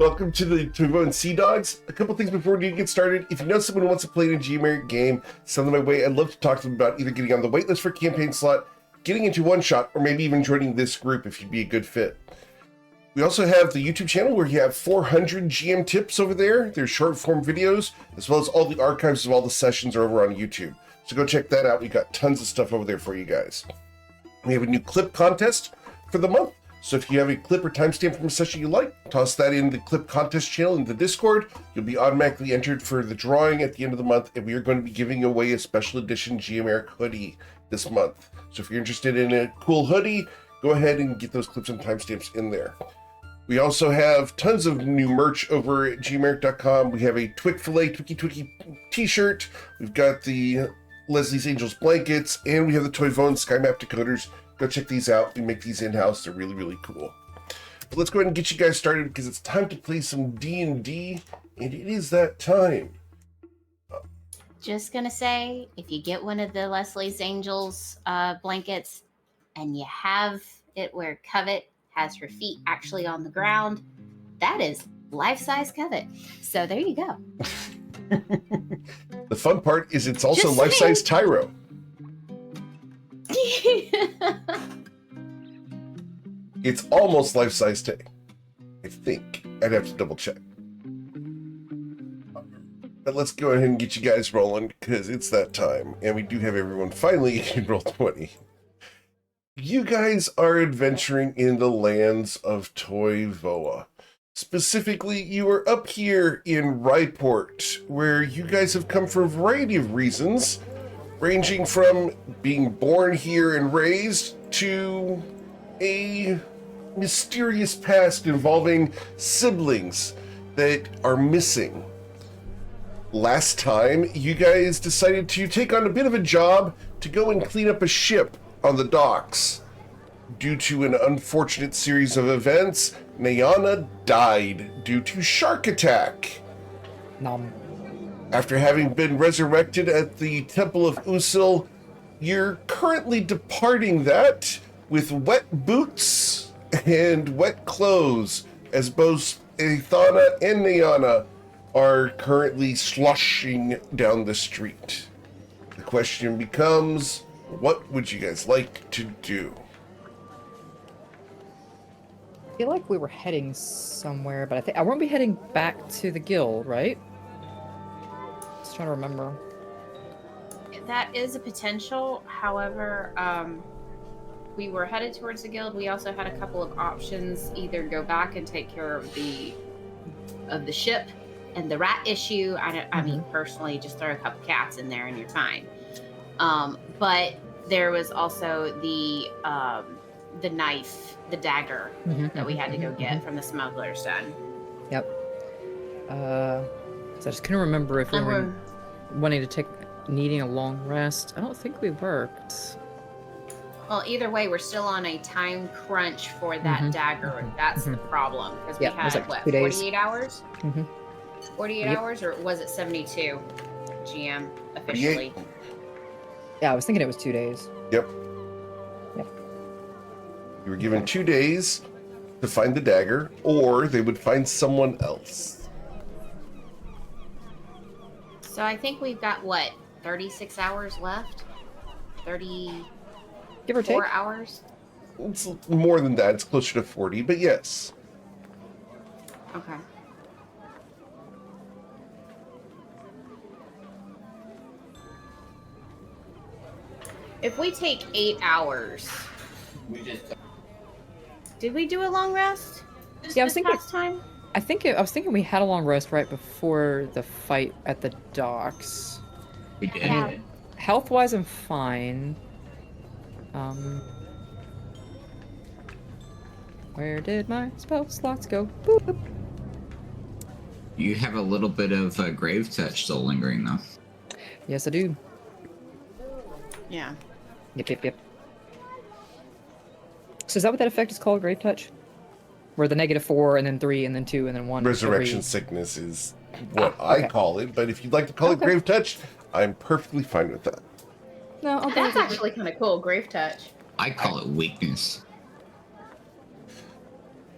Welcome to the Toivoan Sea Dogs. A couple things before we get started. If you know someone who wants to play in a Geomeric game, send them my way. I'd love to talk to them about either getting on the waitlist for a campaign slot, getting into one shot, or maybe even joining this group if you'd be a good fit. We also have the YouTube channel where you have 400 GM tips over there. There's short form videos, as well as all the archives of all the sessions are over on YouTube. So go check that out. We've got tons of stuff over there for you guys. We have a new clip contest for the month. So if you have a clip or timestamp from a session you like, toss that in the clip contest channel in the Discord. You'll be automatically entered for the drawing at the end of the month, and we are going to be giving away a special edition Geomeric hoodie this month. So if you're interested in a cool hoodie, go ahead and get those clips and timestamps in there. We also have tons of new merch over at geomeric.com. We have a Twiki t-shirt. We've got the Leslie's Angels blankets, and we have the Toivoan Sky Map decoders. Go check these out. We make these in-house. They're really, really cool. But let's go ahead and get you guys started because it's time to play some D&D, and it is that time. Just gonna say, if you get one of the Leslie's Angels blankets and you have it where Covet has her feet actually on the ground, that is life-size Covet. So there you go. The fun part is it's also life-size Tyro. It's almost life-size Tay. I think. I'd have to double check. But let's go ahead and get you guys rolling because it's that time. And we do have everyone finally in Roll20. You guys are adventuring in the lands of Toivoa. Specifically, you are up here in Ryport, where you guys have come for a variety of reasons, ranging from being born here and raised to a mysterious past involving siblings that are missing. Last time, you guys decided to take on a bit of a job to go and clean up a ship on the docks. Due to an unfortunate series of events, Nayana died due to shark attack. Nom. After having been resurrected at the Temple of Usul, you're currently departing that with wet boots and wet clothes, as both Aethana and Nayana are currently sloshing down the street. The question becomes, what would you guys like to do? I feel like we were heading somewhere, but I won't be heading back to the guild, right? Just trying to remember. That is a potential. However, we were headed towards the guild. We also had a couple of options: either go back and take care of the ship and the rat issue. I mean, personally, just throw a couple cats in there and you're fine. But there was also the knife, the dagger that we had to go get from the smuggler's den. Yep. So I just couldn't remember if we were wanting to needing a long rest. I don't think we worked. Well, either way, we're still on a time crunch for that dagger. That's the problem. Because we had, like what, 2 days. 48 hours? 48 hours? Or was it 72, GM, officially? Yeah, I was thinking it was 2 days. Yep. You were given 2 days to find the dagger, or they would find someone else. So I think we've got, what, 36 hours left? 30... Give or take. 4 hours? It's more than that. It's closer to 40, but yes. Okay. If we take 8 hours... Did we do a long rest? Yeah, I was thinking. Past time? I was thinking we had a long rest right before the fight at the docks. We did. Yeah. Health-wise, I'm fine. Where did my spell slots go? Boop, boop. You have a little bit of grave touch still lingering, though. Yes, I do. Yeah. Yep. So is that what that effect is called, Grave Touch? Where the -4, and then 3, and then 2, and then 1. Resurrection sickness is what I call it, but if you'd like to call it Grave Touch, I'm perfectly fine with that. No, I'll That's actually kind of cool, Grave Touch. I call it weakness.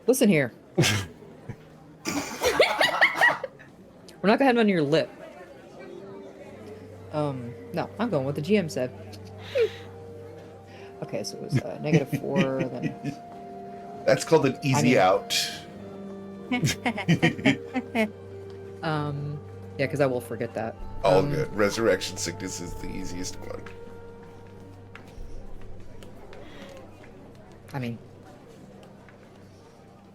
Listen here. We're not gonna have it on your lip. No, I'm going with the GM said. Okay, so it was -4, then... That's called an easy out. Yeah, because I will forget that. All good. Resurrection sickness is the easiest one. I mean,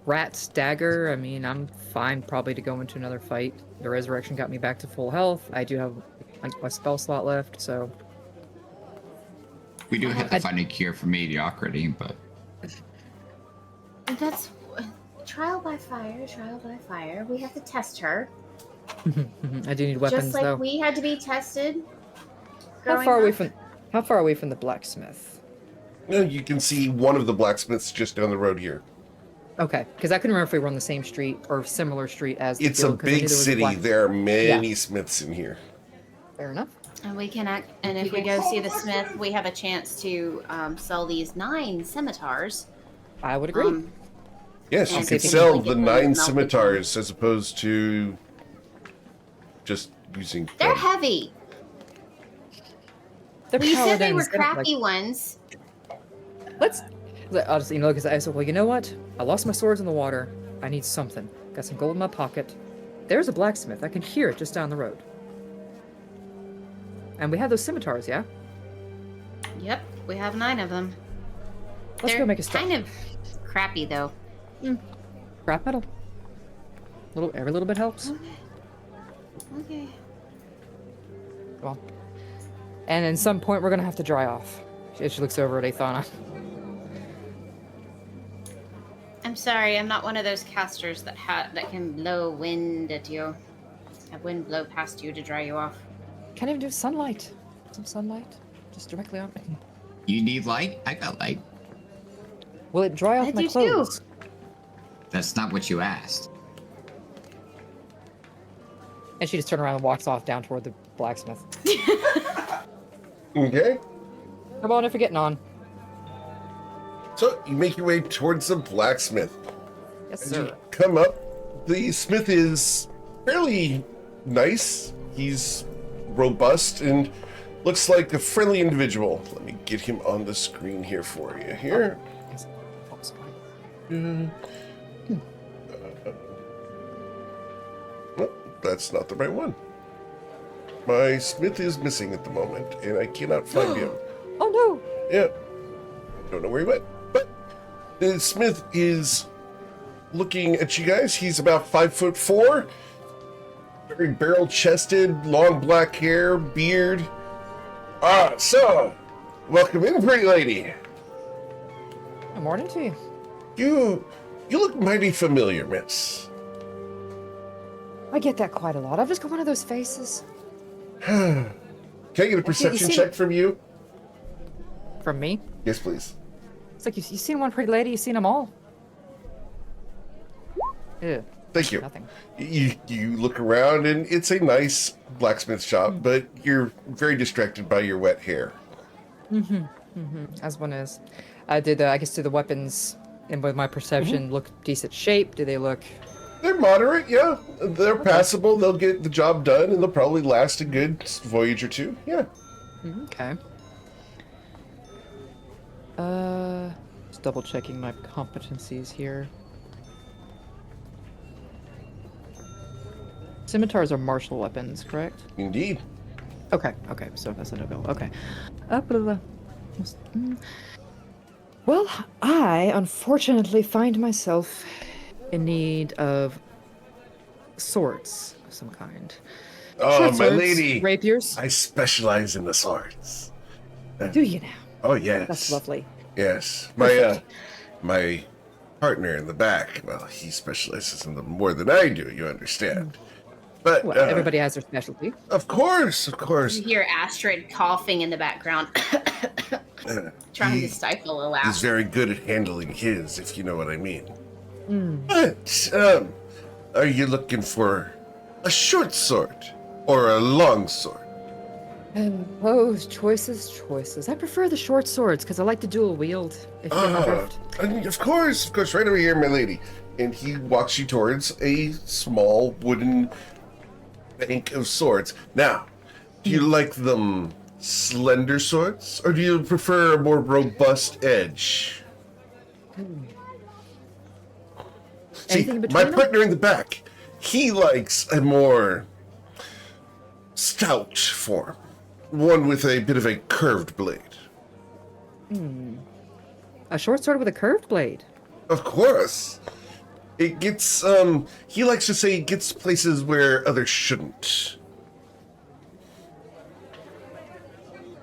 rat stagger. I mean, I'm fine probably to go into another fight. The resurrection got me back to full health. I do have a spell slot left, so We do have to find a cure for mediocrity, but That's trial by fire, trial by fire. We have to test her. I do need weapons Just like though. we had to be tested. How far away from the blacksmith? No, you can see one of the blacksmiths just down the road here. Okay, because I couldn't remember if we were on the same street or similar street as the It's a guild, 'cause I knew big there was a city. black- There are many smiths in here. Fair enough. And we can act. And if we go see the smith, we have a chance to sell these 9 scimitars. I would agree. Yes, you And could see if sell we can the get 9 melted scimitars as opposed to just using They're one. heavy. They're Well, you said they paladins, were they don't, like- crappy ones. Let's. I'll just, because I said, well, you know what? I lost my swords in the water. I need something. Got some gold in my pocket. There's a blacksmith. I can hear it just down the road. And we have those scimitars, yeah? Yep, we have 9 of them. Let's They're go make a stop. kind of crappy though. Scrap metal. Every little bit helps. Okay. Come on. And at some point, we're gonna have to dry off. She looks over at Athana. I'm sorry, I'm not one of those casters that can blow wind at you. Have wind blow past you to dry you off. Can't even do sunlight. Some sunlight, just directly on me. you need light? I got light. Will it dry off I my do too. clothes? That's not what you asked. And she just turned around and walks off down toward the blacksmith. Okay. Come on, if you're getting on. So you make your way towards the blacksmith. Yes, As you sir. come up, the smith is fairly nice. He's robust and looks like a friendly individual. Let me get him on the screen here for you. Here. Yes. Oh, sorry. Nope, that's not the right one. My smith is missing at the moment, and I cannot find him. Oh no! Yeah. Don't know where he went. But the smith is looking at you guys. He's about 5'4", very barrel-chested, long black hair, beard. So, welcome in, pretty lady. Good morning to you. You look mighty familiar, miss. I get that quite a lot. I've just got one of those faces. Can I get a perception seen check it- from you? From me? Yes, please. It's like you seen one pretty lady, you seen them all. Ew, Thank you. nothing. You look around, and it's a nice blacksmith shop, but you're very distracted by your wet hair. As one is. I guess, do the weapons, and with my perception, look decent shape? Do they look... They're moderate, yeah. They're passable. They'll get the job done, and they'll probably last a good voyage or two. Yeah. Okay. Just double checking my competencies here. Scimitars are martial weapons, correct? Indeed. Okay, so that's a no-go. Okay. Well, I unfortunately find myself in need of swords of some kind. Oh, Short my swords, lady. rapiers. I specialize in the swords. Do you now? Oh, yes. That's lovely. Yes. My partner in the back, well, he specializes in them more than I do, you understand. But, Well, everybody has their specialty. Of course. You hear Astrid coughing in the background, trying to stifle a laugh. He's very good at handling his, if you know what I mean. Mm. But, are you looking for a short sword or a long sword? Oh, choices. I prefer the short swords because I like to dual wield. If you get my drift. Of course, right over here, my lady. And he walks you towards a small wooden bank of swords. Now, do you like them slender swords, or do you prefer a more robust edge? See, Anything in my between them? partner in the back, he likes a more stout form, one with a bit of a curved blade. A short sword with a curved blade. Of course. It gets, he likes to say it gets places where others shouldn't.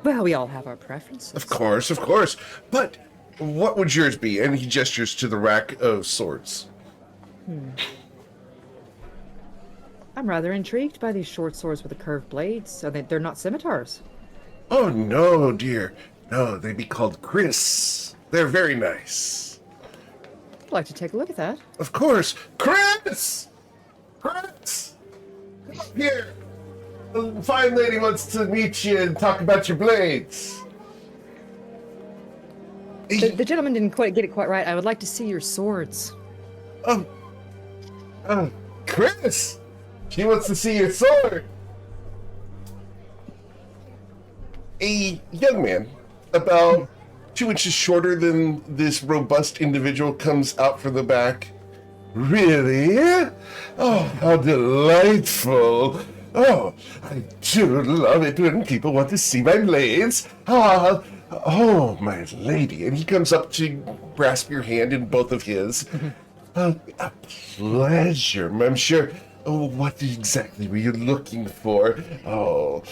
Well, we all have our preferences. Of course, of course. But what would yours be? And he gestures to the rack of swords. I'm rather intrigued by these short swords with the curved blades, so that they're not scimitars. Oh, no, dear. No, they'd be called Chris. They're very nice. I'd like to take a look at that. Of course. Chris! Chris! Come up here. The fine lady wants to meet you and talk about your blades. The gentleman didn't quite get it quite right. I would like to see your swords. Chris! She wants to see your sword. A young man, about 2 inches shorter than this robust individual, comes out from the back. Really? Oh, how delightful. Oh, I do love it when people want to see my blades. Oh, my lady. And he comes up to grasp your hand in both of his. A pleasure, I'm sure. Oh, what exactly were you looking for? Oh.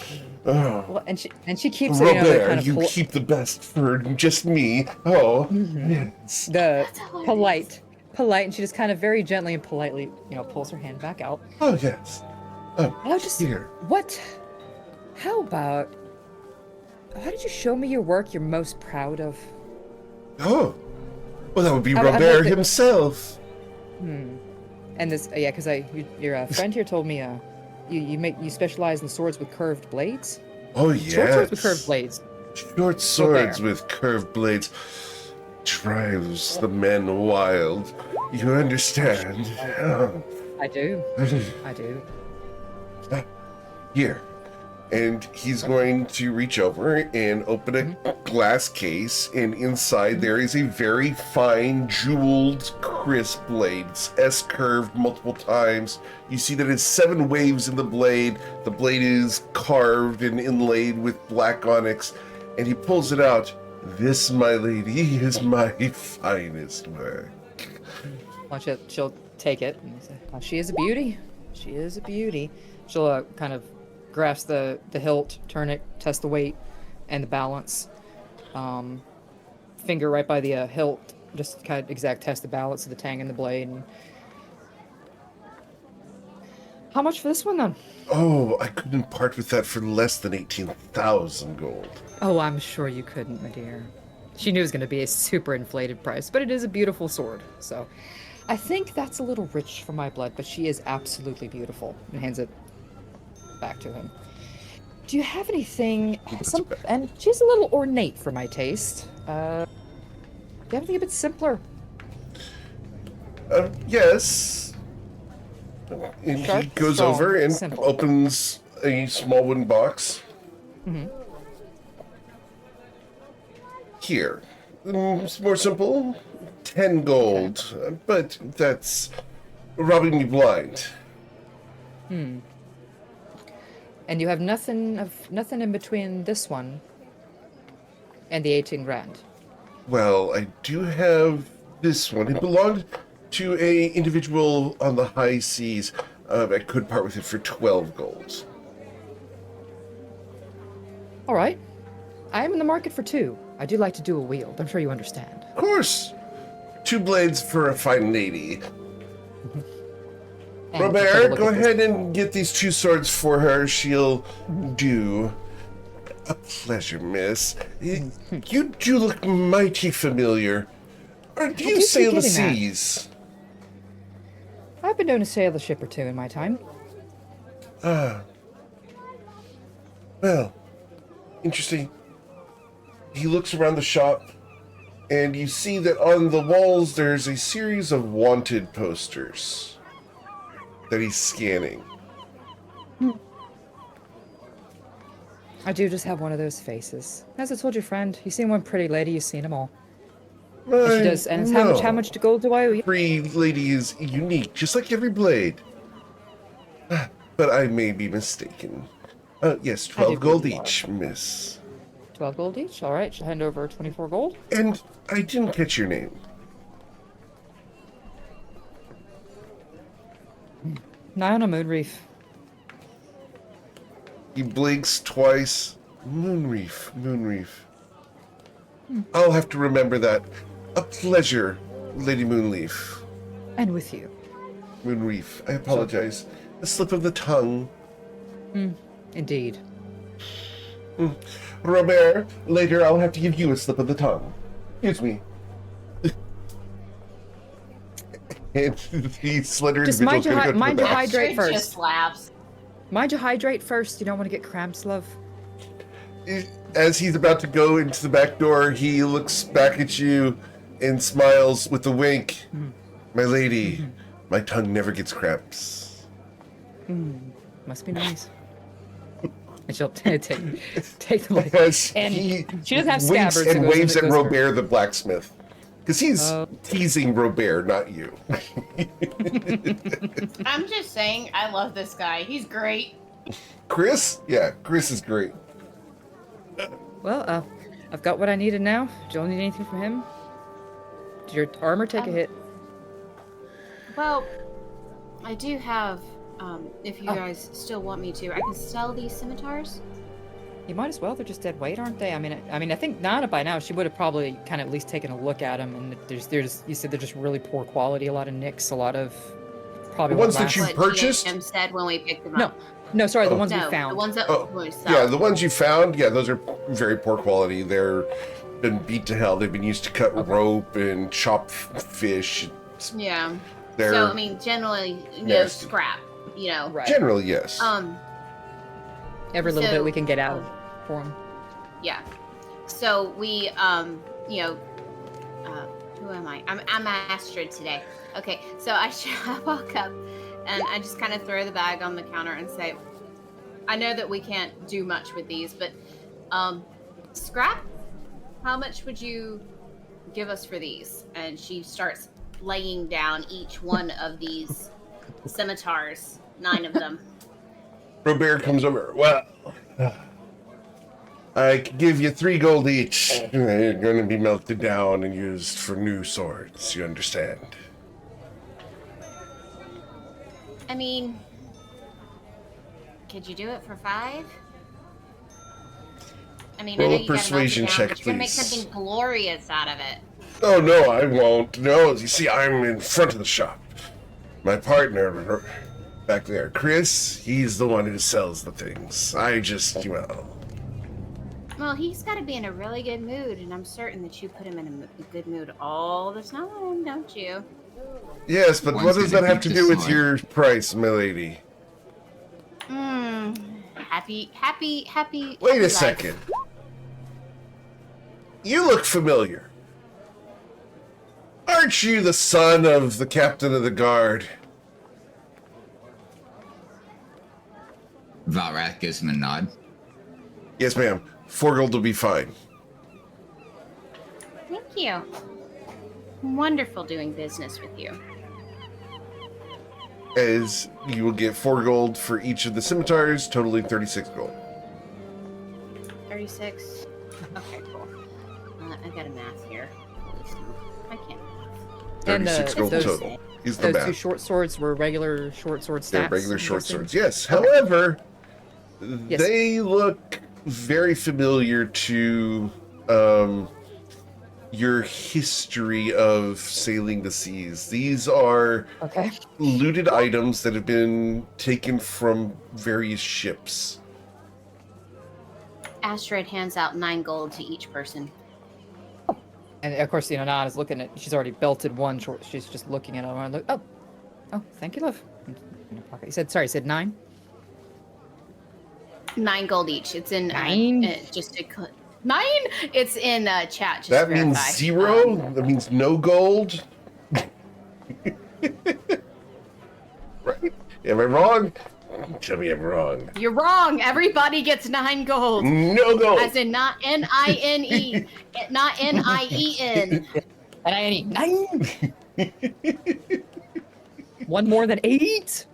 Well, and she keeps Robert, kind of you keep the best for just me. Oh, yes. the polite, and she just kind of very gently and politely, pulls her hand back out. Oh, yes. Oh, just here. What? How did you show me your work you're most proud of? Oh, well, that would be I'd Robert like to- himself. And this, because your friend here told me, you specialize in swords with curved blades. Oh, yes. Short swords with curved blades. Short swords with curved blades drives the men wild. You understand? Oh. I do. I do. Here. And he's going to reach over and open a glass case, and inside there is a very fine, jeweled, crisp blade. It's S-curved multiple times. You see that it's 7 waves in the blade. The blade is carved and inlaid with black onyx, and he pulls it out. This, my lady, is my finest work. She'll take it and say, oh, she is a beauty. She is a beauty. She'll kind of grasp the hilt, turn it, test the weight and the balance. Finger right by the hilt, just kind of exact test the balance of the tang and the blade. And how much for this one then? Oh, I couldn't part with that for less than 18,000 gold. Oh, I'm sure you couldn't, my dear. She knew it was going to be a super inflated price, but it is a beautiful sword. So I think that's a little rich for my blood, but she is absolutely beautiful. And hands it back to him. Do you have anything? And she's a little ornate for my taste. Do you have anything a bit simpler? Yes. And he Sharp, goes strong, over and simple. opens a small wooden box. Here. It's more simple. 10 gold. Okay. But that's robbing me blind. And you have nothing in between this one and the 18 grand. Well, I do have this one. It belonged to a individual on the high seas. I could part with it for 12 golds. All right. I am in the market for 2. I do like to do a wield. I'm sure you understand. Of course. 2 blades for a fine lady. And to take a Robert, look go at this- ahead and get these 2 swords for her. She'll do. A pleasure, miss. You do look mighty familiar. Or do you keep sail the forgetting that. seas? I've been known to sail a ship or 2 in my time. Well, interesting. He looks around the shop, and you see that on the walls there's a series of wanted posters that he's scanning. I do just have one of those faces. As I told your friend, you seen one pretty lady, you've seen them all. And she does. And it's how much gold do I owe you? Every lady is unique, just like every blade. But I may be mistaken. Yes, 12 gold each, miss. 12 gold each? All right, she'll hand over 24 gold. And I didn't catch your name. Niona Moonreef. He blinks twice. Moonreef, Moonreef. I'll have to remember that. A pleasure, Lady Moonleaf. And with you. Moonreef, I apologize. A slip of the tongue. Indeed. Robert, later I'll have to give you a slip of the tongue. Excuse me. And the slender Just individual's mind gonna go you, to the mind you back. hydrate Astrid first. just laughs. Mind you hydrate first. You don't want to get cramps, love. As he's about to go into the back door, he looks back at you and smiles with a wink. My lady, my tongue never gets cramps. Must be nice. And she'll take the light. As And he she doesn't have winks scabbards. and waves at Robert the blacksmith. Because he's Oh. teasing Robert, not you. I'm just saying, I love this guy. He's great. Chris? Yeah, Chris is great. Well, I've got what I needed now. Do you need anything from him? Did your armor take a hit? Well, I do have, if you guys still want me to, I can sell these scimitars. You might as well. They're just dead weight, aren't they? I mean, I think Nana by now she would have probably kind of at least taken a look at them. And they're just, you said they're just really poor quality. A lot of nicks, a lot of probably The ones won't that you last. What purchased? GM said when we picked them No, up. no, sorry, the ones we No, found. the ones that Oh, we sell. yeah, the ones you found, yeah, those are very poor quality. They're been beat to hell. They've been used to cut rope and chop fish. Yeah. They're So, I mean, generally, you know, nasty. scrap, you know. Right. generally, yes. Every little so- bit we can get out for them. Yeah. So we, you know, who am I? I'm Astrid today. Okay. So I walk up, and I just kind of throw the bag on the counter and say, I know that we can't do much with these, but, scrap. How much would you give us for these? And she starts laying down each one of these scimitars, 9 of them. Robert comes over. Well, I could give you 3 gold each. They're going to be melted down and used for new swords. You understand? I mean, could you do it for 5? I mean, Roll I know a you gotta persuasion melt it check, down, but you're gonna make please. something glorious out of it. Oh, no, I won't. No, you see, I'm in front of the shop. My partner back there, Chris, he's the one who sells the things. I just, you know. Well, he's got to be in a really good mood, and I'm certain that you put him in a good mood all the time, don't you? Yes, but One's what does gonna that have keep to the do with sword. your price, my lady? Happy Wait a life. second. You look familiar. Aren't you the son of the captain of the guard? Valrath gives him a nod. Yes, ma'am. 4 gold will be fine. Thank you. Wonderful doing business with you. As you will get 4 gold for each of the scimitars, totaling 36 gold. 36. Okay, cool. I got a math here. Holy smoke. I can't math. And 36 gold those- total is the Those 2 math. short swords were regular short sword stats. They're regular I'm short guessing? swords. Yes. However, Yes. they look very familiar to your history of sailing the seas. These are Okay. looted items that have been taken from various ships. Astrid hands out 9 gold to each person. And of course, you know, Nana's looking at. She's already belted one short. She's just looking at it. And look. Oh, thank you, love. In her pocket. You said 9. 9 gold each. It's in 9? just to 9. It's in chat. Just That to means verify. 0? That means no gold? Right? Am I wrong? Tell me I'm wrong. You're wrong. Everybody gets 9 gold. No gold. As in not N-I-N-E, not N-I-E-N. And I need 9. One more than 8.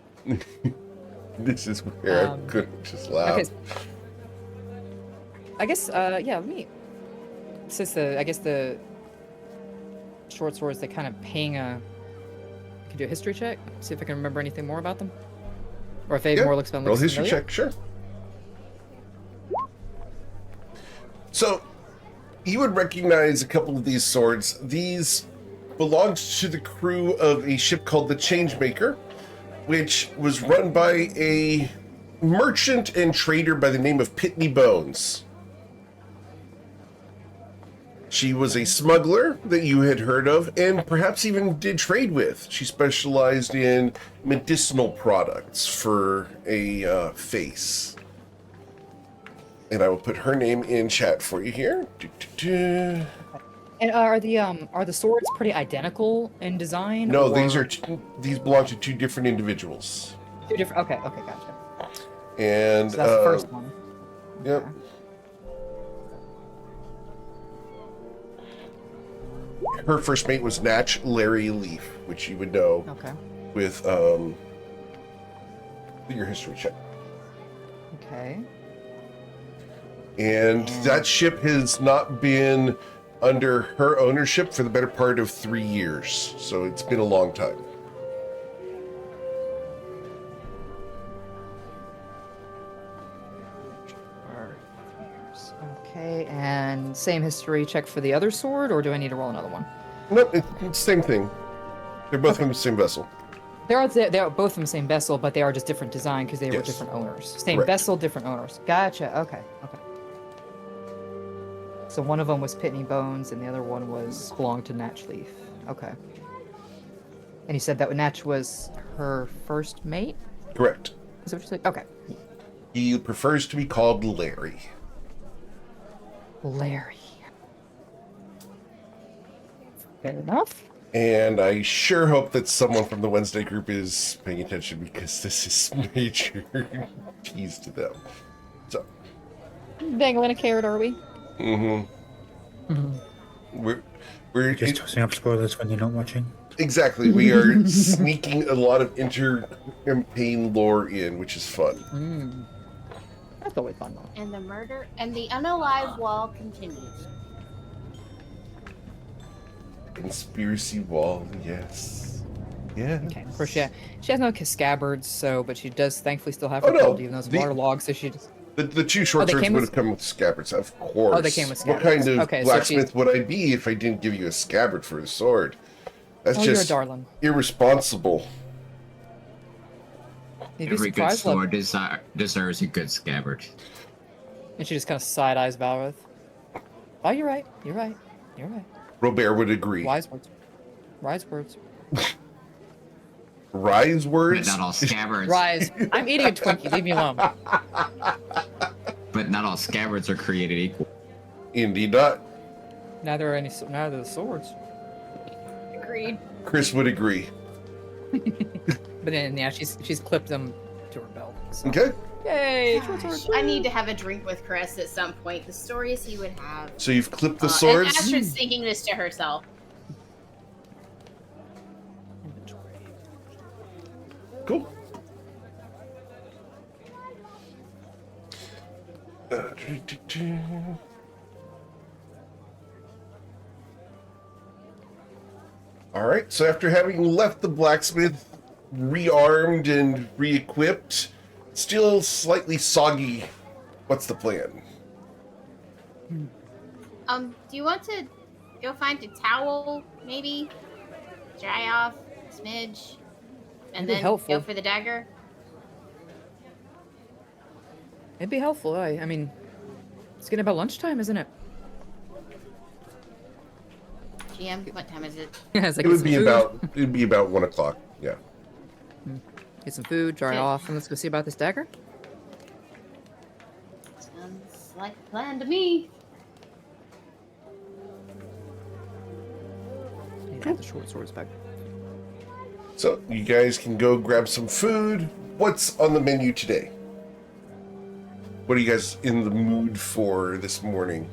This is where I couldn't just laugh. Okay. I guess, yeah, let me. Since I guess the short swords, they kind of ping a. I can do a history check. See if I can remember anything more about them, or if they more looks Roll history check, sure. So, you would recognize a couple of these swords. These belonged to the crew of a ship called the Changemaker, which was run by a merchant and trader by the name of Pitney Bones. She was a smuggler that you had heard of and perhaps even did trade with. She specialized in medicinal products for a face. And I will put her name in chat for you here. And are the swords pretty identical in design? No, or... these belong to 2 different individuals. 2 different. Okay, gotcha. And so that's the first one. Yep. Okay. Her first mate was Natch Larry Leaf, which you would know with your history check. Okay. And that ship has not been under her ownership for the better part of 3 years, so it's been a long time. Okay, and same history check for the other sword, or do I need to roll another one? No, it's the same thing. They're both from the same vessel. They're both from the same vessel, but they are just different design because they were Yes. different owners. Same Correct. vessel, different owners. Gotcha. Okay. So one of them was Pitney Bones, and the other one belonged to Natch Leaf. Okay. And you said that Natch was her first mate? Correct. Is that what you said? Okay. He prefers to be called Larry. Larry. Fair enough. And I sure hope that someone from the Wednesday group is paying attention because this is major tease to them. So. Dangling a carrot, are we? We're just tossing up spoilers when you're not watching. Exactly. We are sneaking a lot of inter-campaign lore in, which is fun. That's always fun, though. And the murder and the unalive wall continues. Conspiracy wall, yes. Yeah. Okay. Of course, she has no scabbards, but she does thankfully still have Oh, her no. gold, even though it's waterlogged, so she just... The 2 short swords would have come with scabbards, of course. Oh, they came with scabbards. What kind of Okay, so blacksmith would I be if I didn't give you a scabbard for a sword? That's just you're a darling. irresponsible. Every good sword deserves a good scabbard. And she just kind of side eyes Valrith. Oh, you're right. Robert would agree. Wise words. Rise But words? not all scabbards. Rise. I'm eating a Twinkie. Leave me alone. But not all scabbards are created equal. Indeed not. Neither are the swords. Agreed. Chris would agree. But then, yeah, she's clipped them to her belt. So. Okay. Yay! Gosh, I need to have a drink with Chris at some point. The stories he would have. So you've clipped the And swords? Astrid's thinking this to herself. Cool. All right, so after having left the blacksmith rearmed and re-equipped, still slightly soggy, what's the plan? Do you want to go find a towel, maybe? Dry off, smidge, and then go for the dagger? It'd be helpful. I mean, it's getting about lunchtime, isn't it? GM, what time is it? It would be about 1 o'clock. Yeah. Get some food, dry off, and let's go see about this dagger. Sounds like a plan to me. I need to have the short swords back. So you guys can go grab some food. What's on the menu today? What are you guys in the mood for this morning?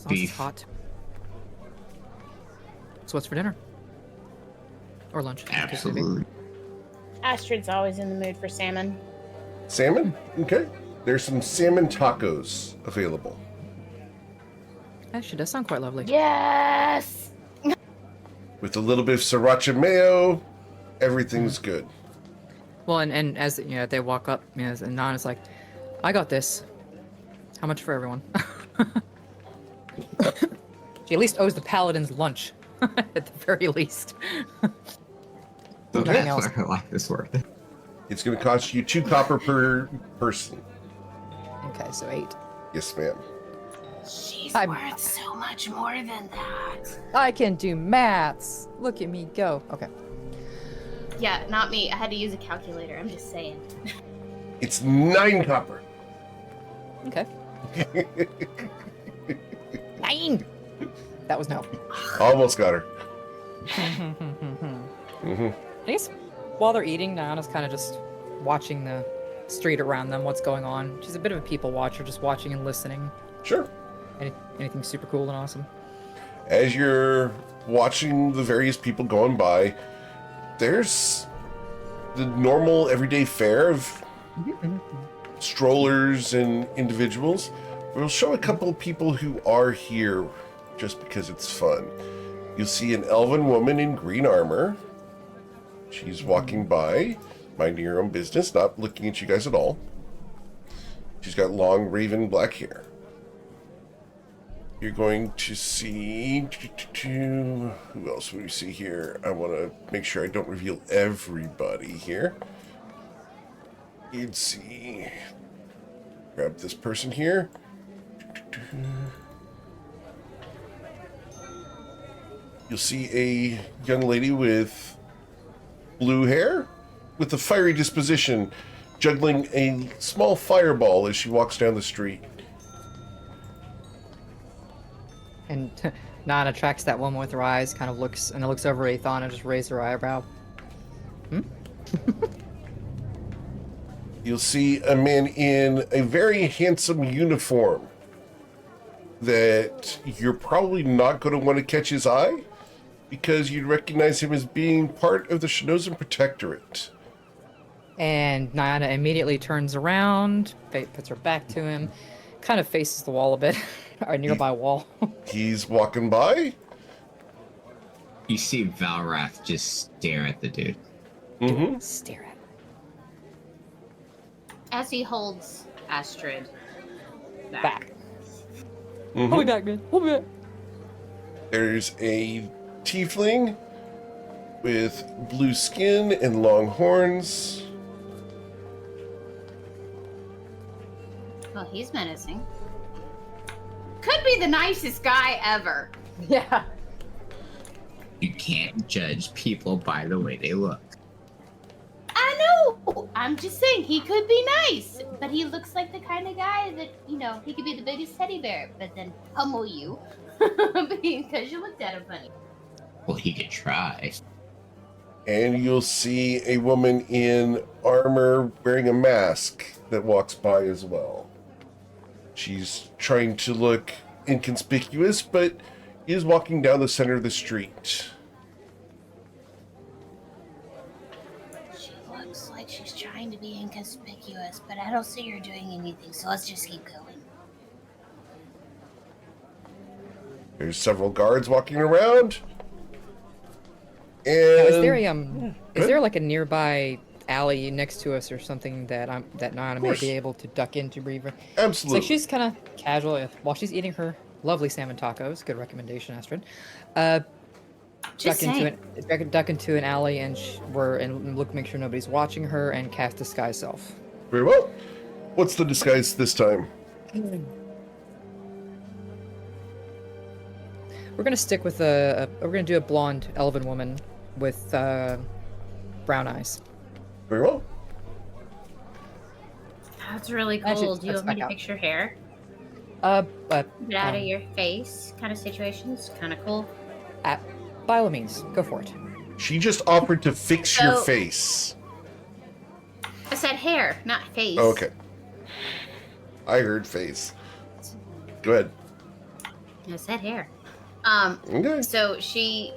Beef. Hot. So what's for dinner? Or lunch? Absolutely. Astrid's always in the mood for salmon. Salmon? Okay. There's some salmon tacos available. Actually, does sound quite lovely. Yes! With a little bit of sriracha mayo, everything's good. Well, and as you know, they walk up, you know, and Nana's like, "I got this. How much for everyone?" She at least owes the paladins lunch, at the very least. So Nothing that's else. why her life is worth it. It's going to cost you 2 copper per person. Okay, so 8. Yes, ma'am. She's I'm- worth so much more than that. I can do maths. Look at me go. Okay. Yeah, not me. I had to use a calculator. I'm just saying. It's 9 copper. Okay. 9. That was no. Almost got her. I guess while they're eating, Nana's kind of just watching the street around them, what's going on. She's a bit of a people watcher, just watching and listening. Sure. Anything super cool and awesome. As you're watching the various people going by, there's the normal everyday fare of strollers and individuals. We'll show a couple of people who are here just because it's fun. You'll see an elven woman in green armor. She's walking by, minding her own business, not looking at you guys at all. She's got long raven black hair. You're going to see... Who else would we see here? I want to make sure I don't reveal everybody here. You'd see... Grab this person here. You'll see a young lady with blue hair, with a fiery disposition, juggling a small fireball as she walks down the street. And Nana tracks that woman with her eyes, kind of looks over at Aethon and just raises her eyebrow. You'll see a man in a very handsome uniform that you're probably not going to want to catch his eye because you'd recognize him as being part of the Shinozen Protectorate. And Nana immediately turns around, puts her back to him, kind of faces the wall a bit, or a nearby wall. He's walking by. You see Valrath just stare at the dude. Mm-hmm. Stare at him. As he holds Astrid Back. Mhm. Hold me back, man. Hold me back. There's a tiefling with blue skin and long horns. Well, he's menacing. Could be the nicest guy ever. Yeah. You can't judge people by the way they look. I know. I'm just saying he could be nice, but he looks like the kind of guy that, you know, he could be the biggest teddy bear, but then pummel you because you looked at him funny. Well, he could try. And you'll see a woman in armor wearing a mask that walks by as well. She's trying to look inconspicuous, but is walking down the center of the street. She looks like she's trying to be inconspicuous, but I don't see her doing anything, so let's just keep going. There's several guards walking around. Now, And is there like a nearby alley next to us or something that Nana may course. be able to duck into briefly? Absolutely. So she's kind of casual while she's eating her lovely salmon tacos. Good recommendation, Astrid. Just Duck into an alley and make sure nobody's watching her and cast disguise self. Very well. What's the disguise this time? We're gonna stick with we're gonna do a blonde elven woman with brown eyes. Very well. That's really cool. Actually, Do you let's want me back to out. picture hair? Get out of your face kind of situations. Kind of cool. By all means, go for it. She just offered to fix your So- face. I said hair, not face. Oh, okay. I heard face. Go ahead. I said hair. Okay. So she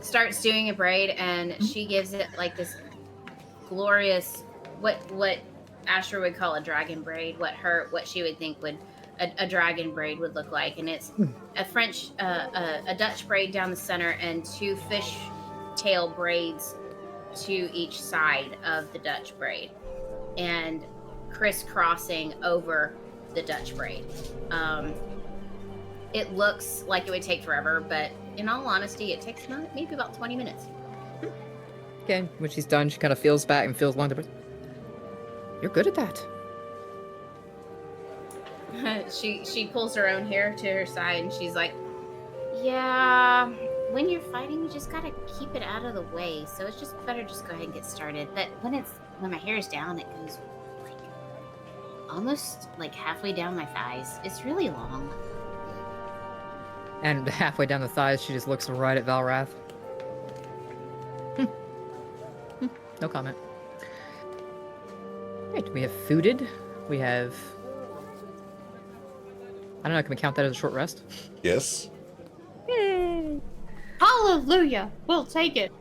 starts doing a braid, and she gives it like this glorious, what Asher would call a dragon braid. What she would think would a dragon braid would look like, and it's a French, a Dutch braid down the center, and 2 fish tail braids to each side of the Dutch braid, and crisscrossing over the Dutch braid. It looks like it would take forever, but in all honesty, it takes maybe about 20 minutes. Okay, when she's done, she kind of feels back and feels along the. You're good at that. She pulls her own hair to her side, and she's like, "Yeah, when you're fighting, you just gotta keep it out of the way. So it's just better just go ahead and get started. But when my hair is down, it goes like almost like halfway down my thighs. It's really long." And halfway down the thighs, she just looks right at Valrath. No comment. Right, we have fooded. We have... I don't know, can we count that as a short rest? Yes. Yay! Hallelujah! We'll take it.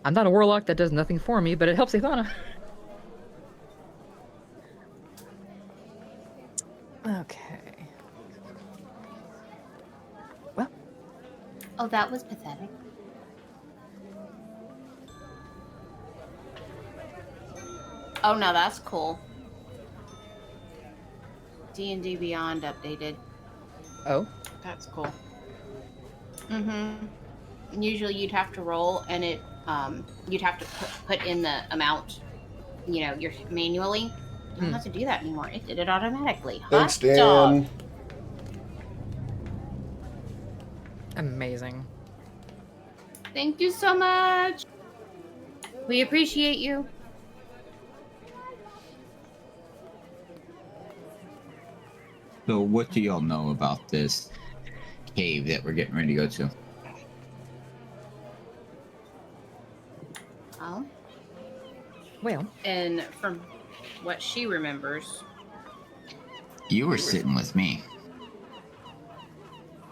I'm not a warlock, that does nothing for me, but it helps Ithana. Okay. Well. Oh, that was pathetic. Oh, no, that's cool. D&D Beyond updated. Oh? That's cool. Mm-hmm. Usually you'd have to roll, and it you'd have to put in the amount, your manually. You don't have to do that anymore. It did it automatically. Thanks, Hot Dan. dog. Amazing. Thank you so much. We appreciate you. So what do y'all know about this cave that we're getting ready to go to? Oh. Well. And from what she remembers. You were sitting with me.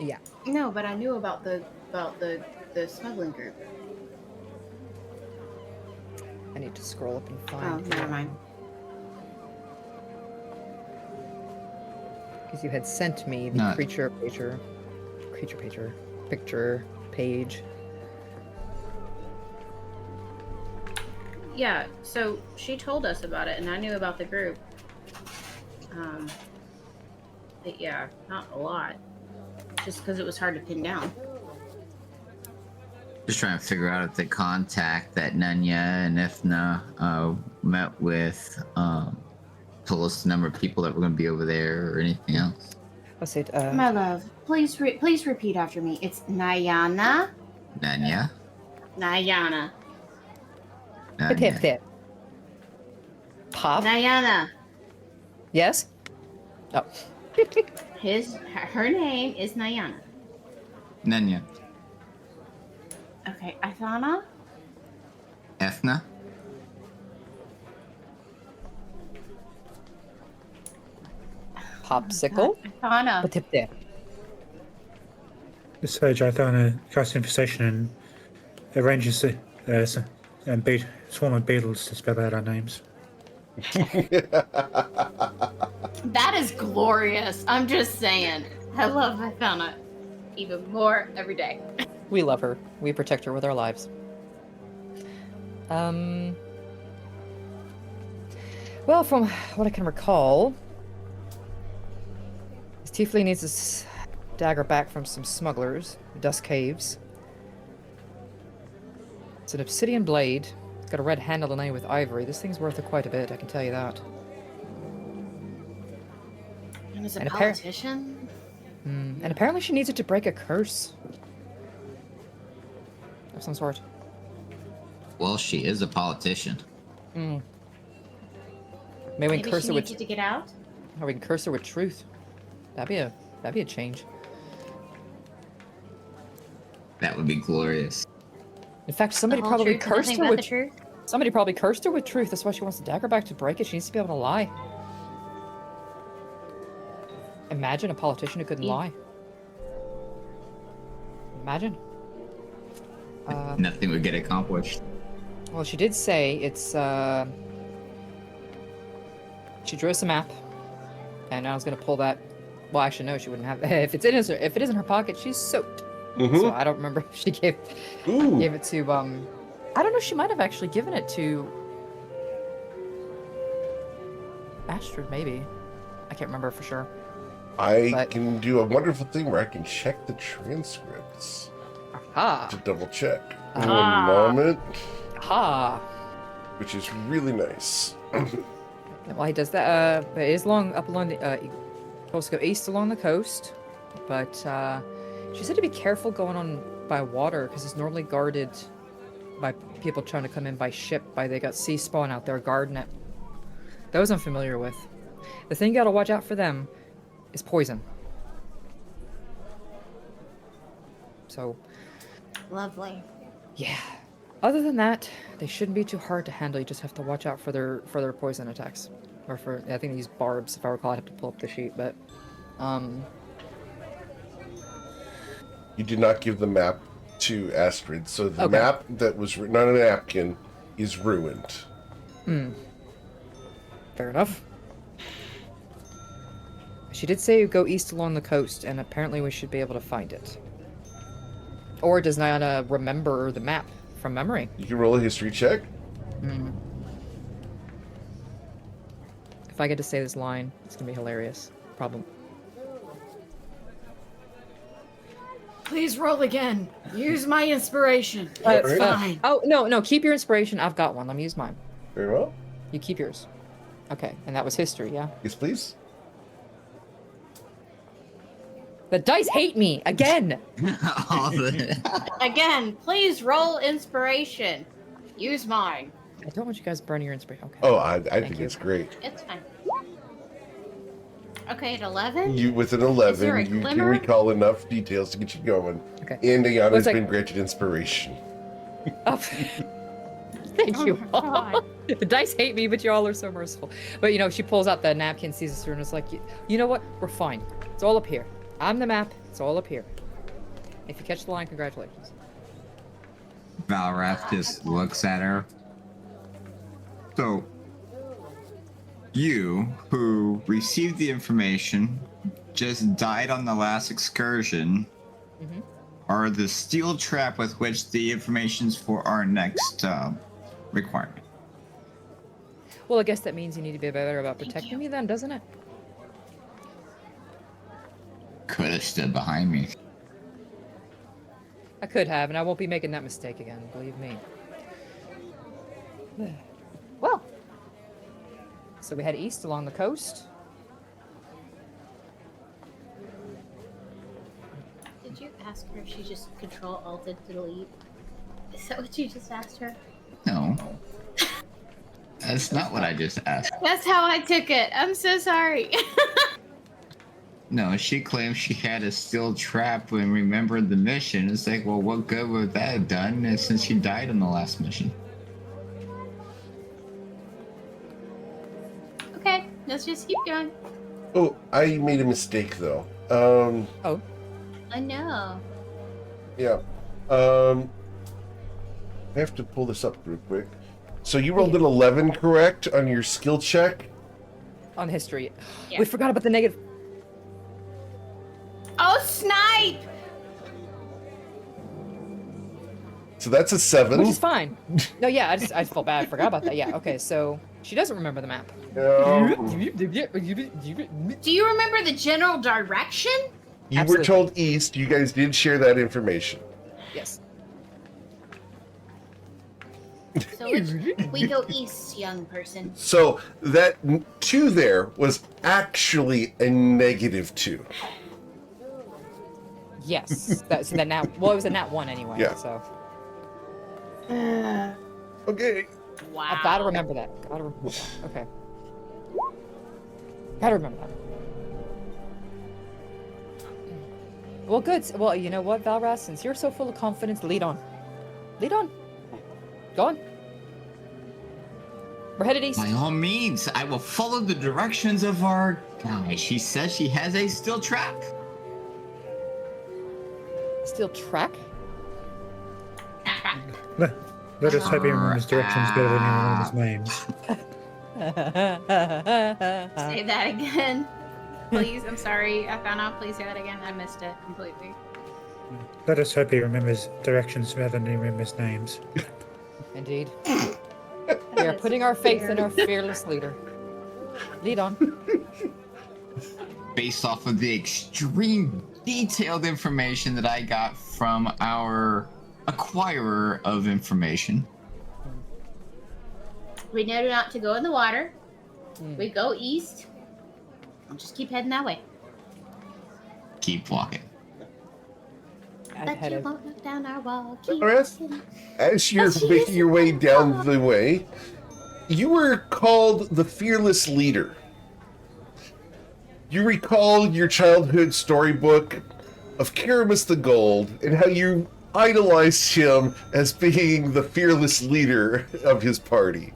Yeah. No, but I knew about the smuggling group. I need to scroll up and Oh, find... never mind. Because you had sent me the creature pager picture page. Yeah, so she told us about it, and I knew about the group. But yeah, not a lot. Just because it was hard to pin down. Just trying to figure out if the contact that Nanya and Ifna met with told us the number of people that were going to be over there or anything else. Let's see. My love, please repeat after me. It's Nayana. Nanya? Nayana. Hip. Pop. Nayana. Yes? Oh. Her name is Nayana. Nanya. Okay, Ithana. Ethna? Popsicle. Ithana. What tip there? The Sage Ithana casts infestation and arranges a swarm of beetles to spell out our names. That is glorious. I'm just saying. I love Ithana even more every day. We love her. We protect her with our lives. Well, from what I can recall, this tiefling needs his dagger back from some smugglers, Dust Caves. It's an obsidian blade. It's got a red handle and with ivory. This thing's worth quite a bit, I can tell you that. And as a And politician? And apparently she needs it to break a curse of some sort. Well, she is a politician. Maybe we can curse she her needs with... it to get out? Or we can curse her with truth. That'd be a change. That would be glorious. In fact, somebody The whole probably truth and cursed nothing her but with the truth. somebody probably cursed her with truth. That's why she wants the dagger back to break it. She needs to be able to lie. Imagine a politician who couldn't Yeah. lie. Imagine. Nothing would get accomplished. Well, she did say it's. She drew us a map, and I was gonna pull that. Well, actually, no, she wouldn't have. If it is in her pocket, she's soaked. So I don't remember if she gave it to. I don't know. She might have actually given it to Astrid, maybe. I can't remember for sure. I can do a wonderful thing where I can check the transcripts Aha! to double check. One Ah. moment, Aha! which is really nice. Well, he does that. It is up along the. Supposed to go east along the coast, but she said to be careful going on by water because it's normally guarded by people trying to come in by ship. They got sea spawn out there guarding it. Those I'm familiar with. The thing you gotta watch out for them is poison. So, Lovely. yeah. Other than that, they shouldn't be too hard to handle. You just have to watch out for their poison attacks. Or for, I think they use barbs, if I recall. I'd have to pull up the sheet, but, You did not give the map to Astrid, so the Okay. map that was written on a napkin is ruined. Fair enough. She did say go east along the coast, and apparently we should be able to find it. Or does Nyana remember the map from memory? You can roll a history check. If I get to say this line, it's gonna be hilarious. Problem. Please roll again. Use my inspiration. It's fine. Oh, no, keep your inspiration. I've got one. Let me use mine. Very well. You keep yours. Okay, and that was history, yeah? Yes, please. The dice hate me again! All the- Again, please roll inspiration. Use mine. I don't want you guys burning your inspiration. Okay. Oh, I think you. it's great. It's fine. Okay, at 11? You with an there 11, a you can glimmer? recall enough details to get you going. Okay. And Ayana's Looks like- been granted inspiration. Oh. Thank you. Oh my God. The dice hate me, but you all are so merciful. But she pulls out the napkin, sees us through, and is like, you know what? We're fine. It's all up here. I'm the map. It's all up here. If you catch the line, congratulations. Valrath just looks at her. So, you, who received the information, just died on the last excursion, are the steel trap with which the information's for our next requirement. Well, I guess that means you need to be better about protecting me then, doesn't it? Could have stood behind me. I could have, and I won't be making that mistake again, believe me. Well, so we head east along the coast. Did you ask her if she just Control-Alt delete? Is that what you just asked her? No. That's not what I just asked. That's how I took it. I'm so sorry. No, she claims she had a steel trap and remembered the mission. It's like, well, what good would that have done since she died on the last mission? Okay, let's just keep going. Oh, I made a mistake though. Oh, I know. Yeah. I have to pull this up real quick. So you rolled an 11, correct, on your skill check? on history. Yeah. We forgot about the negative. Oh, snipe! So that's a 7. Which is fine. No, yeah, I felt bad. I forgot about that. Yeah, okay, so she doesn't remember the map. Do you remember the general direction? You Absolutely. were told east. You guys did share that information. Yes. So we go east, young person. So that 2 there was actually a -2. Yes. So that nat, well, it was a nat 1 anyway. Yeah. So Okay. Wow. I've got to remember that. Gotta remember that. Okay. Gotta remember that. Well, good. Well, you know what, Valras? Since you're so full of confidence, lead on. Lead on. Go on. We're headed east. By all means, I will follow the directions of our guide. She says she has a steel trap. Steel track? Let us hope he remembers directions better than he remembers names. Say that again. Please, I'm sorry. I found out. Please say that again. I missed it completely. Let us hope he remembers directions better than he remembers names. Indeed. We are putting our faith in our fearless leader. Lead on. Based off of the extreme detailed information that I got from our acquirer of information. We know not to go in the water. We go east. I'll just keep heading that way. Keep walking. But you won't look down our wall. Keep Valras, as you're making your way down the way, you were called the fearless leader. You recall your childhood storybook of Karamus the Gold and how you idolized him as being the fearless leader of his party.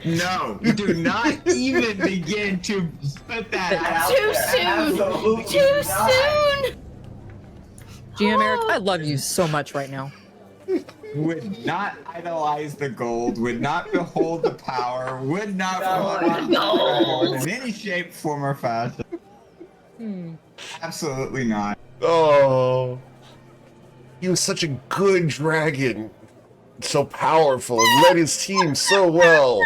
No, do not even begin to put that out Too there. soon. Absolutely Too not. soon. GM Eric, I love you so much right now. Would not idolize the gold, would not behold the power, would not behold the gold in any shape, form, or fashion. Absolutely not. Oh, he was such a good dragon, so powerful, and led his team so well.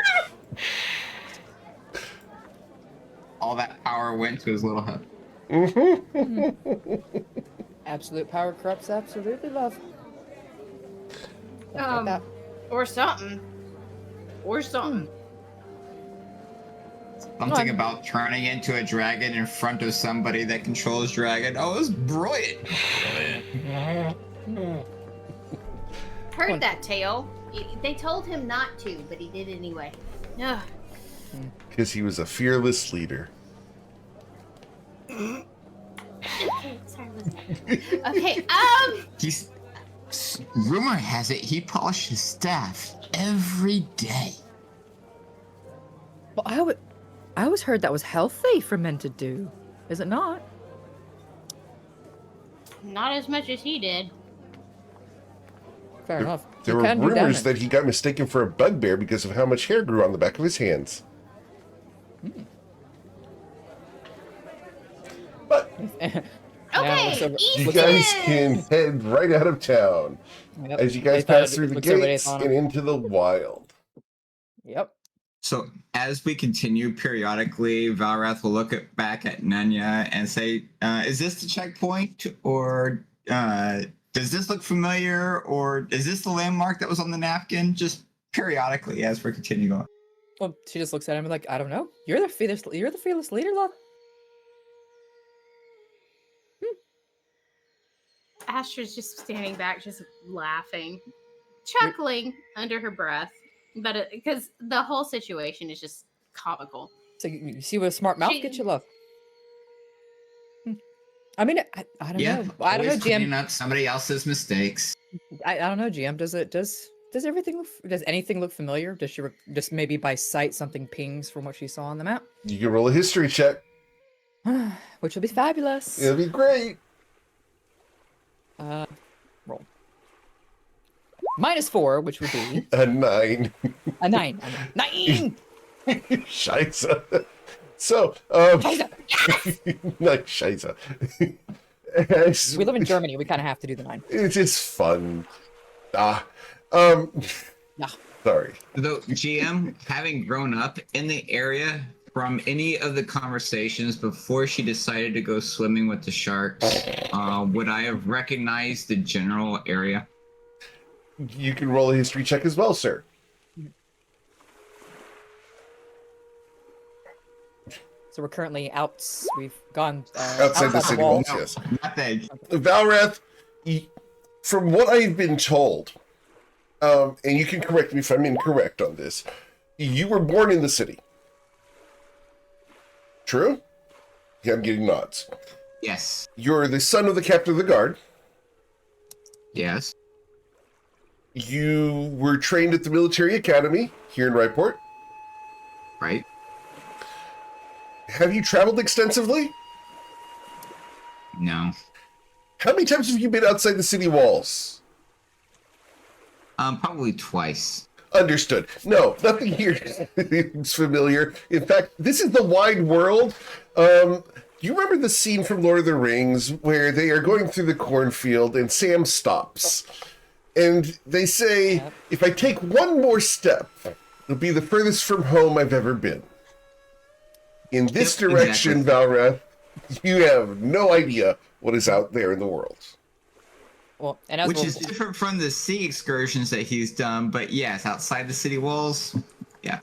All that power went to his little head. Absolute power corrupts absolutely love. Or something. Or something. Something about turning into a dragon in front of somebody that controls dragon. Oh, it was brilliant. Heard that tale. They told him not to, but he did anyway. Ugh. Because he was a fearless leader. Sorry, listen. Okay, He's. Rumor has it he polished his staff every day. Well, I always heard that was healthy for men to do. Is it not? not as much as he did. Fair enough. There You were can do rumors damage. that he got mistaken for a bugbear because of how much hair grew on the back of his hands. But Okay, so- east you it guys is. can head right out of town Yep. as you guys They thought pass it through the looks over gates they thought and into the wild. Yep. So as we continue periodically, Valrath will look back at Nanya and say, is this the checkpoint, or does this look familiar, or is this the landmark that was on the napkin? Just periodically as we continue going. Well, she just looks at him and like, I don't know. You're the fearless leader, love. Astra's just standing back, just laughing, chuckling under her breath. But because the whole situation is just comical. So you see what a smart mouth She- gets you, love. I mean, I don't know. I don't know, always cleaning GM. up somebody else's mistakes. I don't know, GM. Does everything does anything look familiar? Does she just maybe by sight something pings from what she saw on the map? You can roll a history check. Which will be fabulous. It'll be great. Roll. -4, which would be A 9. a 9. 9! Scheisse. So, Scheiße. not Scheisse. As- We live in Germany. We kind of have to do the 9. It's just fun. Yeah. Sorry. Though GM, having grown up in the area from any of the conversations before she decided to go swimming with the sharks, would I have recognized the general area? You can roll a history check as well, sir. So we're currently out. We've gone Outside the city wall. walls, yes. Not that. Valrath, from what I've been told, and you can correct me if I'm incorrect on this, you were born in the city. True? Yeah, I'm getting nods. Yes. You're the son of the captain of the guard. Yes. You were trained at the military academy here in Ryport. Right. Have you traveled extensively? No. How many times have you been outside the city walls? Probably twice. Understood. No, nothing here is familiar. In fact, this is the wide world. Do you remember the scene from Lord of the Rings where they are going through the cornfield and Sam stops? And they say, if I take one more step, it'll be the furthest from home I've ever been. In this direction, exactly. Valrath, you have no idea what is out there in the world. Well, and which is different from the sea excursions that he's done, but yes, outside the city walls, yeah.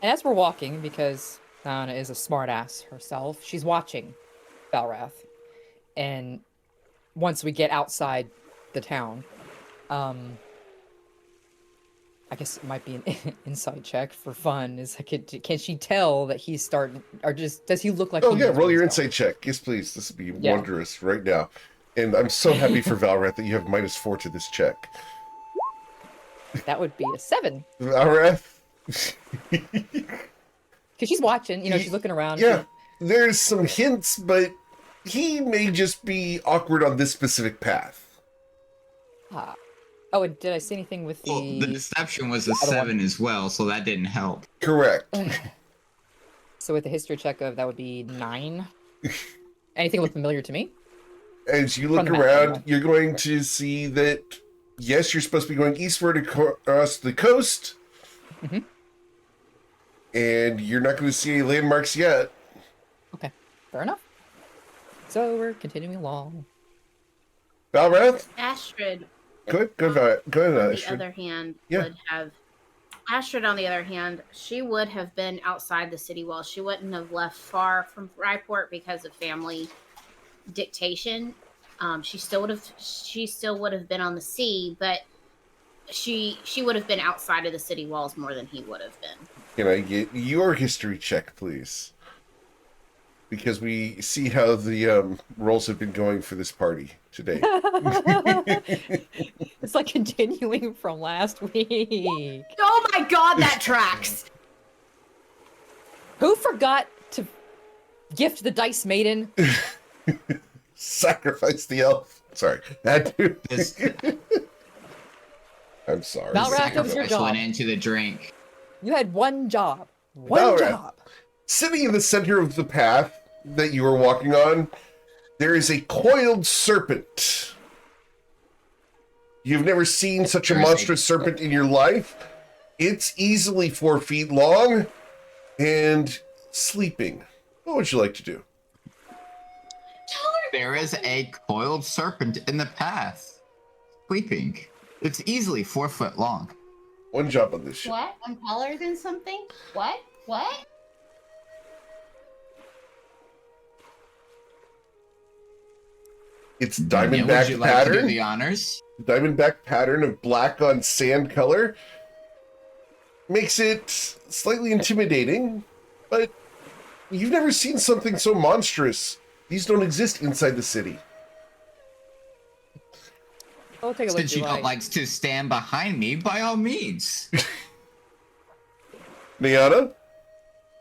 And as we're walking, because Anna is a smartass herself, she's watching Valrath. And once we get outside the town, I guess it might be an inside check for fun. Is like, can she tell that he's starting, or just does he look like? Oh yeah, roll your insight check. Yes, please. This would be wondrous right now. And I'm so happy for Valrath that you have -4 to this check. That would be a 7. Valrath, because she's watching. She's looking around. Yeah, there's some hints, but he may just be awkward on this specific path. Oh, and did I see anything with the... Well, the deception was a 7 as well, so that didn't help. Correct. So with the history check of, that would be 9. Anything look familiar to me? As you look around, you're going to see that, yes, you're supposed to be going eastward across the coast. Mm-hmm. And you're not going to see any landmarks yet. Okay, fair enough. So we're continuing along. Valrath? Astrid. Go ahead, on Astrid. the other hand, would have... Astrid, on the other hand, she would have been outside the city wall. She wouldn't have left far from Ryport because of family dictation. She still would have been on the sea, but she would have been outside of the city walls more than he would have been. Can I get your history check, please? Because we see how the rolls have been going for this party today. It's like continuing from last week. Oh my god, that tracks! Who forgot to gift the dice maiden? Sacrifice the elf. Sorry. Had to. I'm sorry. Valrath, that was your job. Went into the drink. You had one job. One job. Sitting in the center of the path that you were walking on, there is a coiled serpent. You've never seen such a monstrous serpent in your life. It's easily 4 feet long and sleeping. What would you like to do? There is a coiled serpent in the path. Sleeping. It's easily 4 foot long. One job on this shit. What? I'm taller than something? What? It's diamondback would you like pattern. to do the honors? Diamondback pattern of black on sand color makes it slightly intimidating, but you've never seen something so monstrous. These don't exist inside the city. I'll take a look. Since you don't like to stand behind me, by all means. Niana?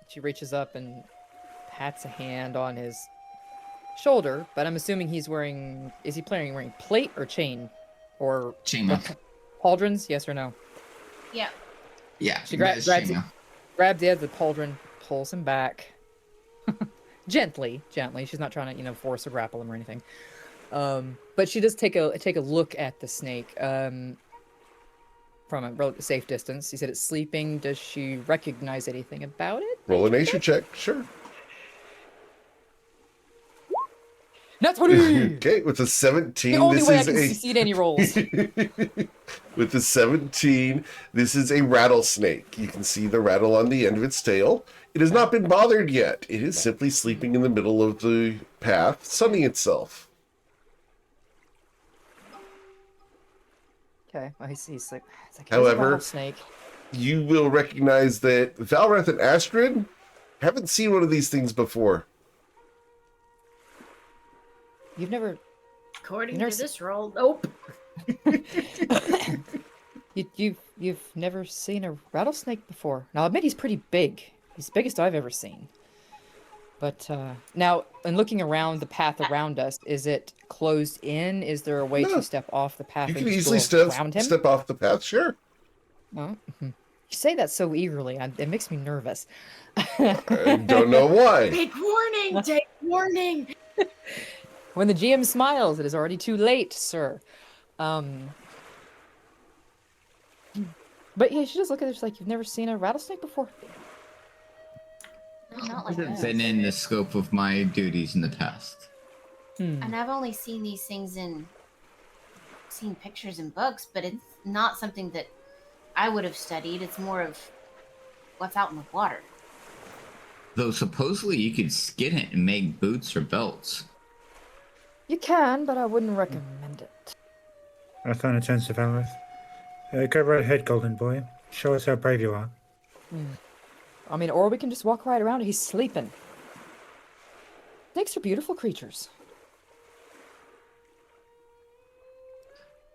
She reaches up and pats a hand on his shoulder, but I'm assuming he's wearing... Is he planning wearing plate or chain? Or... Chain. Pauldrons? Yes or no? Yeah. Yeah. She grabs the end of the pauldron, pulls him back. Gently. She's not trying to, force or grapple him or anything. But she does take a look at the snake from a safe distance. He said it's sleeping. Does she recognize anything about it? Roll a nature check. Sure. Not 20! Okay, with a 17, the only this way is I can succeed any rolls. With the 17, this is a rattlesnake. You can see the rattle on the end of its tail. It has not been bothered yet. It is simply sleeping in the middle of the path, sunning itself. Okay, well, he's like, however, rattlesnake. You will recognize that Valrath and Astrid haven't seen one of these things before. You've never According never to se- this roll, nope. you've never seen a rattlesnake before. Now, I admit he's pretty big. He's the biggest I've ever seen. But now, in looking around the path around us, is it closed in? Is there a way to No. step off the path You and can just easily go around him? step off the path, sure. Oh, mhm. You say that so eagerly, it makes me nervous. I don't know why. Take warning! Take warning! When the GM smiles, it is already too late, sir. But yeah, she just look at it like you've never seen a rattlesnake before. Not like Hasn't this. been in the scope of my duties in the past. And I've only seen these things seen pictures in books, but it's not something that I would have studied. It's more of what's out in the water. Though supposedly you could skin it and make boots or belts. You can, but I wouldn't recommend it. Arthana turns to Valorith. Go right ahead, Golden Boy. Show us how brave you are. I mean, or we can just walk right around. He's sleeping. Snakes are beautiful creatures.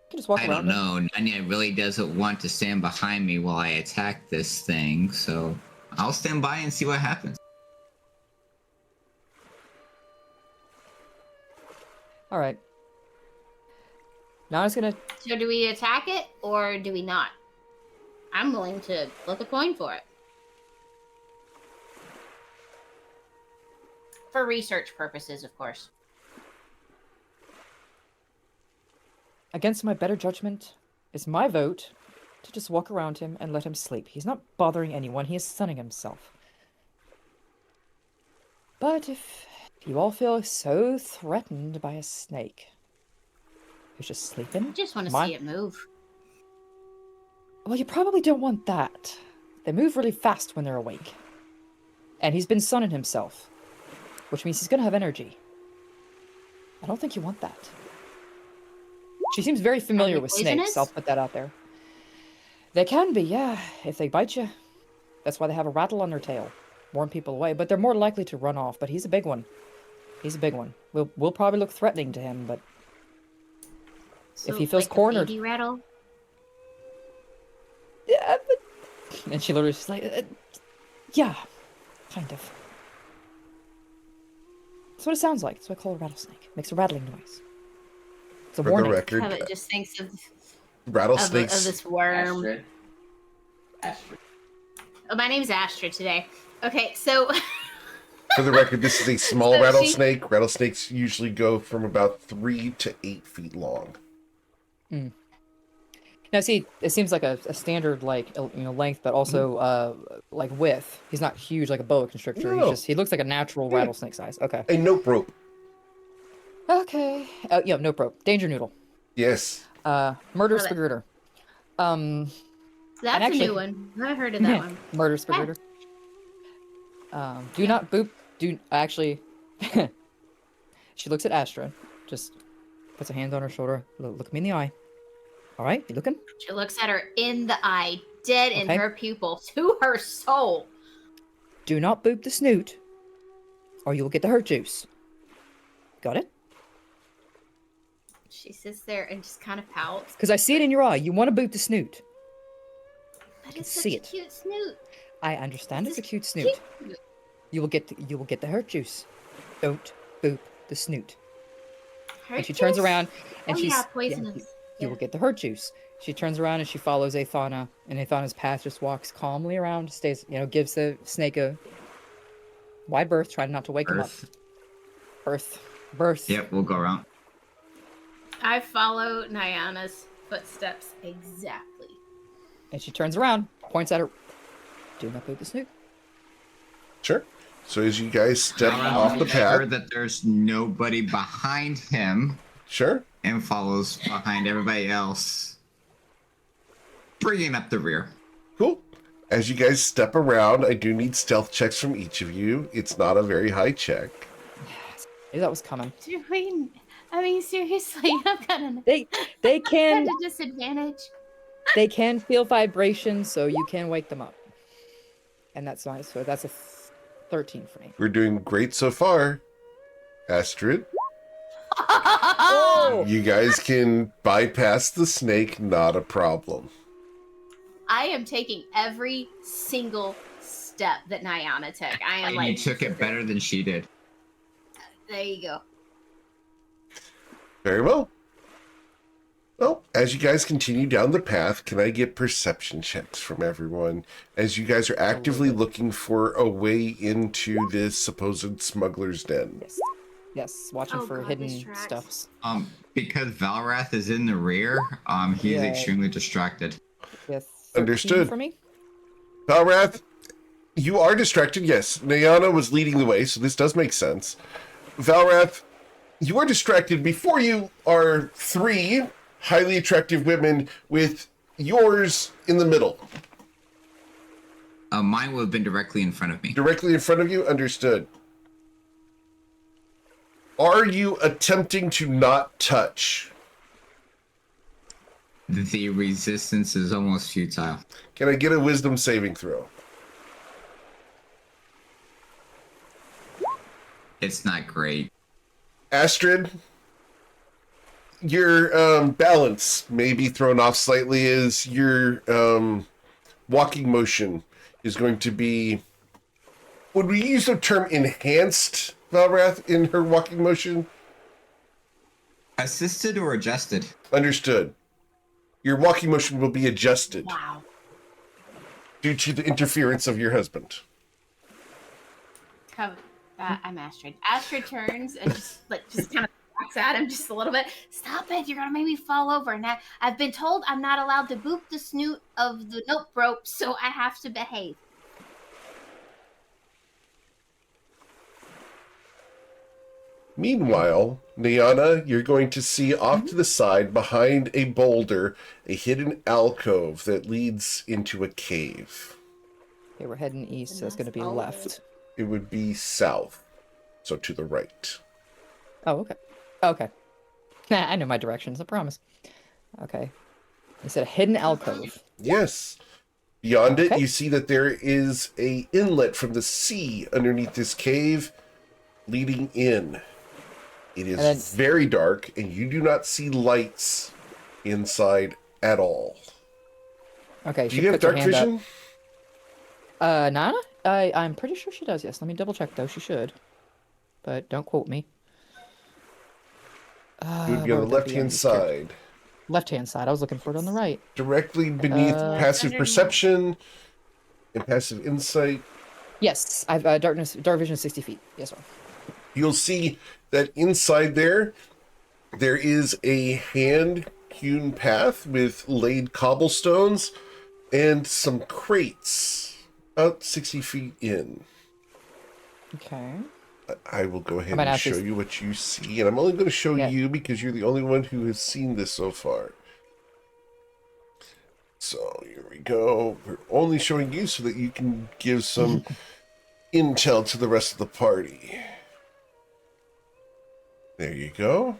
You can just walk I around. don't know. Nanya really doesn't want to stand behind me while I attack this thing, so I'll stand by and see what happens. All right. Now I'm just gonna. So do we attack it or do we not? I'm willing to flip a coin for it. For research purposes, of course. Against my better judgment, it's my vote to just walk around him and let him sleep. He's not bothering anyone. He is sunning himself. But if you all feel so threatened by a snake who's just sleeping, I just want to My- see it move. well, you probably don't want that. They move really fast when they're awake. And he's been sunning himself, which means he's going to have energy. I don't think you want that. She seems very familiar they with poisonous? snakes. I'll put that out there. They can be, yeah, if they bite you. That's why they have a rattle on their tail. Warn people away, but they're more likely to run off. But he's a big one. He's a big one. We'll probably look threatening to him, but So, if he feels like a cornered, baby rattle. yeah, but... And she literally just like, yeah, kind of. That's what it sounds like. That's what I call a rattlesnake. Makes a rattling noise. It's a For warning. the record, How it just thinks of rattlesnakes. this worm. Astrid. Astrid. Oh, my name's Astra today. Okay, so For the record, this is a small So she- rattlesnake. Rattlesnakes usually go from about 3 to 8 feet long. Now, see, it seems like a standard, like, length, but also, like, width. He's not huge like a boa constrictor. No. He looks like a natural Yeah. rattlesnake size. Okay. A nope rope. Okay. Yeah, no probe. Danger noodle. Yes. Murder Love it. spagurter. that's actually- a new one. I heard of that one. Murder spagurter. Do not boop. Actually, she looks at Astra, just puts her hand on her shoulder. Look me in the eye. All right, you looking? She looks at her in the eye, dead in Okay. her pupil, to her soul. Do not boop the snoot, or you will get the hurt juice. Got it? She sits there and just kind of pouts. Because I see it in your eye. You want to boop the snoot. But can it's see such a it. cute snoot. I understand it's a cute snoot. Cute. You will get the hurt juice. Don't boop the snoot. Her And she turns juice? around and Oh, she's yeah, poisonous. you will get the hurt juice. She turns around and she follows Athana, and Athana's path just walks calmly around, stays, gives the snake a wide berth, trying not to wake him up. Earth. Berth. Yep, we'll go around. I follow Nyana's footsteps exactly. And she turns around, points at her. Do not boop the snoot. Sure. So as you guys step I'll off the make sure path, that there's nobody behind him sure. and follows behind everybody else, bringing up the rear. Cool. As you guys step around, I do need stealth checks from each of you. It's not a very high check. Knew that was coming. Do we? I mean, seriously, I'm kind of They at can a disadvantage. they can feel vibrations, so you can wake them up. And that's nice. So that's a 13 for me. We're doing great so far. Astrid. Oh! You guys can bypass the snake, not a problem. I am taking every single step that Nyana took. I am And like, you took it better than she did. there you go. Very well. Well, as you guys continue down the path, can I get perception checks from everyone as you guys are actively looking for a way into this supposed smuggler's den? Yes. Yes, watching Oh, for God, hidden this tracks. stuffs. Because Valrath is in the rear, he's Yeah. extremely distracted. Yes. Understood. For me? Valrath, you are distracted, yes. Nyana was leading the way, so this does make sense. Valrath, you are distracted. Before you are 3 highly attractive women with yours in the middle. Mine would have been directly in front of me. Directly in front of you? Understood. Are you attempting to not touch? The resistance is almost futile. Can I get a wisdom saving throw? It's not great. Astrid, your balance may be thrown off slightly as your walking motion is going to be... Would we use the term enhanced, Valrath, in her walking motion? Assisted or adjusted? Understood. Your walking motion will be adjusted Wow. due to the interference of your husband. I'm Astrid. Astrid turns and just kind of backs at him just a little bit. Stop it! You're gonna make me fall over. Now I've been told I'm not allowed to boop the snoot of the nope rope, so I have to behave. Meanwhile, Nyana, you're going to see off to the side, behind a boulder, a hidden alcove that leads into a cave. Okay, we're heading east, so it's going to be Oh. left. It would be south, so to the right. Oh, okay. Okay. Nah, I know my directions, I promise. Okay. You said a hidden alcove. Yes. Beyond it, Okay. you see that there is a inlet from the sea underneath this cave leading in. It is And then- very dark, and you do not see lights inside at all. Okay, Do she you have puts her dark hand up. vision? Nana? I'm pretty sure she does, yes. Let me double check, though. She should. But don't quote me. It would be on the left-hand side, Left-hand side. I was looking for it on the right. directly beneath passive 101. perception and passive insight. Yes, I've dark vision is 60 feet. Yes, sir. You'll see that inside there is a hand-hewn path with laid cobblestones and some crates about 60 feet in. Okay. I will go ahead might and actually- show you what you see, and I'm only going to show Yeah. you because you're the only one who has seen this so far. So here we go. We're only showing you so that you can give some intel to the rest of the party. There you go.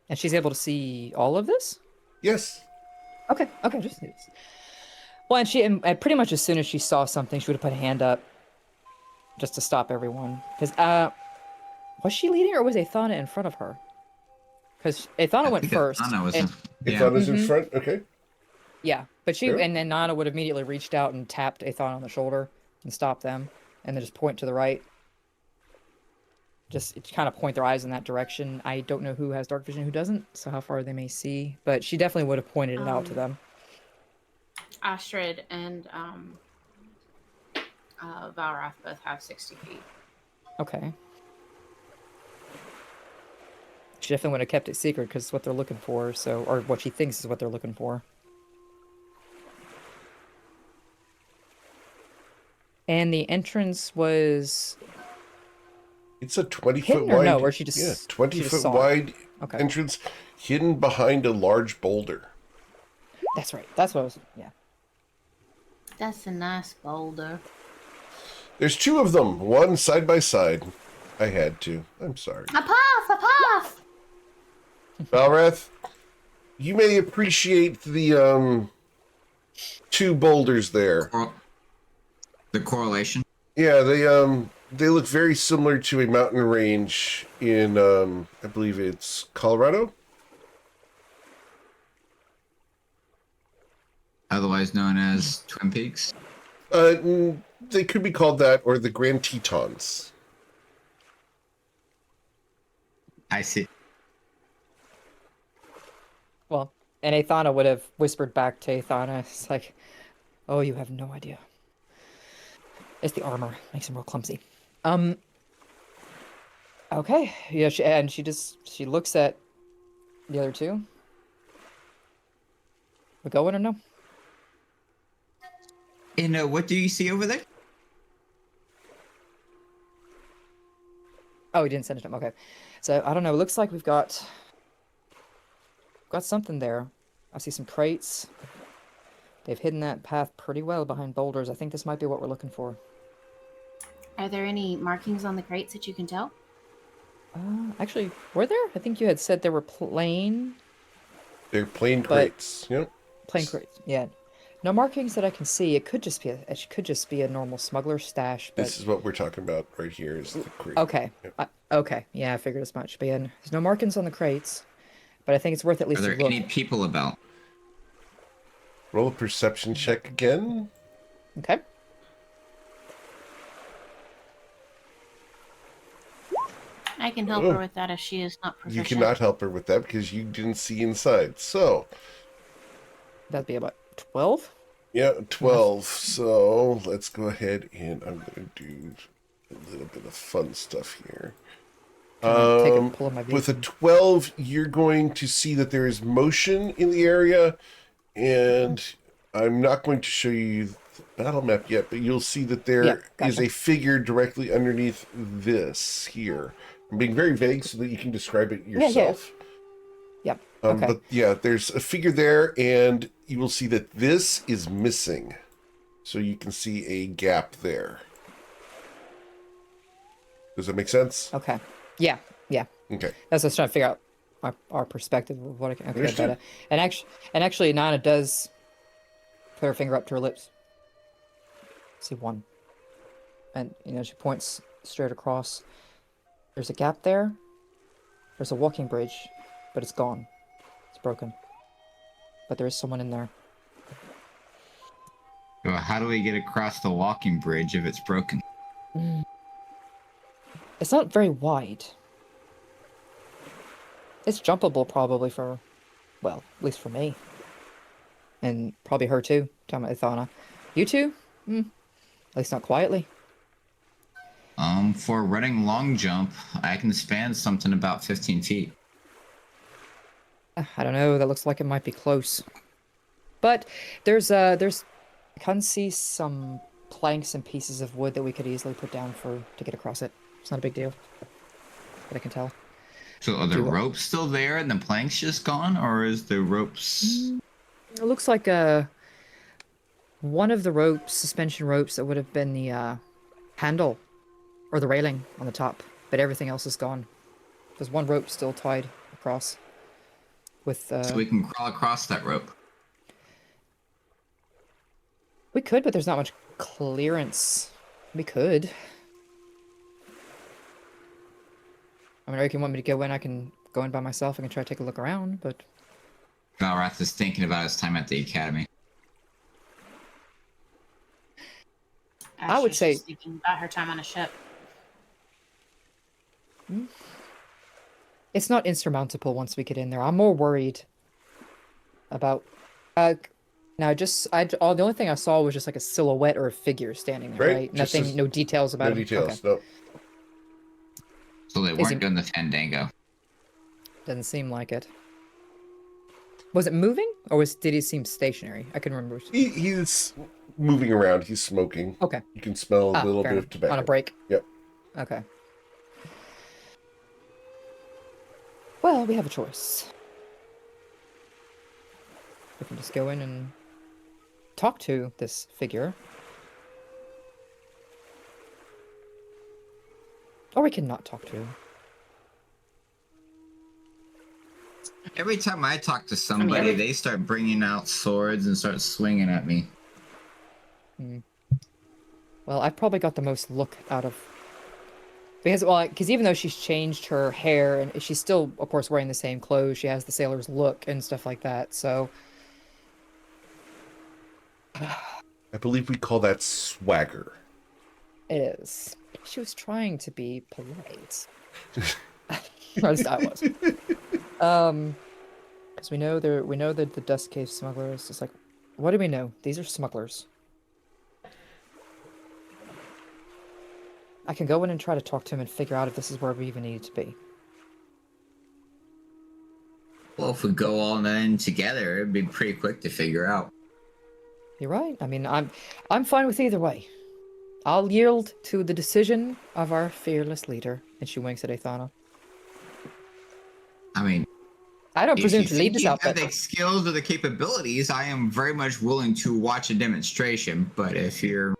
And she's able to see all of this? Yes. Okay, just this. Well, and pretty much as soon as she saw something, she would have put a hand up just to stop everyone. Because, was she leading or was Athana in front of her? Because Athana went first. Anna was and- If yeah. I was in front, okay. Yeah, but Sure. and then Nana would have immediately reached out and tapped Athana on the shoulder and stop them, and then just point to the right. Just kind of point their eyes in that direction. I don't know who has dark vision, who doesn't, so how far they may see, but she definitely would have pointed it out to them. Astrid and Valrath both have 60 feet. Okay. She definitely would have kept it secret because it's what they're looking for, so, or what she thinks is what they're looking for. And the entrance was It's a 20-foot hidden or wide. no, or she just yeah, she 20-foot just saw it? wide Okay. entrance hidden behind a large boulder. That's right. That's what I was. Yeah. That's a nice boulder. There's 2 of them, one side by side. I had to. I'm sorry. A puff! Valrath, you may appreciate the 2 boulders there. The correlation. Yeah, They look very similar to a mountain range in, I believe it's Colorado. Otherwise known as Twin Peaks. They could be called that, or the Grand Tetons. I see. Well, and Athana would have whispered back to Athana, it's like, oh, you have no idea. It's the armor. Makes him real clumsy. Okay. Yeah, she looks at the other two. We going or no? And what do you see over there? Oh, he didn't send it to him. Okay. So, I don't know. It looks like we've got something there. I see some crates. They've hidden that path pretty well behind boulders. I think this might be what we're looking for. Are there any markings on the crates that you can tell? Actually, were there? I think you had said there were plain They're plain crates. Yep. crates. Yeah. No markings that I can see. It could just be a normal smuggler stash. But This is what we're talking about right here. Is the crate. okay. Yep. Okay. Yeah, I figured as much. But yeah, there's no markings on the crates. But I think it's worth at least Are a there look. any people about? Roll a perception check again. Okay. I can help her with that if she is not You proficient. cannot help her with that because you didn't see inside. So, That'd be about 12. yeah, 12. So let's go ahead and I'm going to do a little bit of fun stuff here. Take a pull of my With a beacon. 12, you're going to see that there is motion in the area, and I'm not going to show you the battle map yet, but you'll see that there is gotcha. a figure directly underneath this here. I'm being very vague so that you can describe it yourself. Yep. Okay. But yeah, there's a figure there, and you will see that this is missing. So you can see a gap there. Does that make sense? Okay. Yeah. Yeah. Okay. That's what I was trying to figure out our perspective of what I can. Okay, Understood. but, and actually, Nana does put her finger up to her lips. See one, and she points straight across. There's a gap there. There's a walking bridge, but it's gone. It's broken. But there is someone in there. Well, how do we get across the walking bridge if it's broken? It's not very wide. It's jumpable probably for, well, at least for me. And probably her too, Ithana. You two? At least not quietly. For running long jump, I can span something about 15 feet. I don't know, that looks like it might be close. But I can see some planks and pieces of wood that we could easily put down to get across it. It's not a big deal. But I can tell. So are the ropes still there and the planks just gone, or is the ropes... It looks like one of the ropes, suspension ropes, that would have been the handle or the railing on the top, but everything else is gone. There's one rope still tied across with... So we can crawl across that rope. We could, but there's not much clearance. We could. I mean, or if you want me to go in, I can go in by myself. I can try to take a look around, but... Valrath is thinking about his time at the academy. I would say- she's thinking about her time on a ship. It's not insurmountable once we get in there. I'm more worried about... now, the only thing I saw was just like a silhouette or a figure standing there, right? Just Nothing, no details about No it. details. Okay. No. So they Is weren't he- doing the Fandango. Doesn't seem like it. Was it moving, or did he seem stationary? I couldn't remember. He's moving around. He's smoking. Okay. You can smell a little fair bit enough. of tobacco. On a break. Yep. Okay. Well, we have a choice. We can just go in and talk to this figure. Or we can not talk to him. Every time I talk to somebody, they start bringing out swords and start swinging at me. Well, I've probably got the most look out of Because even though she's changed her hair and she's still, of course, wearing the same clothes, she has the sailor's look and stuff like that. So I believe we call that swagger. it is. She was trying to be polite. Or at least I was. Because we know that the Dust Cave smugglers. It's like, what do we know? These are smugglers. I can go in and try to talk to him and figure out if this is where we even need to be. Well, if we go all in together, it'd be pretty quick to figure out. You're right. I mean, I'm fine with either way. I'll yield to the decision of our fearless leader. And she winks at Athana. I mean, I don't if presume you to think lead this you out, have but the skills or the capabilities, I am very much willing to watch a demonstration. But if you're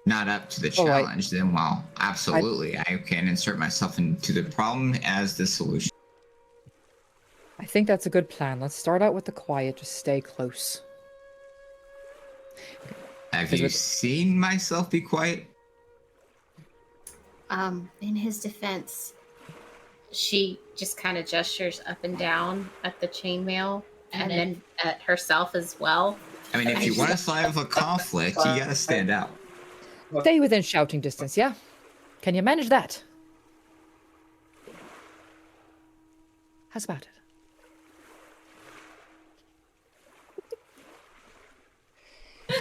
not up to the challenge, then well, absolutely, I can insert myself into the problem as the solution. I think that's a good plan. Let's start out with the quiet. Just stay close. Have you seen myself be quiet? In his defense, she just kind of gestures up and down at the chainmail and then at herself as well. I mean, if you want to side with a conflict, you gotta stand out. Stay within shouting distance, yeah? Can you manage that? How's about it?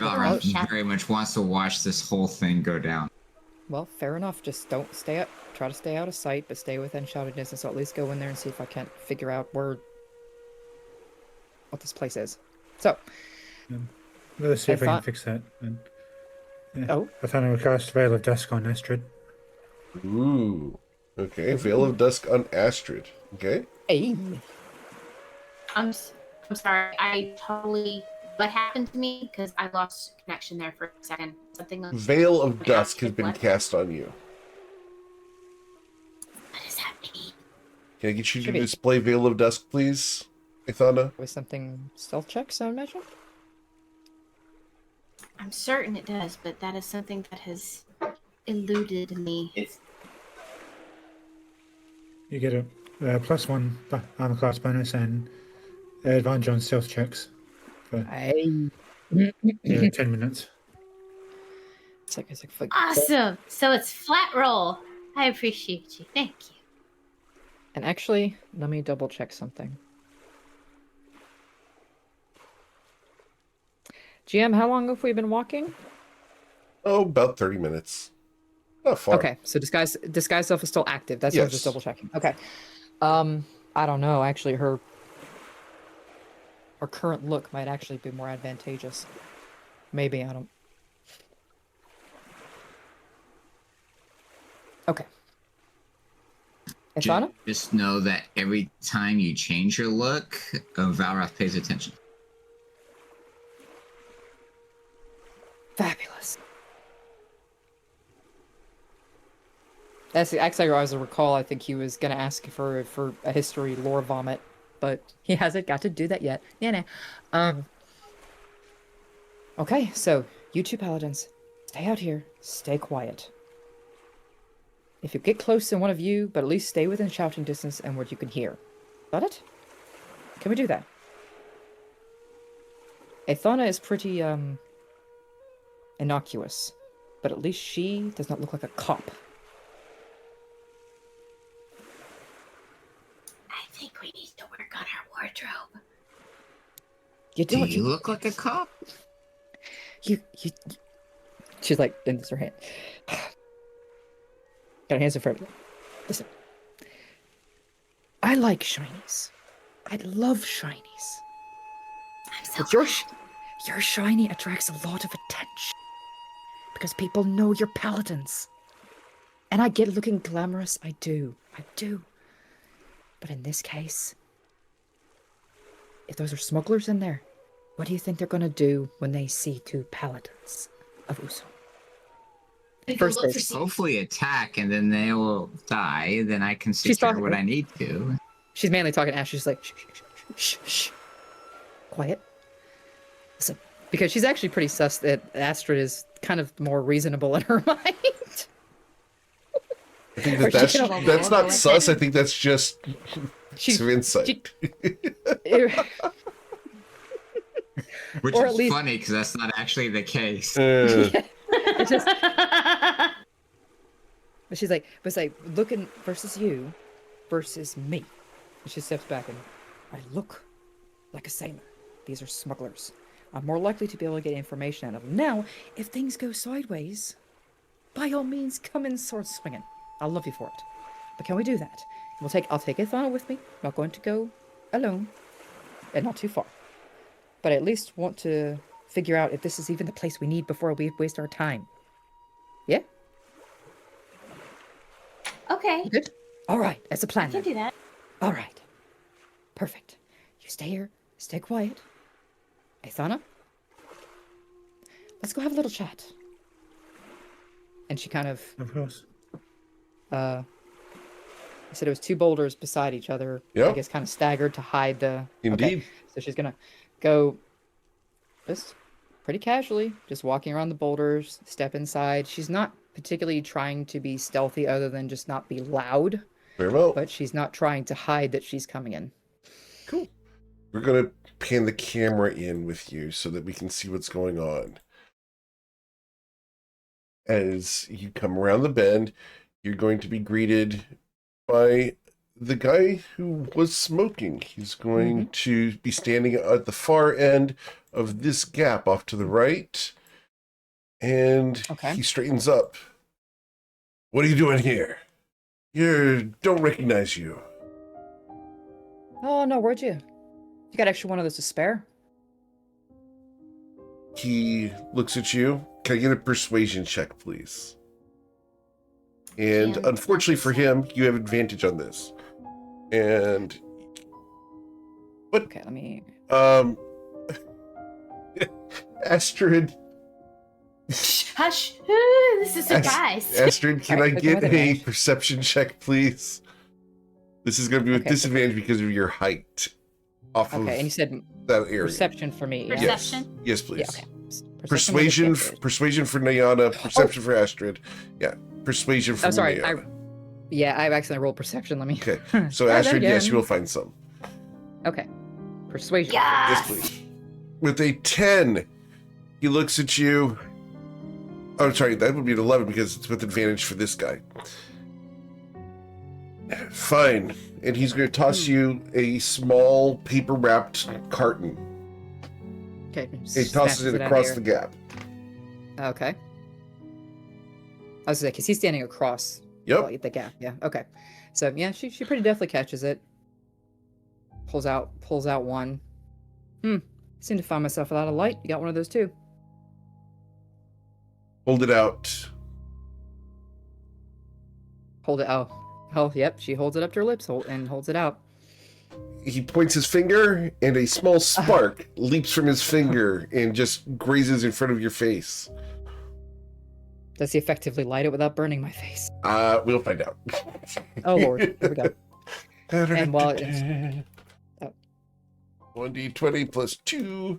Valra very much wants to watch this whole thing go down. Well, fair enough. Just don't stay up. Try to stay out of sight, but stay within shouting distance. So at least go in there and see if I can't figure out what this place is. So, Let's see if we can fix that. And, yeah. Oh, I thought I would cast Veil of Dusk on Astrid. Ooh. Okay, Veil of Dusk on Astrid. Okay. Hey. I'm sorry. What happened to me? Because I lost connection there for a second. Veil of Dusk has been cast on you. What does that mean? Can I get you to display Veil of Dusk, please, Athana? With something stealth checks, I imagine? I'm certain it does, but that is something that has eluded me. You get a +1 armor class bonus and advantage on stealth checks for 10 minutes. It's like Awesome! So it's flat roll. I appreciate you. Thank you. And actually, let me double check something. GM, how long have we been walking? Oh, about 30 minutes. Not far. Okay, so disguise self is still active. That's what I'm just double checking. Okay. I don't know. Actually, her current look might actually be more advantageous. Maybe, I don't. Okay. Athana? Just know that every time you change your look, Valrath pays attention. Fabulous. That's actually, as I recall, I think he was going to ask for a history lore vomit, but he hasn't got to do that yet. Nah. Okay, so you two paladins, stay out here, stay quiet. If you get close to one of you, but at least stay within shouting distance and where you can hear. Got it? Can we do that? Athana is pretty, innocuous, but at least she does not look like a cop. I think we need to work on our wardrobe. Do you look like a cop? You. She's like, bends her hand. Got her hands in front of her. Listen. I like shinies. I love shinies. But your shiny attracts a lot of attention. Because people know you're paladins. And I get looking glamorous. I do. But in this case, if those are smugglers in there, what do you think they're going to do when they see two paladins of Uso? First, hopefully attack, and then they will die. Then I can secure what I need to. She's mainly talking to Ash. She's like, shh. Quiet. Listen, because she's actually pretty sus that Astrid is kind of more reasonable in her mind. I think Or that she that's, can- that's not sus. I think that's just She- some insight. Which Or is at least- funny because that's not actually the case. It's just, but she's like, looking versus you versus me. And she steps back and I look like a sailor. These are smugglers. I'm more likely to be able to get information out of them. Now, if things go sideways, by all means, come in sword swinging. I'll love you for it. But can we do that? I'll take Ithana with me. I'm not going to go alone, and not too far. But I at least want to figure out if this is even the place we need before we waste our time. Yeah? Okay, Good? All right, that's a I plan. can then. do that. All right. Perfect. You stay here. Stay quiet. Ithana? Let's go have a little chat. And she kind of, Of course. I said it was two boulders beside each other. Yep. I guess kind of staggered to hide the... Indeed. Okay. So she's going to go just pretty casually, just walking around the boulders, step inside. She's not particularly trying to be stealthy other than just not be loud, Very well. but she's not trying to hide that she's coming in. Cool. We're going to pan the camera in with you so that we can see what's going on. As you come around the bend, you're going to be greeted by the guy who was smoking. He's going to be standing at the far end of this gap off to the right. And Okay. he straightens up. What are you doing here? Don't recognize you. Oh, no, where'd you? You got extra one of those to spare? He looks at you. Can I get a persuasion check, please? And Can unfortunately for him, you have advantage on this. And Okay, let me... Astrid, Hush. This is a surprise. Astrid, can I Alright, get with a advantage. perception check, please? This is going to be with Okay. disadvantage because of your height. Off of Okay, and you said that area. perception for me, yeah? Perception? Yes, please. Yeah, okay. Persuasion, with advantage. persuasion for Nyana, perception for Astrid. Yeah, persuasion for I'm sorry, Nyana. I've accidentally rolled perception, let me... Okay, so Try that Astrid, yes, again. you will find some. Okay. Persuasion. Yes, please. With a 10, he looks at you. Oh, sorry, that would be an 11 because it's with advantage for this guy. Fine. And he's going to toss you a small paper-wrapped carton. Okay. He tosses it across the gap. Okay. I was like, because he's standing across Yep. the gap. Yeah. Okay. So yeah, she pretty definitely catches it. Pulls out one. Seem to find myself without a light. You got one of those too. Hold it out. Hold it. Oh, yep. She holds it up to her lips and holds it out. He points his finger, and a small spark leaps from his finger and just grazes in front of your face. Does he effectively light it without burning my face? We'll find out. Oh lord. Here we go. And while it's... 1d20 plus 2.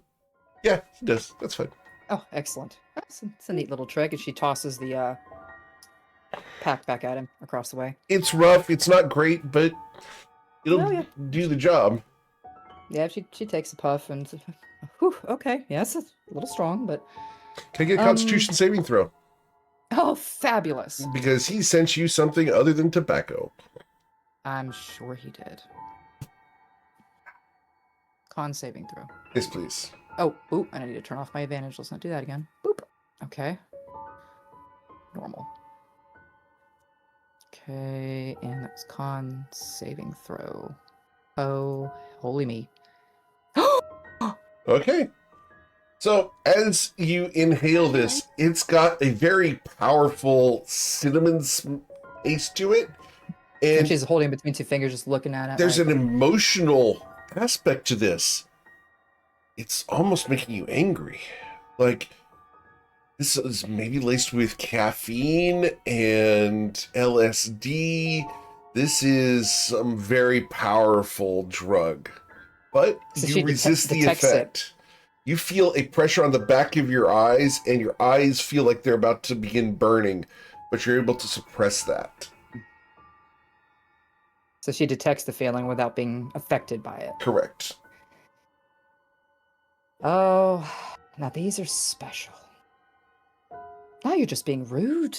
Yeah, he does. That's fine. Oh, excellent. It's a neat little trick. And she tosses the pack back at him across the way. It's rough. It's not great, but it'll Oh, yeah. do the job. Yeah, she takes a puff and... Whew, okay. Yeah, it's a little strong, but... Can I get a Constitution saving throw? Oh, fabulous. Because he sent you something other than tobacco. I'm sure he did. Con saving throw. Yes, please. Oh, ooh, and I need to turn off my advantage. Let's not do that again. Boop. Okay. Normal. Okay, and that's con saving throw. Oh, holy me. Okay. So, as you inhale this, it's got a very powerful cinnamon taste to it. And And she's holding it between two fingers, just looking at it. there's like, an emotional aspect to this. It's almost making you angry. Like, this is maybe laced with caffeine and LSD. This is some very powerful drug. But So you she resist the detects it. effect. You feel a pressure on the back of your eyes, and your eyes feel like they're about to begin burning, but you're able to suppress that. So she detects the feeling without being affected by it. Correct. Oh, now these are special. Now you're just being rude.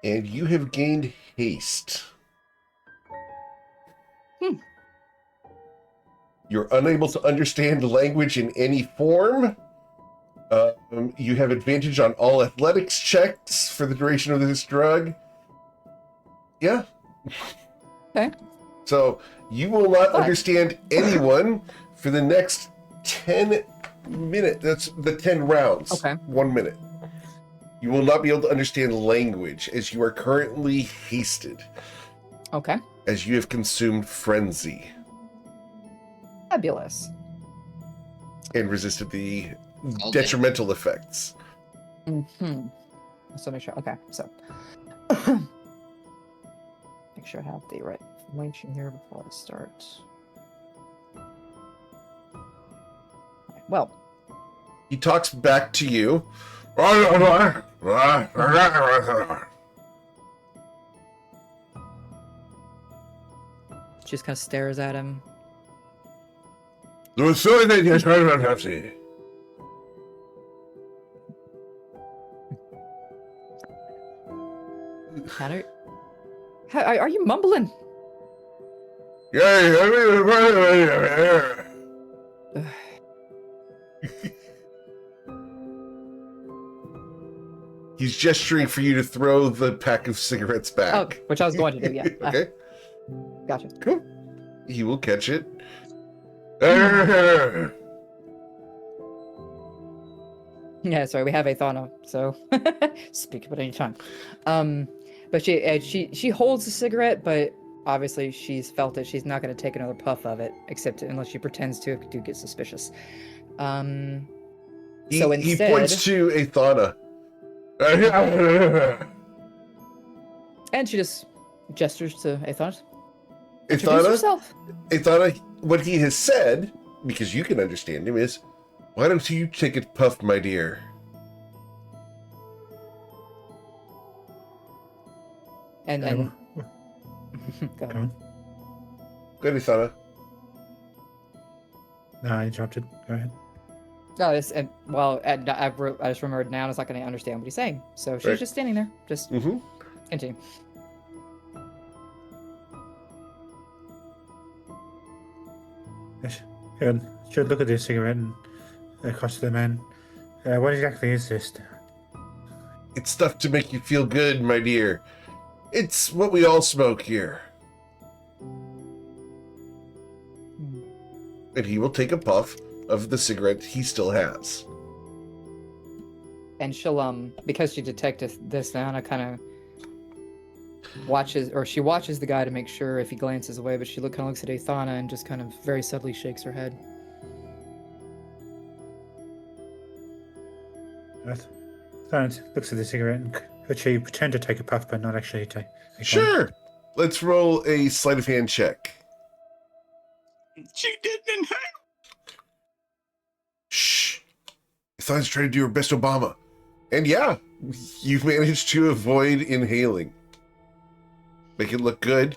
And you have gained haste. You're unable to understand language in any form. You have advantage on all athletics checks for the duration of this drug. Yeah. Okay. So you will not understand anyone for the next 10 minutes. That's the 10 rounds. Okay. 1 minute. You will not be able to understand language as you are currently hasted. Okay. As you have consumed frenzy. Fabulous. And resisted the detrimental effects. Mm-hmm. So make sure. Okay, so make sure I have the right information here before I start. Right, well, He talks back to you. she just kind of stares at him. Tanner, are you mumbling? He's gesturing for you to throw the pack of cigarettes back. Oh, which I was going to do, yeah. Okay. Gotcha. Cool. He will catch it. Yeah, sorry, we have Athana, so speak about any time. But she holds the cigarette, but obviously she's felt it. She's not going to take another puff of it, except unless she pretends to do get suspicious. So instead, he points to Athana. And she just gestures to Athana. Introduce Athana, yourself. Athana, what he has said, because you can understand him, is, why don't you take a puff, my dear? And Go go ahead. on. Go ahead, Athana. No, I interrupted. Go ahead. No, I just remembered now. Is not going to understand what he's saying, so she's Right. just standing there. Just Mm-hmm. continue. Yes. Good. Should look at this cigarette and across to the man. What exactly is this? It's stuff to make you feel good, my dear. It's what we all smoke here. And he will take a puff of the cigarette he still has. And she'll because she detected this now, and I kind of watches the guy to make sure if he glances away, but she kind of looks at Athana and just kind of very subtly shakes her head. Clarence looks at the cigarette and could she pretend to take a puff but not actually take one? Sure. Let's roll a sleight of hand check. She didn't. Shh. Athana's trying to do her best Obama. And yeah, you've managed to avoid inhaling. Make it look good.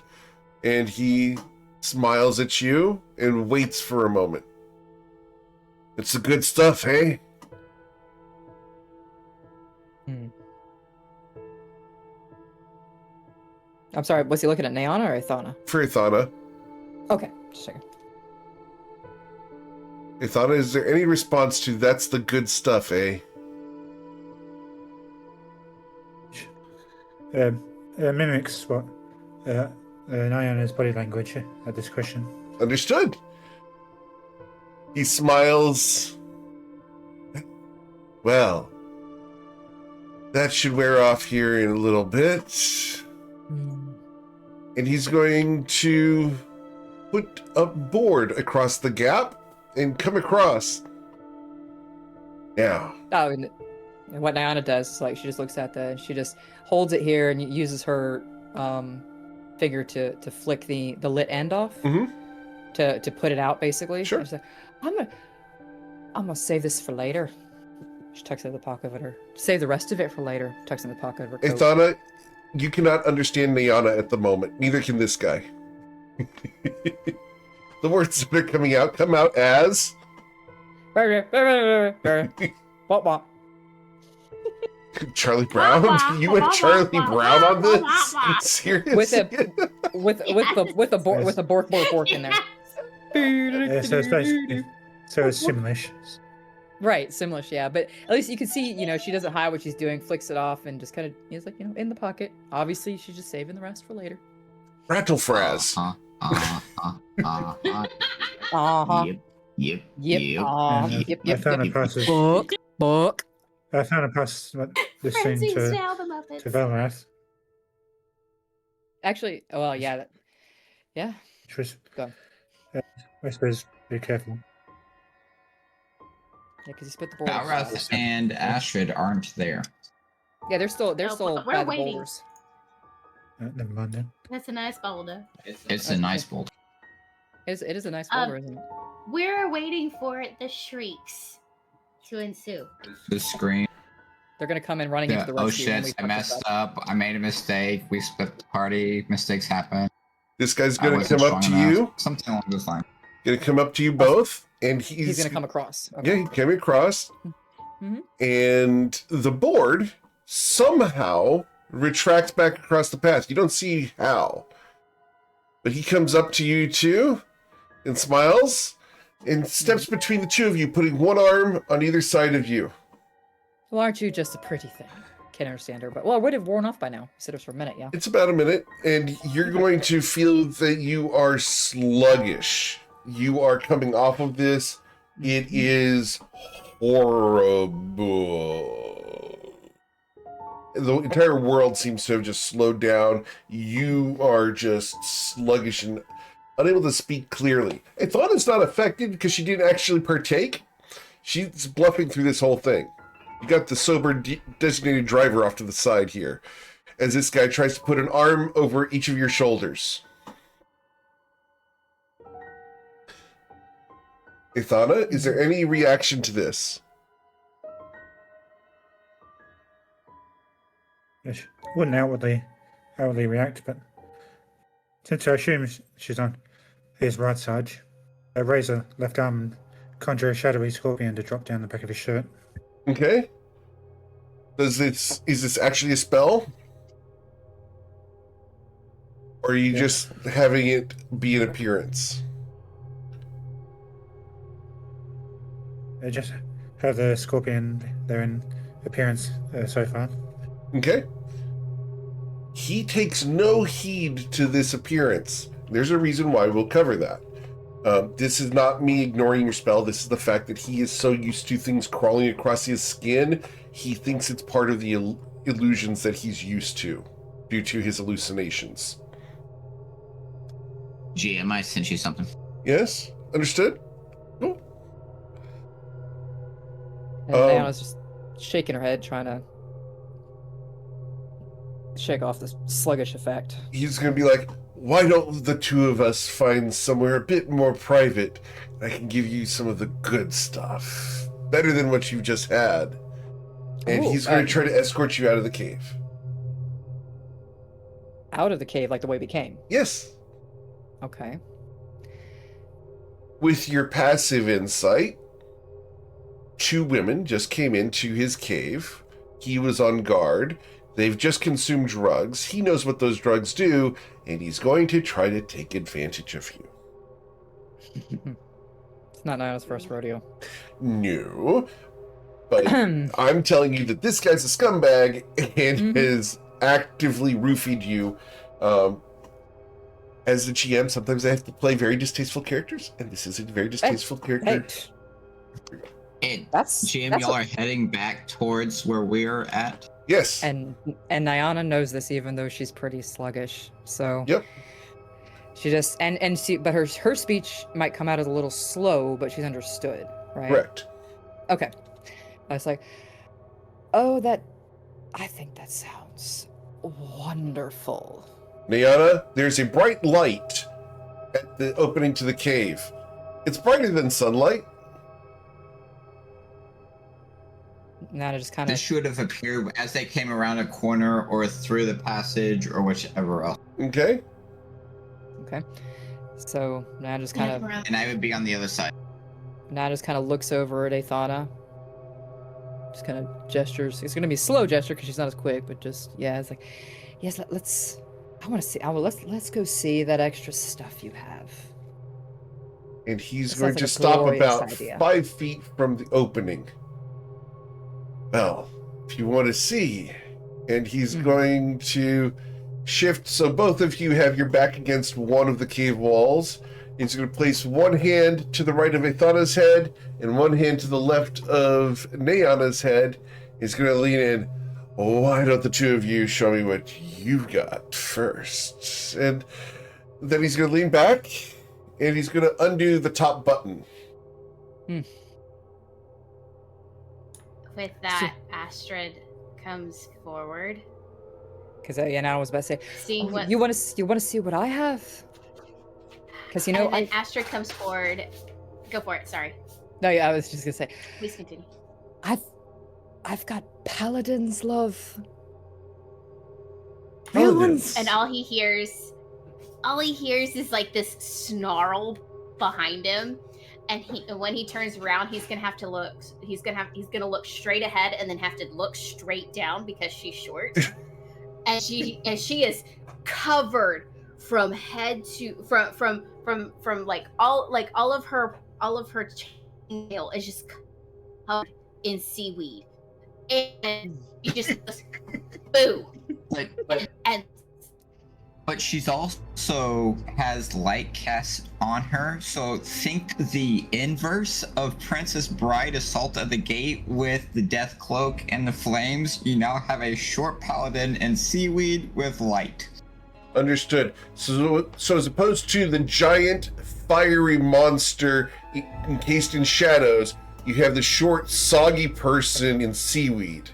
And he smiles at you and waits for a moment. It's the good stuff, hey? I'm sorry, was he looking at Nayana or Athana? For Athana. Okay, just a second. Athana, is there any response to that's the good stuff, eh? Mimics what Nyana's body language at this question. Understood. He smiles. Well, that should wear off here in a little bit. And he's going to put a board across the gap and come across. Now. Oh, and what Nyana does is like she just looks at she just holds it here and uses her finger to flick the lit end off to put it out basically. Sure. She's like, I'm gonna save this for later. She tucks it in the pocket of her. Save the rest of it for later. Tucks it in the pocket of her coat. Athana, you cannot understand Nayana at the moment. Neither can this guy. The words that are coming out come out as Wop, wop. Charlie Brown. You went Charlie Brown on this? Are you serious? with a bork in there. So it's basically simulations. Right, simlish, yeah. But at least you can see, she doesn't hide what she's doing, flicks it off, and just kind of is like, in the pocket. Obviously, she's just saving the rest for later. Rattlefraz. Yep. Yep. I found a process. Book. I found a process this thing to Valrath, Actually, well, yeah. Yeah. which was, Go. I suppose, be careful. Yeah, because you split the boulders. Balrath and Astrid aren't there. Yeah, they're still we're by the waiting. boulders. Never mind then. That's a nice boulder. It's a nice boulder. It is a nice boulder, isn't it? We're waiting for the shrieks to ensue. The screen. They're gonna come in running into the Oh rescue. when we shit, I fuck this messed up. I made a mistake. We split the party. Mistakes happen. This guy's I gonna wasn't come up to strong enough. you. Something along those lines. Gonna come up to you both, and He's gonna come across. Yeah, he came across, Mhm. and the board somehow retracts back across the path. You don't see how, but he comes up to you too, and smiles, and steps between the two of you, putting one arm on either side of you. Well, aren't you just a pretty thing? Can't understand her, but well, it would have worn off by now. You said it was for a minute, yeah. It's about a minute, and you're going to feel that you are sluggish. You are coming off of this. It is horrible. The entire world seems to have just slowed down. You are just sluggish and unable to speak clearly. I thought it's not affected because she didn't actually partake. She's bluffing through this whole thing. You got the sober designated driver off to the side here, as this guy tries to put an arm over each of your shoulders. Ithana, is there any reaction to this? I wouldn't outwardly react, but since I assume she's on his right side, I raise her left arm and conjure a shadowy scorpion to drop down the back of his shirt. Okay. Is this actually a spell? Or are you just having it be an appearance? I just have the scorpion there in appearance so far. Okay. He takes no heed to this appearance. There's a reason why we'll cover that. This is not me ignoring your spell. This is the fact that he is so used to things crawling across his skin, he thinks it's part of the illusions that he's used to due to his hallucinations. GM, I sent you something. Yes? Understood? Cool. And Diana's just shaking her head, trying to shake off this sluggish effect. He's going to be like, why don't the two of us find somewhere a bit more private? I can give you some of the good stuff. Better than what you've just had. And he's going to try to escort you out of the cave. Out of the cave, like the way we came. Yes. Okay. With your passive insight, 2 women just came into his cave. He was on guard. They've just consumed drugs. He knows what those drugs do, and he's going to try to take advantage of you. It's not Niall's first rodeo. No. But I'm telling you that this guy's a scumbag and has actively roofied you. As the GM, sometimes I have to play very distasteful characters, and this is a very distasteful character. And That's GM, y'all are heading back towards where we're at. Yes. And Nyana knows this, even though she's pretty sluggish. So Yep. she just and she, but her speech might come out as a little slow, but she's understood, right? Correct. Okay. I was like, oh, I think that sounds wonderful. Nyana, there's a bright light at the opening to the cave. It's brighter than sunlight. Nyana just kind This of should have appeared as they came around a corner or through the passage or whichever else. Okay. Okay. So now just kind of And I would be on the other side. looks over at Athana. Just kind of gestures. It's gonna be a slow gesture because she's not as quick, but just it's like, yes, let's. I want to see. Let's go see that extra stuff you have. And he's That going sounds to like a stop glorious about idea. 5 feet from the opening. Well, if you want to see, and he's going to shift so both of you have your back against one of the cave walls. He's going to place one hand to the right of Athana's head and one hand to the left of Nayana's head. He's going to lean in. Why don't the two of you show me what you've got first? And then he's going to lean back and he's going to undo the top button. With that, Astrid comes forward. Because I was about to say, Seeing what you want to see what I have? Because and then Astrid comes forward. Go for it. Sorry. No, I was just gonna say, Please continue. I've got paladins, love. Paladins. And all he hears is like this snarl behind him. And when he turns around, he's gonna look straight ahead and then have to look straight down because she's short. and she is covered from head to from like all of her chainmail is just covered in seaweed. And she just goes, boo. But she's also has light cast on her, so think the inverse of Princess Bride Assault at the Gate with the death cloak and the flames. You now have a short paladin and seaweed with light. Understood. So as opposed to the giant fiery monster encased in shadows, you have the short, soggy person in seaweed,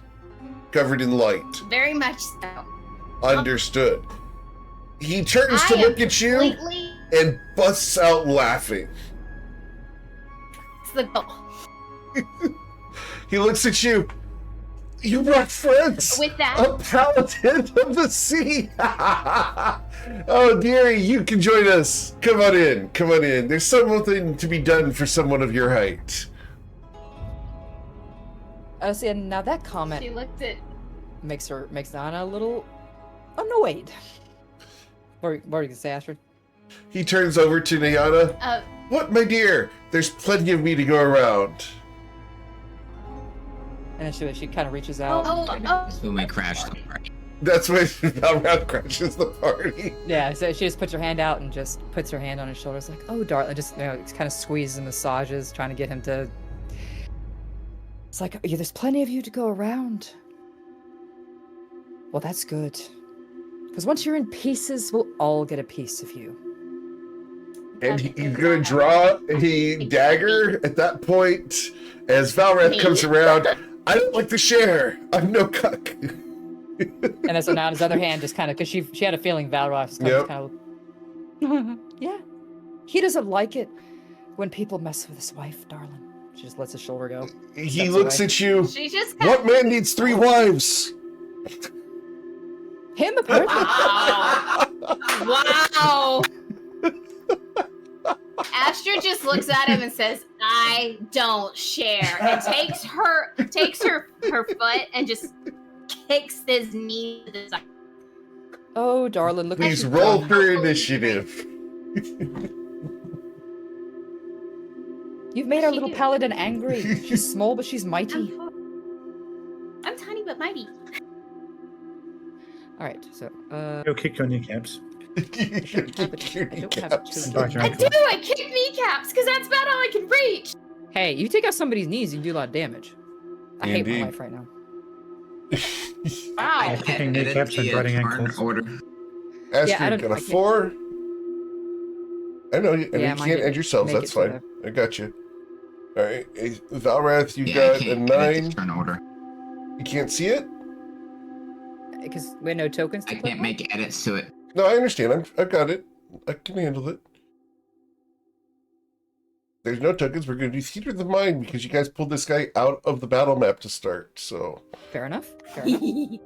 covered in light. Very much so. Understood. He turns to look at you and busts out laughing. It's the goal. He looks at you. You brought friends. With that, A paladin of the sea. Oh, dearie, you can join us. Come on in. Come on in. There's something to be done for someone of your height. See, and now that comment she looked at. makes Nana a little annoyed. What are you gonna say, Astrid? He turns over to Nayana. What, my dear? There's plenty of me to go around. And then she kind of reaches out. That's when we crashed the party. That's when Valrath crashes the party. Yeah, so she just puts her hand out and just puts her hand on his shoulder. It's like, oh, darling, just kind of squeezes and massages, trying to get him to. It's like, yeah, there's plenty of you to go around. Well, that's good. Because once you're in pieces, we'll all get a piece of you. And he's going to draw a dagger at that point as Valrath comes around. I don't like to share. I'm no cuck. And then so now his other hand just kind of, because she had a feeling Valrath was kind of, yeah. He doesn't like it when people mess with his wife, darling. She just lets his shoulder go. He looks at you. She just What man needs 3 wives? Him, apparently. Wow. Astrid just looks at him and says, "I don't share," and takes her foot and just kicks his knee to the side. Oh, darling, look Please at you. roll for initiative. You've made our little paladin angry. She's small, but she's mighty. I'm tiny but mighty. All right, so He'll kick your kneecaps. I don't have two. And bite your I ankles. do. I kick kneecaps because that's about all I can reach. Hey, you take out somebody's knees, you can do a lot of damage. I hate Indeed. my life right now. Wow. Kicking kneecaps and biting ankles. Order. Astrid got a 4. I know you, Yeah, you mine can't didn't end yourselves. make That's it to fine. I got you. All right, Valrath, you got a 9. Turn order. You can't see it? Because we had no tokens to I click can't on? make edits to it. No, I understand. I've got it. I can handle it. There's no tokens. We're going to do Theater of the Mind because you guys pulled this guy out of the battle map to start. So, Fair enough. Fair enough. and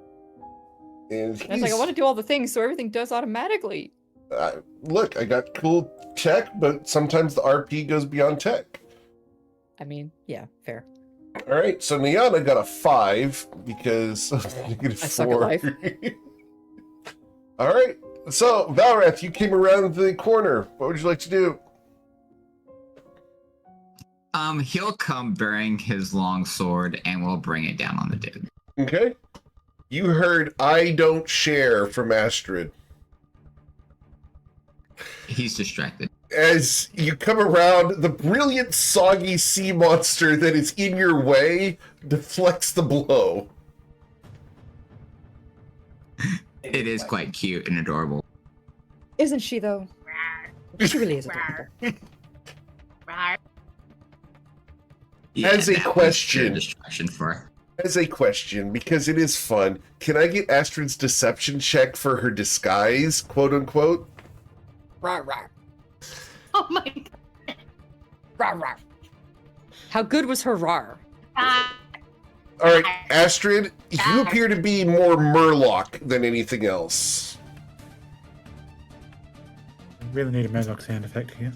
And it's like, I want to do all the things so everything does automatically. Look, I got cool tech, but sometimes the RP goes beyond tech. I mean, yeah, fair. All right, so Niana got a 5 because of negative 4. I suck at life. All right, so Valrath, you came around the corner. What would you like to do? He'll come bearing his long sword and we'll bring it down on the dude. Okay. You heard "I don't share" from Astrid. He's distracted. As you come around, the brilliant, soggy sea monster that is in your way deflects the blow. It is quite cute and adorable. Isn't she, though? She really is adorable. Yeah, As a that was question. pure distraction for her. As a question, because it is fun, can I get Astrid's deception check for her disguise, quote unquote? Rawr, rawr. Oh my god. Rawr, rawr. How good was her rawr? All right, Astrid, you appear to be more Murloc than anything else. I really need a Murloc sound effect here.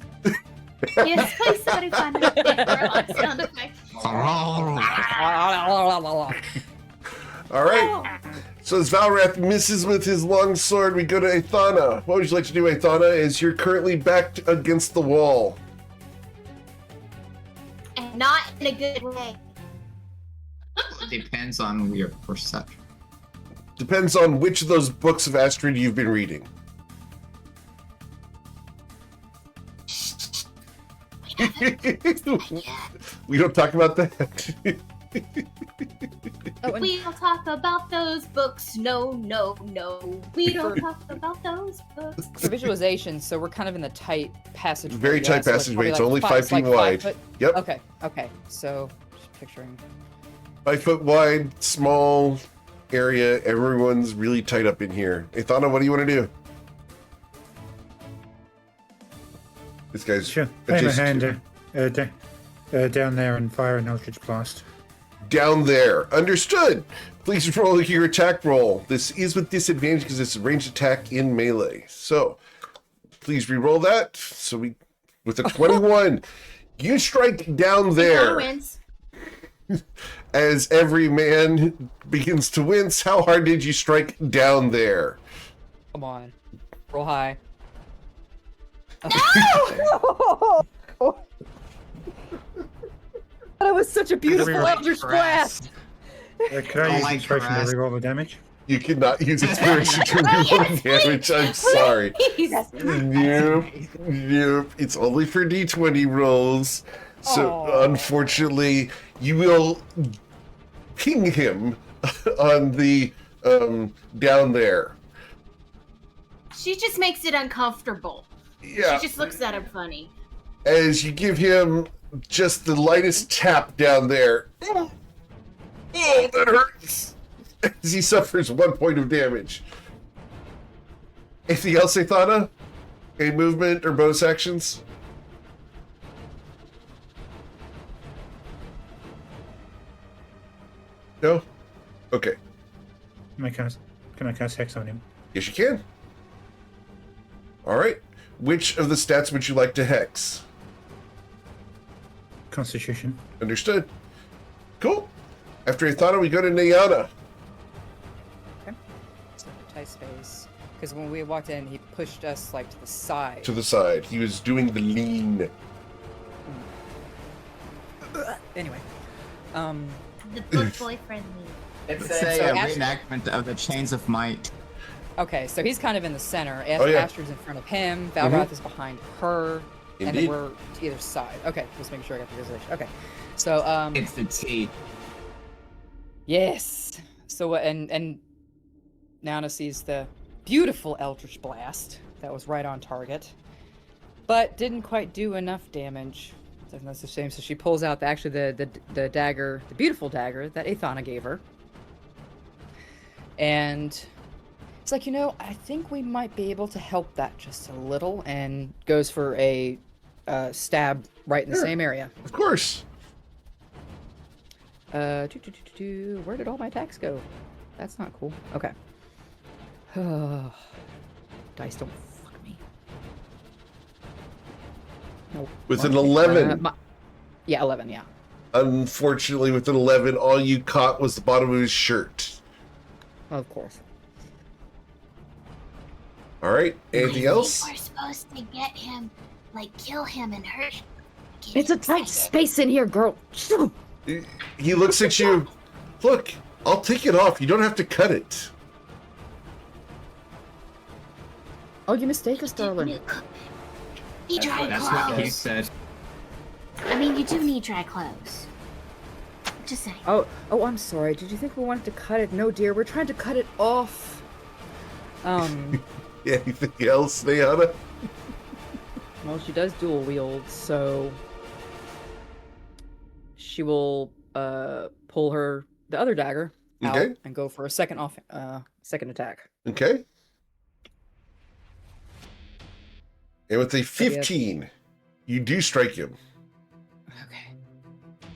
Yes, please somebody find a Murloc sound effect. All right. So as Valrath misses with his long sword, we go to Aethana. What would you like to do, Aethana, as you're currently backed against the wall? And not in a good way. It depends on your perception. Depends on which of those books of Astrid you've been reading. We don't talk about that. Oh, and We don't talk about those books. No, no, no. We don't talk about those books. for visualization, so we're kind of in the tight passageway. Very yeah? tight So passageway. It's probably only 5 feet wide. foot. Yep. Okay. So, just picturing. 5 foot wide, small area. Everyone's really tight up in here. Aethana, what do you want to do? This guy's Sure. Lay my adjacent hand down there and fire an Eldritch Blast. down there. Understood. Please roll your attack roll. This is with disadvantage because it's a ranged attack in melee. So please re-roll that. So we, with a 21, you strike down there. Wins. As every man begins to wince, how hard did you strike down there? Come on. Roll high. No! That was such a beautiful Everywhere. Eldritch Blast! Can I use like inspiration to harass. reroll the damage? You cannot use inspiration to reroll damage. I'm sorry. Please. Nope. It's only for D20 rolls. So Aw. unfortunately, you will ping him on the down there. She just makes it uncomfortable. Yeah. She just looks at him funny. As you give him just the lightest tap down there. Oh, that hurts! As he suffers 1 point of damage. Anything else, Aethana? Any movement or bonus actions? No? Okay. Can I cast Hex on him? Yes, you can. Alright. Which of the stats would you like to hex? Constitution. Understood. Cool. After Aethana, we go to Niana. Okay. So tight space. Because when we walked in, he pushed us like to the side. To the side. He was doing the lean. Anyway. The book boyfriend me. It's Let's say a Astrid- reenactment of the Chains of Might. Okay, so he's kind of in the center. Oh, yeah. Astrid's in front of him. Valrath is behind her. And Indeed. then we're to either side. Okay, just making sure I got the visualization. Okay. So, It's the T. yes. So, and Nana sees the beautiful Eldritch Blast that was right on target, but didn't quite do enough damage. And that's a shame. So she pulls out the dagger, the beautiful dagger that Aethana gave her. And it's like, I think we might be able to help that just a little, and goes for a stab right in the Sure. same area. Of course. Where did all my attacks go? That's not cool. Okay. Dice don't fuck me. Nope. With an Okay. 11. Yeah, 11. Yeah. Unfortunately, with an 11, all you caught was the bottom of his shirt. Of course. All right. Anything else? We're supposed to get him, like, kill him and hurt him. Get It's a him tight excited. space in here, girl. He looks at you. Look, I'll take it off. You don't have to cut it. Oh, you mistake us, darling. Need dry That's what he clothes. said. I mean, you do need dry clothes. Just saying. Oh, I'm sorry. Did you think we wanted to cut it? No, dear. We're trying to cut it off. Anything else, Nayana? Well, she does dual wield, so she will pull the other dagger out Okay. and go for a second attack. Okay. And with a 15, you do strike him. Okay.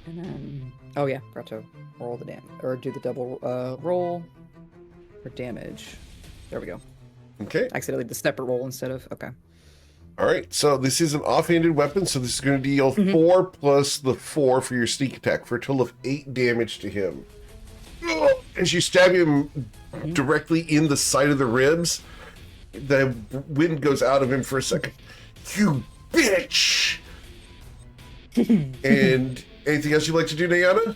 And then, oh yeah, forgot to roll the damage or do the double roll for damage. There we go. Okay. Accidentally did the separate roll instead of okay. All right. So this is an offhanded weapon, so this is going to deal 4 plus the 4 for your sneak attack for a total of 8 damage to him. As you stab him directly in the side of the ribs, the wind goes out of him for a second. You bitch! And anything else you'd like to do, Nayana?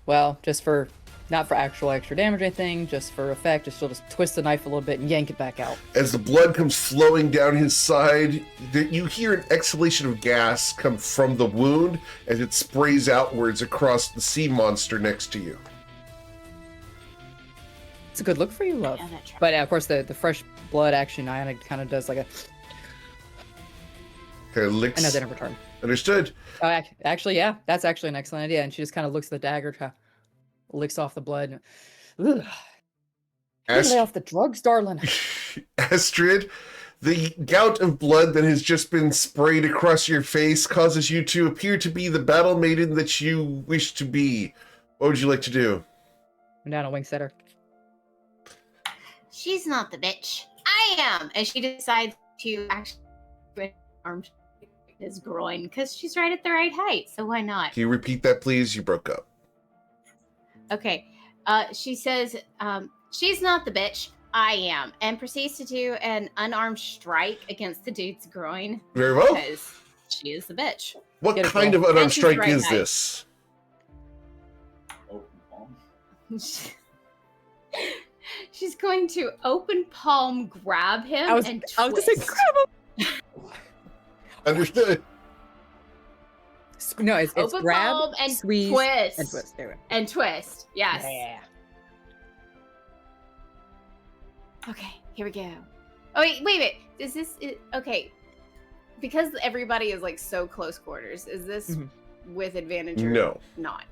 Well, just for not for actual extra damage or anything, just for effect, just she'll just twist the knife a little bit and yank it back out. As the blood comes flowing down his side, you hear an exhalation of gas come from the wound as it sprays outwards across the sea monster next to you. It's a good look for you, love. Yeah, that's right. But of course, the fresh blood action, Niana kind of does like a Kind of licks. another in return. Understood. Oh, actually, yeah, that's actually an excellent idea. And she just kind of looks at the dagger, kind of licks off the blood. Ugh. Lay off the drugs, darling. Astrid, the gout of blood that has just been sprayed across your face causes you to appear to be the battle maiden that you wish to be. What would you like to do? Niana winks at her. She's not the bitch. I am. And she decides to actually arm his groin because she's right at the right height. So why not? Can you repeat that, please? You broke up. Okay. She says, she's not the bitch. I am. And proceeds to do an unarmed strike against the dude's groin Very well. because she is the bitch. What Get it, kind girl. of unarmed And she's strike right is height. this? Open palm. She's going to open palm grab him I was and going to say, twist. grab him. Understood. No, it's Open grab, palm and squeeze, twist. and twist. There we go. And twist. Yes. Yeah. Okay, here we go. Oh wait. Is this okay? Because everybody is like so close quarters. Is this Mhm. with advantage or No. not?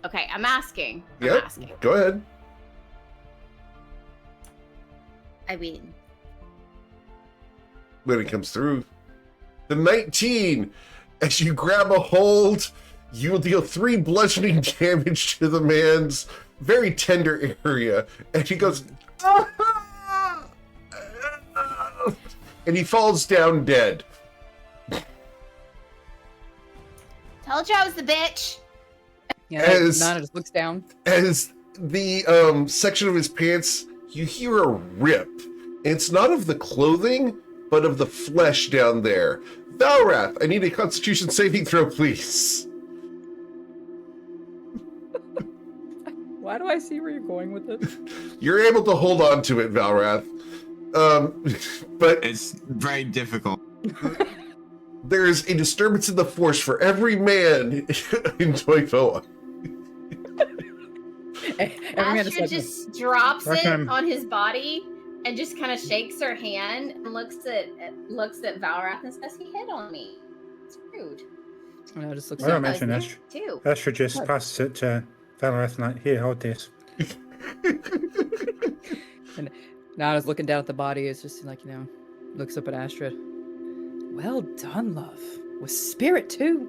Okay, I'm asking. I'm Yep. asking. Go ahead. I mean, When it comes through. The 19. As you grab a hold, you will deal 3 bludgeoning damage to the man's very tender area. And he goes, "Ah!" And he falls down dead. told you I was the bitch. Yeah, As- Nana just looks down. As the section of his pants, you hear a rip. It's not of the clothing, but of the flesh down there. Valrath, I need a Constitution saving throw, please. Why do I see where you're going with this? You're able to hold on to it, Valrath. But It's very difficult. there's a disturbance in the force for every man in Toivoan. Every man is Astrid like, just drops Okay. it on his body and just kind of shakes her hand and looks at Valrath and says, "He hit on me. It's rude." no, just looks I don't down. mention Me Astrid. too. Astrid just What? passes it to Valrath and like, here, hold this. Nana's looking down at the body. It's just like, looks up at Astrid. Well done, love. With spirit, too.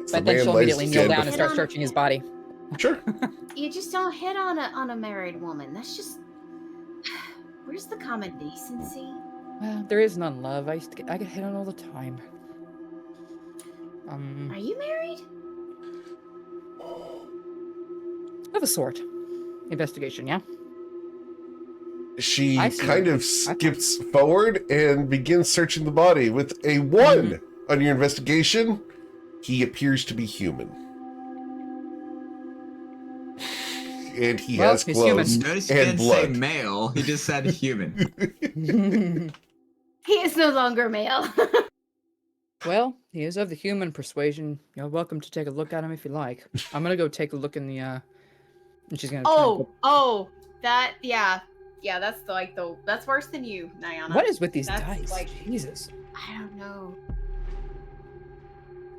It's But the then man she'll lies immediately kneel dead down and before- start searching his body. Sure. You just don't hit on a married woman. That's just Where's the common decency? Well, there is none, love. I get hit on all the time. Are you married? Of a sort. Investigation, yeah? She I see. kind of skips forward and begins searching the body. With a 1 on your investigation, he appears to be human. And he has he's clothes human. Notice he and didn't say blood. male. He just said human. He is no longer male. Well, he is of the human persuasion. You're welcome to take a look at him if you like. I'm gonna go take a look in the, and she's gonna Yeah, that's that's worse than you, Nyana. What is with these That's dice? like- Jesus. I don't know.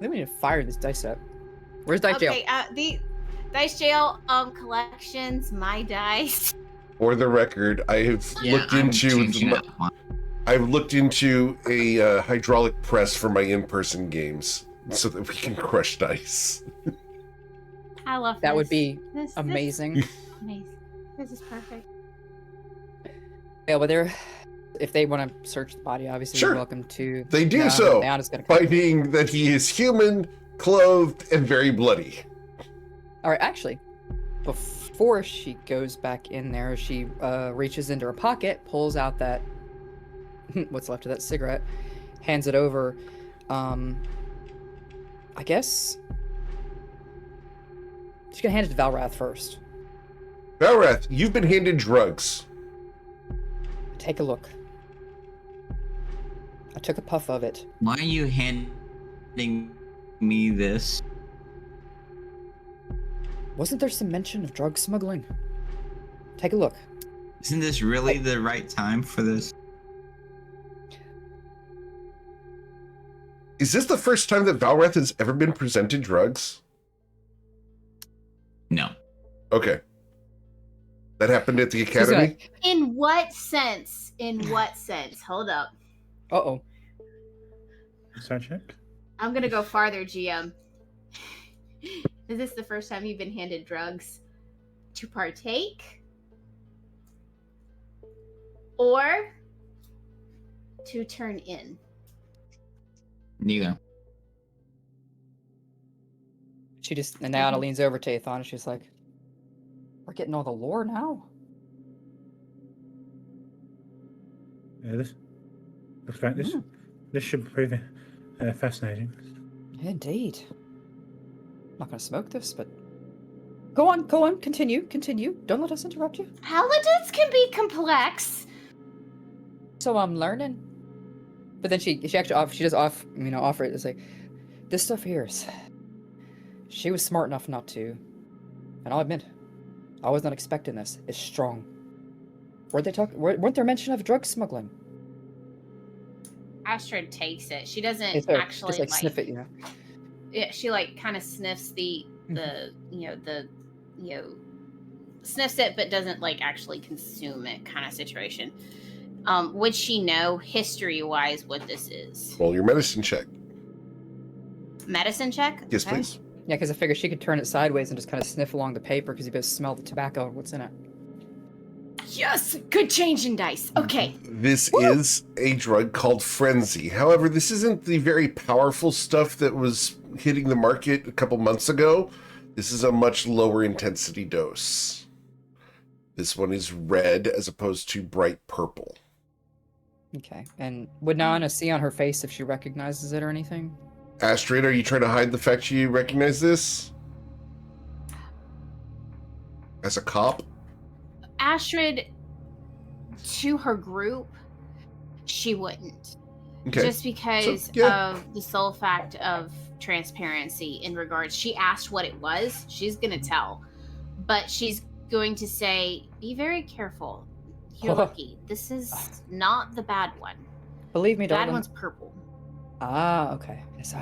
They need to fire this dice up. Where's Dice Jail? Okay, the Dice Jail collections, my dice. For the record, I have looked I'm into changing that one. I've looked into a hydraulic press for my in-person games so that we can crush dice. I love That would this. be This amazing. is amazing. This is perfect. Yeah, but if they want to search the body, obviously Sure. you're welcome to. They do Yeah, so, Nyana's gonna come. finding that he is human, clothed, and very bloody. All right, actually, before she goes back in there, she reaches into her pocket, pulls out that what's left of that cigarette, hands it over. I guess she's gonna hand it to Valrath first. Valrath, you've been handed drugs. Take a look. I took a puff of it. Why are you handing me this? Wasn't there some mention of drug smuggling? Take a look. Isn't this really the right time for this? Is this the first time that Valrath has ever been presented drugs? No. Okay. That happened at the She's academy? In what sense? In what sense? Hold up. Uh-oh. Search check. I'm gonna go farther, GM. Is this the first time you've been handed drugs to partake? Or to turn in? Neither. She just, and Nyana leans over to Aethon and she's like, we're getting all the lore now? Yeah, this looks like this. This should prove fascinating. Indeed. I'm not gonna smoke this, but go on, continue. Don't let us interrupt you. Paladins can be complex. So I'm learning. But then she actually she does offer it. It's like, this stuff here is, she was smart enough not to, and I'll admit, I was not expecting this. It's strong. Weren't there mention of drug smuggling? Astrid takes it. She doesn't It's like, actually just like sniff it, Yeah, she like kind of sniffs the sniffs it, but doesn't like actually consume it, kind of situation. Would she know history-wise what this is? Roll your medicine check. Medicine check? Yes, Okay. please. Yeah, because I figured she could turn it sideways and just kind of sniff along the paper because you both smell the tobacco and what's in it. Yes, good change in dice. Okay. This is a drug called Frenzy. However, this isn't the very powerful stuff that was hitting the market a couple months ago. This is a much lower intensity dose. This one is red as opposed to bright purple. Okay, and would Nyana see on her face if she recognizes it or anything? Astrid, are you trying to hide the fact you recognize this? As a cop? Astrid, to her group, she wouldn't. Okay. Just because So, yeah. of the sole fact of transparency in regards. She asked what it was. She's going to tell. But she's going to say, be very careful. You're lucky. This is not the bad one. Believe me, The bad darling. one's purple. Ah, okay. Yes,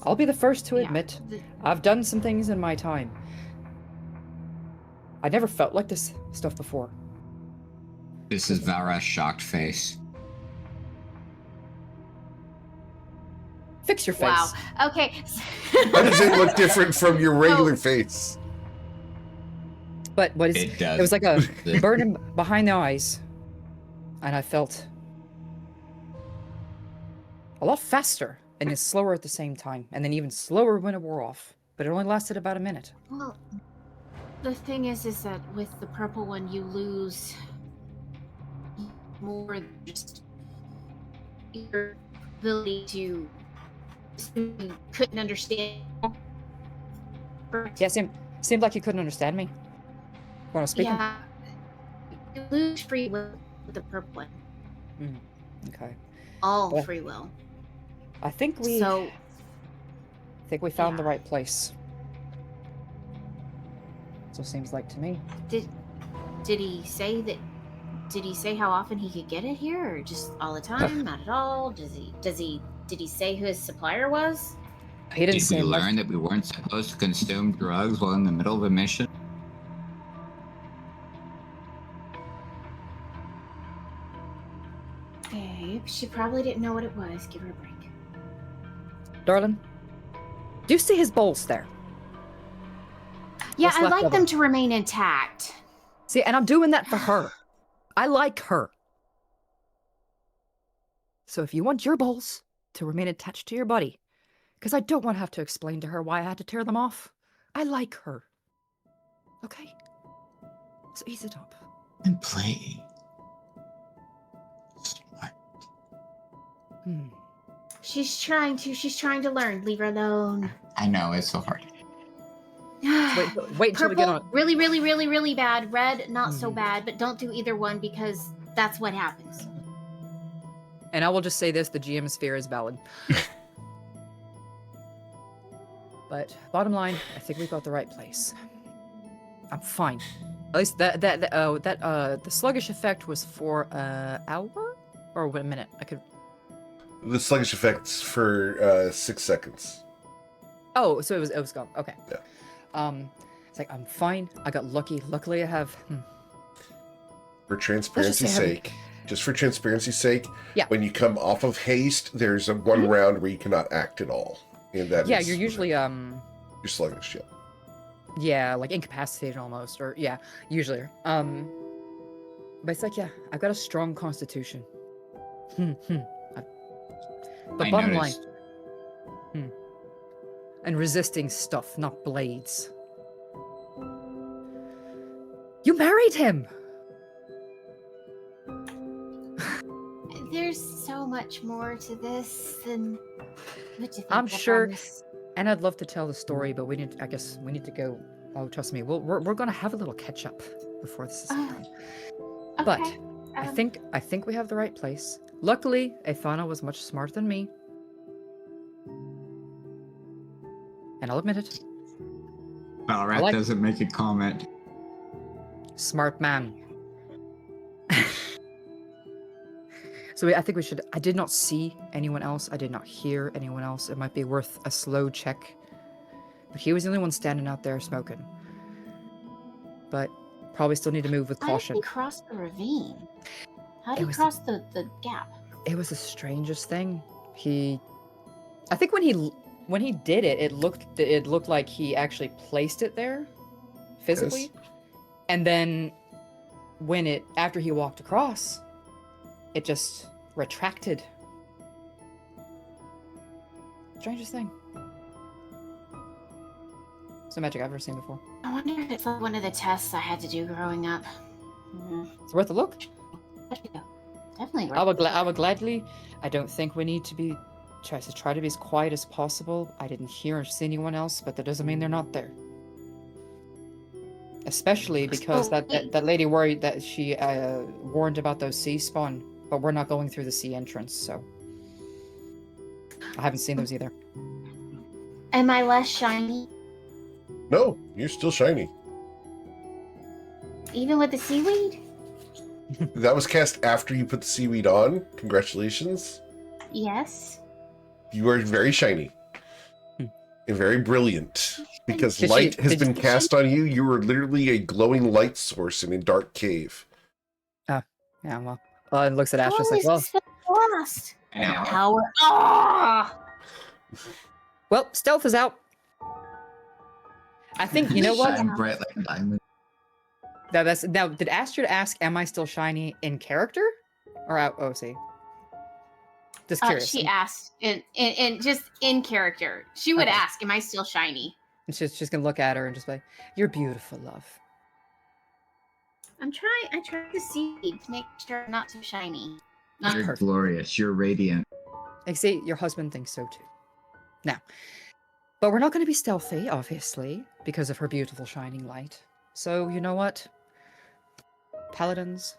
I'll be the first to Yeah, admit the- I've done some things in my time. I never felt like this stuff before. This is Valra's shocked face. Fix your face. Wow. Okay. How does it look different from your regular face? But what is It does. it was like a burning behind the eyes. and I felt a lot faster and it's slower at the same time, and then even slower when it wore off. But it only lasted about a minute. Well, the thing is that with the purple one, you lose more than just your ability to. You couldn't understand. Yeah, seemed like you couldn't understand me when I was speaking. Yeah, you lose free will with the purple one. Okay. All Well, free will. I think we found the right place. So it seems like to me. Did he say that? Did he say how often he could get it here, or just all the time? Not at all. Did he say who his supplier was? He didn't Did say we much. learn that we weren't supposed to consume drugs while in the middle of a mission? Okay, she probably didn't know what it was. Give her a break. Darling, do you see his bowls there? Yeah, What's I left like of them them? to remain intact. See, and I'm doing that for her. I like her. So if you want your bowls to remain attached to your buddy, because I don't want to have to explain to her why I had to tear them off. I like her. Okay? So ease it up. And play. Smart. She's trying to learn. Leave her alone. I know, it's so hard. Wait until we get Purple, on. really, really, really, really bad. Red, not so bad, but don't do either one because that's what happens. And I will just say this, the GM sphere is valid. But bottom line, I think we've got the right place. I'm fine. At least the sluggish effect was for an hour? Or a minute? The sluggish effects for 6 seconds. Oh, so it was gone. Okay. Yeah. It's like I'm fine. I got lucky. Luckily I have For transparency's sake. Just for transparency's sake, Yeah. when you come off of haste, there's a one round where you cannot act at all. And that Yeah, is- you're usually You're sluggish, yeah. yeah, like incapacitated almost, or yeah, usually. But it's like, yeah, I've got a strong constitution. But I bottom line, noticed. and resisting stuff, not blades. You married him! There's so much more to this than what you think. I'm I sure, promise. and I'd love to tell the story, but I guess we need to go. Oh, trust me, we're gonna have a little catch up before this is done. But Okay, I think we have the right place. Luckily, Athana was much smarter than me. And I'll admit it. Valrat like- doesn't make a comment. Smart man. So I think we should. I did not see anyone else. I did not hear anyone else. It might be worth a slow check. But he was the only one standing out there smoking. But probably still need to move with how did caution. he cross the ravine? How It did he was- cross the gap? It was the strangest thing. I think when he did it, it looked like he actually placed it there physically. Yes. And then after he walked across, it just retracted. Strangest thing. It's no magic I've ever seen before. I wonder if it's like one of the tests I had to do growing up. It's worth a look. Definitely. I would gladly. I don't think we need to be try to be as quiet as possible. I didn't hear or see anyone else, but that doesn't mean they're not there. Especially because that lady worried that she warned about those sea spawn, but we're not going through the sea entrance, so I haven't seen those either. Am I less shiny? No, you're still shiny. Even with the seaweed? That was cast after you put the seaweed on. Congratulations. Yes. You are very shiny. And very brilliant. Because Did light she- has did- been did cast on you. You are literally a glowing light source in a dark cave. Yeah, well, and looks at Astra Oh, like, well, this is lost. Now, Power. Ah! well, stealth is out. I think you know what. Shine bright like a diamond. Now, did Astra ask, "Am I still shiny in character?" Or out OC? Just curious. She asked, and just in character, she would Okay. ask, "Am I still shiny?" And she's gonna look at her and just be like, "You're beautiful, love." I'm trying. I try to see to make sure I'm not too shiny. That's You're perfect. glorious. You're radiant. Like, see, your husband thinks so too. Now, but we're not going to be stealthy, obviously, because of her beautiful shining light. So, you know what? Paladins,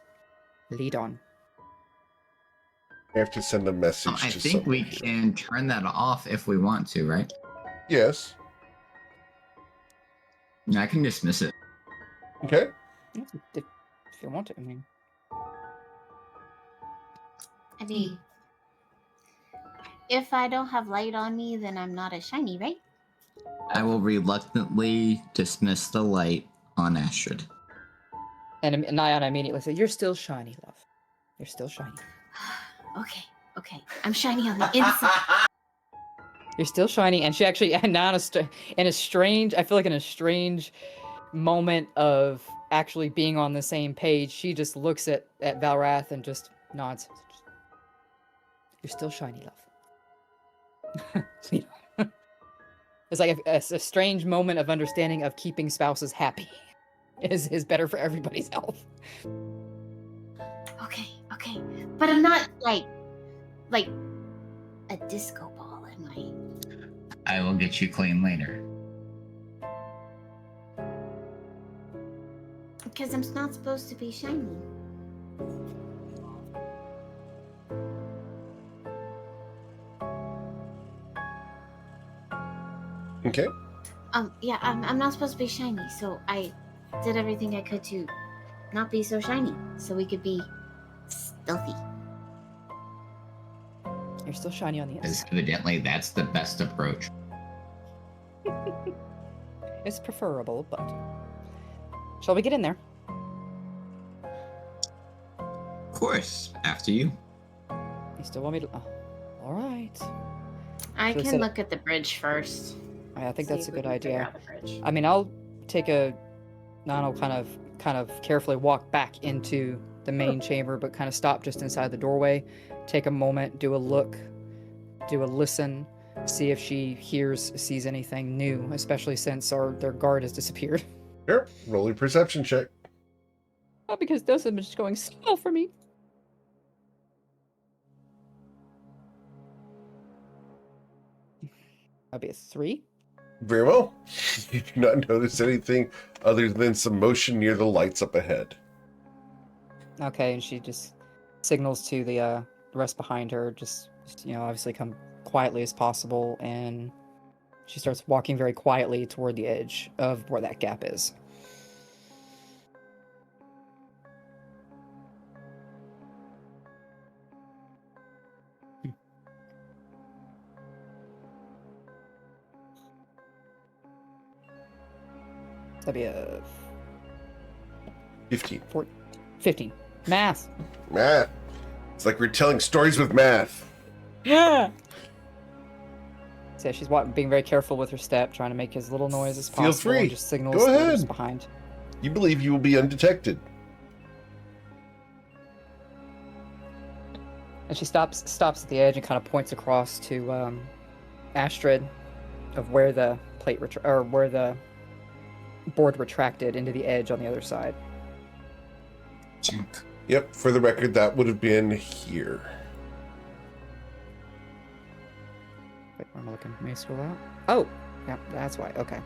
lead on. I have to send a message I to think we someone here. can turn that off if we want to, right? Yes. Yeah, I can dismiss it. Okay. If you want to, I mean. I mean, if I don't have light on me, then I'm not as shiny, right? I will reluctantly dismiss the light on Astrid. And Nyan immediately said, "You're still shiny, love. You're still shiny. Okay. I'm shiny on the inside. You're still shiny." And she actually, and now in a strange, I feel like in a strange moment of actually being on the same page, she just looks at Valrath and just nods. You're still shiny, love. It's like a strange moment of understanding of keeping spouses happy is better for everybody's health. Okay. But I'm not like a disco ball, am I? I will get you clean later. Because I'm not supposed to be shiny. Okay. Yeah, I'm not supposed to be shiny, so I did everything I could to not be so shiny, so we could be stealthy. You're still shiny on the Because inside. evidently that's the best approach. It's preferable, but shall we get in there? Of course, after you. You still want me to? Oh, all right. I So can set- look at the bridge first. I think See that's a if we good can figure idea. out the bridge. I mean, I'll take a. Nano kind of carefully walk back into the main chamber, but kind of stop just inside the doorway. Take a moment, do a look, do a listen, see if she sees anything new, especially since their guard has disappeared. Sure. Roll your perception check. Not because those have been just going so well for me. That'd be a 3. Very well. You do not notice anything other than some motion near the lights up ahead. Okay, and she just signals to the rest behind her, just obviously come quietly as possible, and she starts walking very quietly toward the edge of where that gap is. That'd be a 15. 15. Math. Math. It's like we're telling stories with math. Yeah. So she's being very careful with her step, trying to make as little noise as possible. Feel free. And just signals Go to ahead. others behind. You believe you will be undetected. And she stops at the edge and kind of points across to Astrid of where the plate where the board retracted into the edge on the other side. Yep, for the record, that would have been here. Wait, where am I looking? May I scroll out? Oh, yeah, that's why. Okay.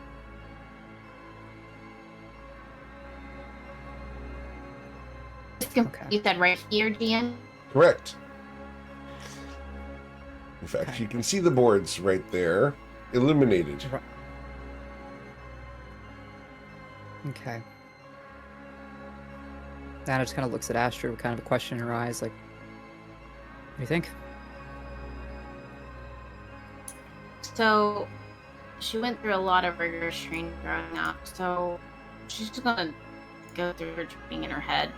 Okay. You said right here, GM? Correct. In fact, Okay. you can see the boards right there, illuminated. Okay. Nana just kind of looks at Astrid with kind of a question in her eyes, like, what do you think? So, she went through a lot of rigorous training growing up, so she's just gonna go through her training in her head.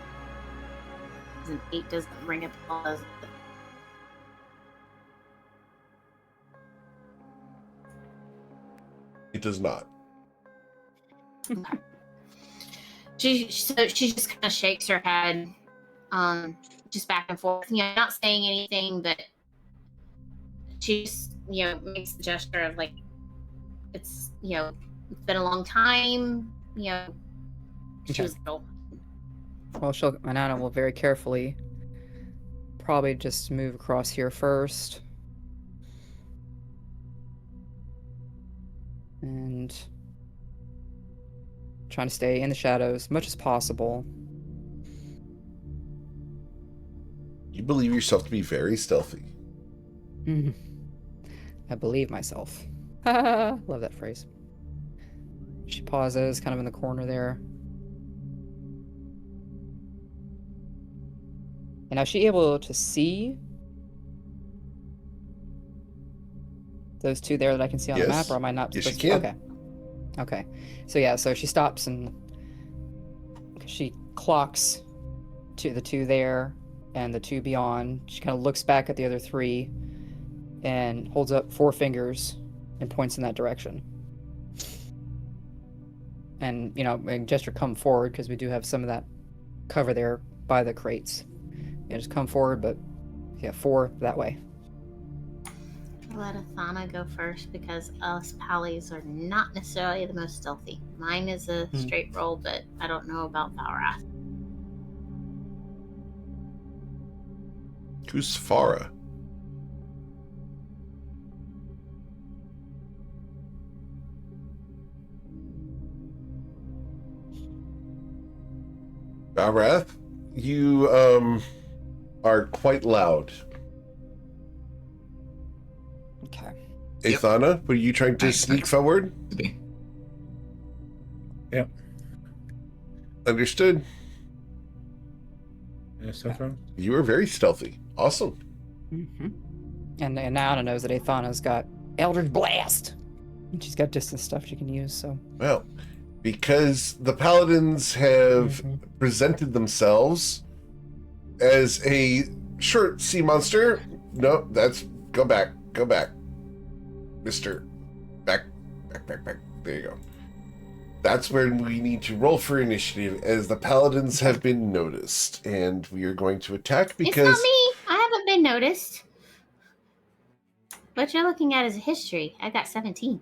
An 8 doesn't ring a bell, does it? It does not. She just kind of shakes her head. just back and forth, not saying anything, but she just, makes the gesture of like, it's been a long time, she Okay. was ill. Well, Manana will very carefully probably just move across here first. And trying to stay in the shadows as much as possible. You believe yourself to be very stealthy. I believe myself. Love that phrase. She pauses, kind of in the corner there. And now, is she able to see those two there that I can see on the map, or am I not Yes, supposed you to? can. Okay. So yeah, so she stops and she clocks to the two there and the two beyond. She kind of looks back at the other three and holds up 4 fingers and points in that direction. And, and gesture come forward, because we do have some of that cover there by the crates. Just come forward, but 4 that way. I'll let Athana go first, because us pallies are not necessarily the most stealthy. Mine is a straight roll, but I don't know about Valrath. Who's Farah? Valrath, you are quite loud. Okay. Yep. Athana, were you trying to sneak forward? Yep. Understood. So You are very stealthy. Awesome. Mm-hmm. And now Anna knows that Athana's got Eldritch Blast. And she's got distance stuff she can use, so. Well, because the paladins have presented themselves as a short sea monster. No, go back. Mister. Back. There you go. That's where we need to roll for initiative, as the paladins have been noticed, and we are going to attack because... It's not me! I haven't been noticed. What you're looking at is a history. I got 17.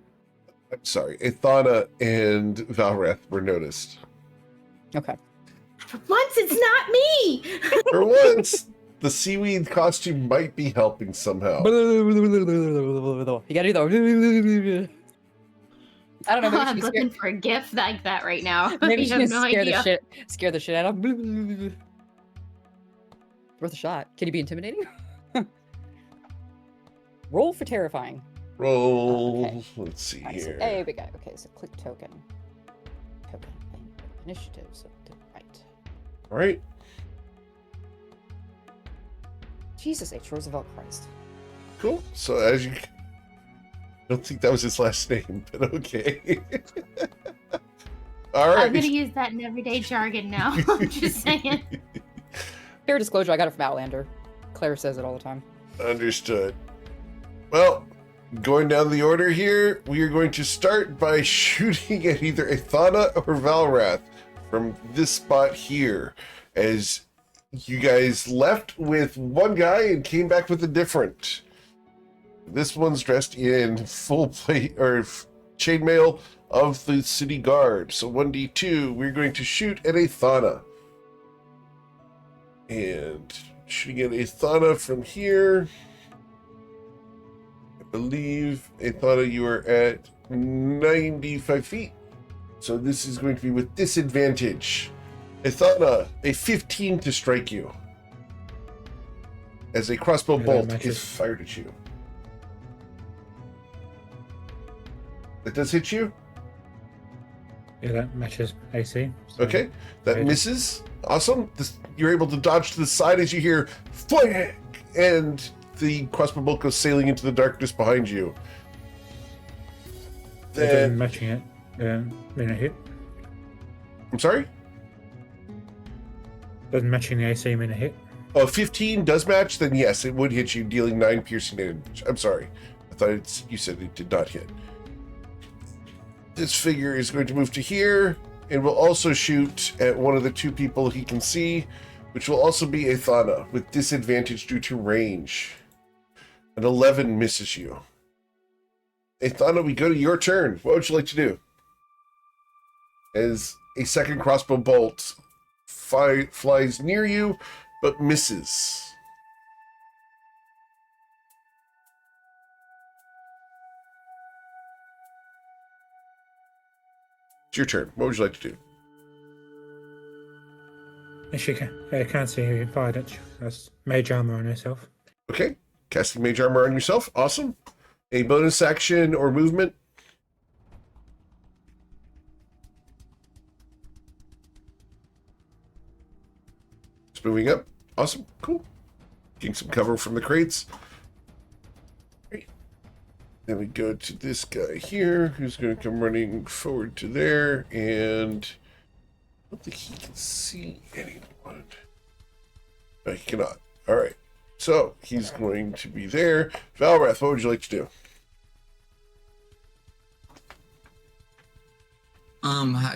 I'm sorry, Athana and Valrath were noticed. Okay. For once, it's not me! For once, the seaweed costume might be helping somehow. You gotta do the. I don't know. Maybe I'm she's looking scared. for a gift like that right now. Maybe You she have can no scare idea. the shit out of. Worth a shot. Can you be intimidating? Roll for terrifying. Roll. Okay. Let's see Alright, so here. there we go. Okay, so click token. Initiative. So to the right. All right. Jesus H. Roosevelt Christ. Cool. So as you... I don't think that was his last name, but okay. All right. I'm going to use that in everyday jargon now. I'm just saying. Fair disclosure, I got it from Outlander. Claire says it all the time. Understood. Well, going down the order here, we are going to start by shooting at either Athana or Valrath from this spot here, as you guys left with one guy and came back with a different. This one's dressed in full plate or chainmail of the city guard. So 1d2, we're going to shoot at Athana. And shooting at Athana from here. I believe, Athana, you are at 95 feet. So this is going to be with disadvantage. Athana, a 15 to strike you, as a crossbow Yeah, that bolt matches. is fired at you. That does hit you? Yeah, that matches AC. So Okay, that Right. misses. Awesome. You're able to dodge to the side as you hear flag, and the crossbow bolt goes sailing into the darkness behind you. It doesn't Then, matching it. Mean a hit. I'm sorry? Doesn't matching the AC mean a hit. Oh, 15 does match, then yes, it would hit you, dealing 9 piercing damage. I'm sorry. I thought you said it did not hit. This figure is going to move to here, and will also shoot at one of the two people he can see, which will also be Athana, with disadvantage due to range. An 11 misses you. Athana, we go to your turn. What would you like to do? As a second crossbow bolt flies near you, but misses. It's your turn. What would you like to do? And she can't see who fired it. She has mage armor on herself. Okay. Casting mage armor on yourself. Awesome. A bonus action or movement? Just moving up. Awesome. Cool. Getting some cover from the crates. Great. Then we go to this guy here, who's going to come running forward to there, and I don't think he can see anyone. No, he cannot. All right. So he's going to be there. Valrath, what would you like to do?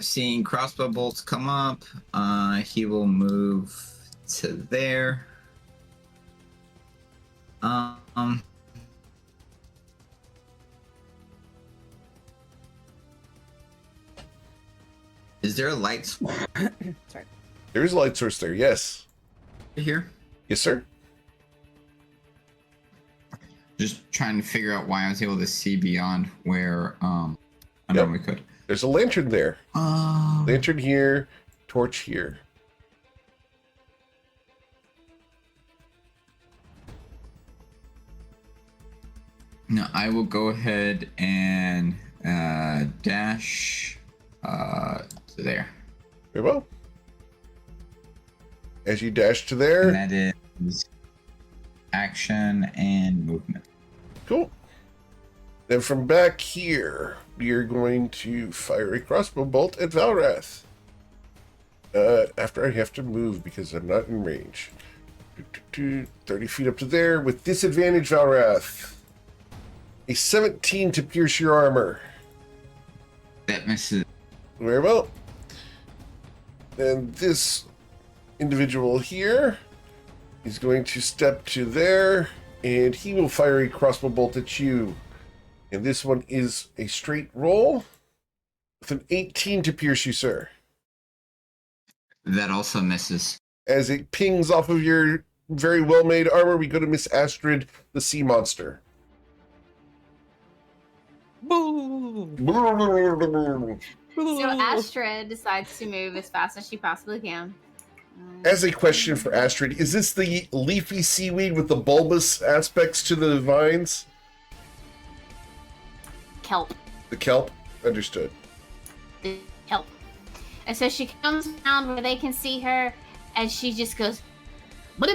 Seeing crossbow bolts come up, he will move to there. Is there a light source Sorry. There is a light source there, yes. here? Yes, sir. Just trying to figure out why I was able to see beyond where I normally could. There's a lantern there. Lantern here, torch here. No, I will go ahead and dash to there. Very well. As you dash to there. And that is action and movement. Cool. Then from back here, we are going to fire a crossbow bolt at Valrath. After I have to move because I'm not in range. 30 feet up to there with disadvantage, Valrath. A 17 to pierce your armor. That misses. Very well. And this individual here is going to step to there, and he will fire a crossbow bolt at you. And this one is a straight roll with an 18 to pierce you, sir. That also misses. As it pings off of your very well-made armor, we go to Miss Astrid, the sea monster. So Astrid decides to move as fast as she possibly can. As a question for Astrid, is this the leafy seaweed with the bulbous aspects to the vines? Kelp. The kelp? Understood. The kelp. And so she comes around where they can see her, and she just goes, and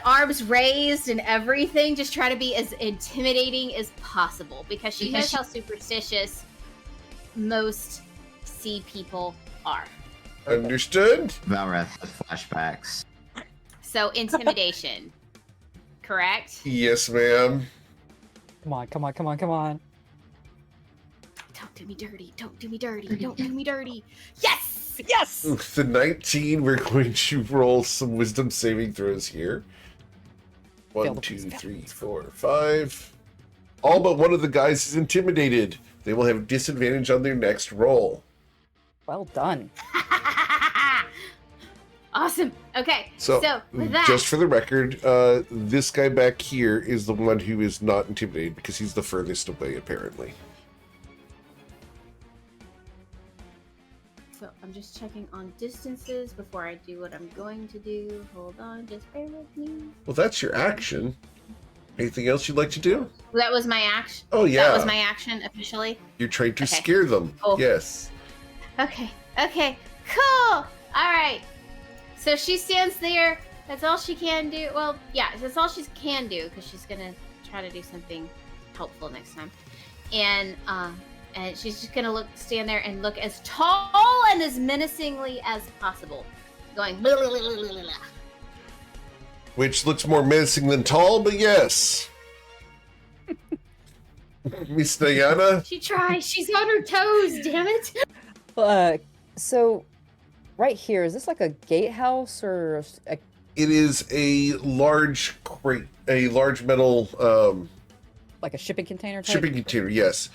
arms raised and everything, just try to be as intimidating as possible because she knows how superstitious most sea people are. Understood. Valrath has flashbacks. So intimidation, correct? Yes, ma'am. Come on, come on, come on, come on. Don't do me dirty. Don't do me dirty. Don't do me dirty. Yes! Yes! With the 19, we're going to roll some wisdom saving throws here. 1, 2, 3, 4, 5. All but one of the guys is intimidated. They will have disadvantage on their next roll. Well done. Awesome. Okay. So, with that, just for the record, this guy back here is the one who is not intimidated because he's the furthest away, apparently. so I'm just checking on distances before I do what I'm going to do. Hold on, just bear with me. Well, that's your action. Anything else you'd like to do? That was my action. Oh, yeah. That was my action officially. You're trying to Okay. scare them. Cool. Yes. Okay. Okay. Cool. All right. So she stands there. That's all she can do. Well, yeah, that's all she can do because she's gonna try to do something helpful next time. And she's just gonna stand there and look as tall and as menacingly as possible, going. Blah, blah, blah, blah, blah, blah. Which looks more menacing than tall, but yes. Miss Diana? She tries. She's on her toes. Damn it. So right here, is this like a gatehouse or a, It is a large crate, a large metal like a shipping container type? shipping container, yes.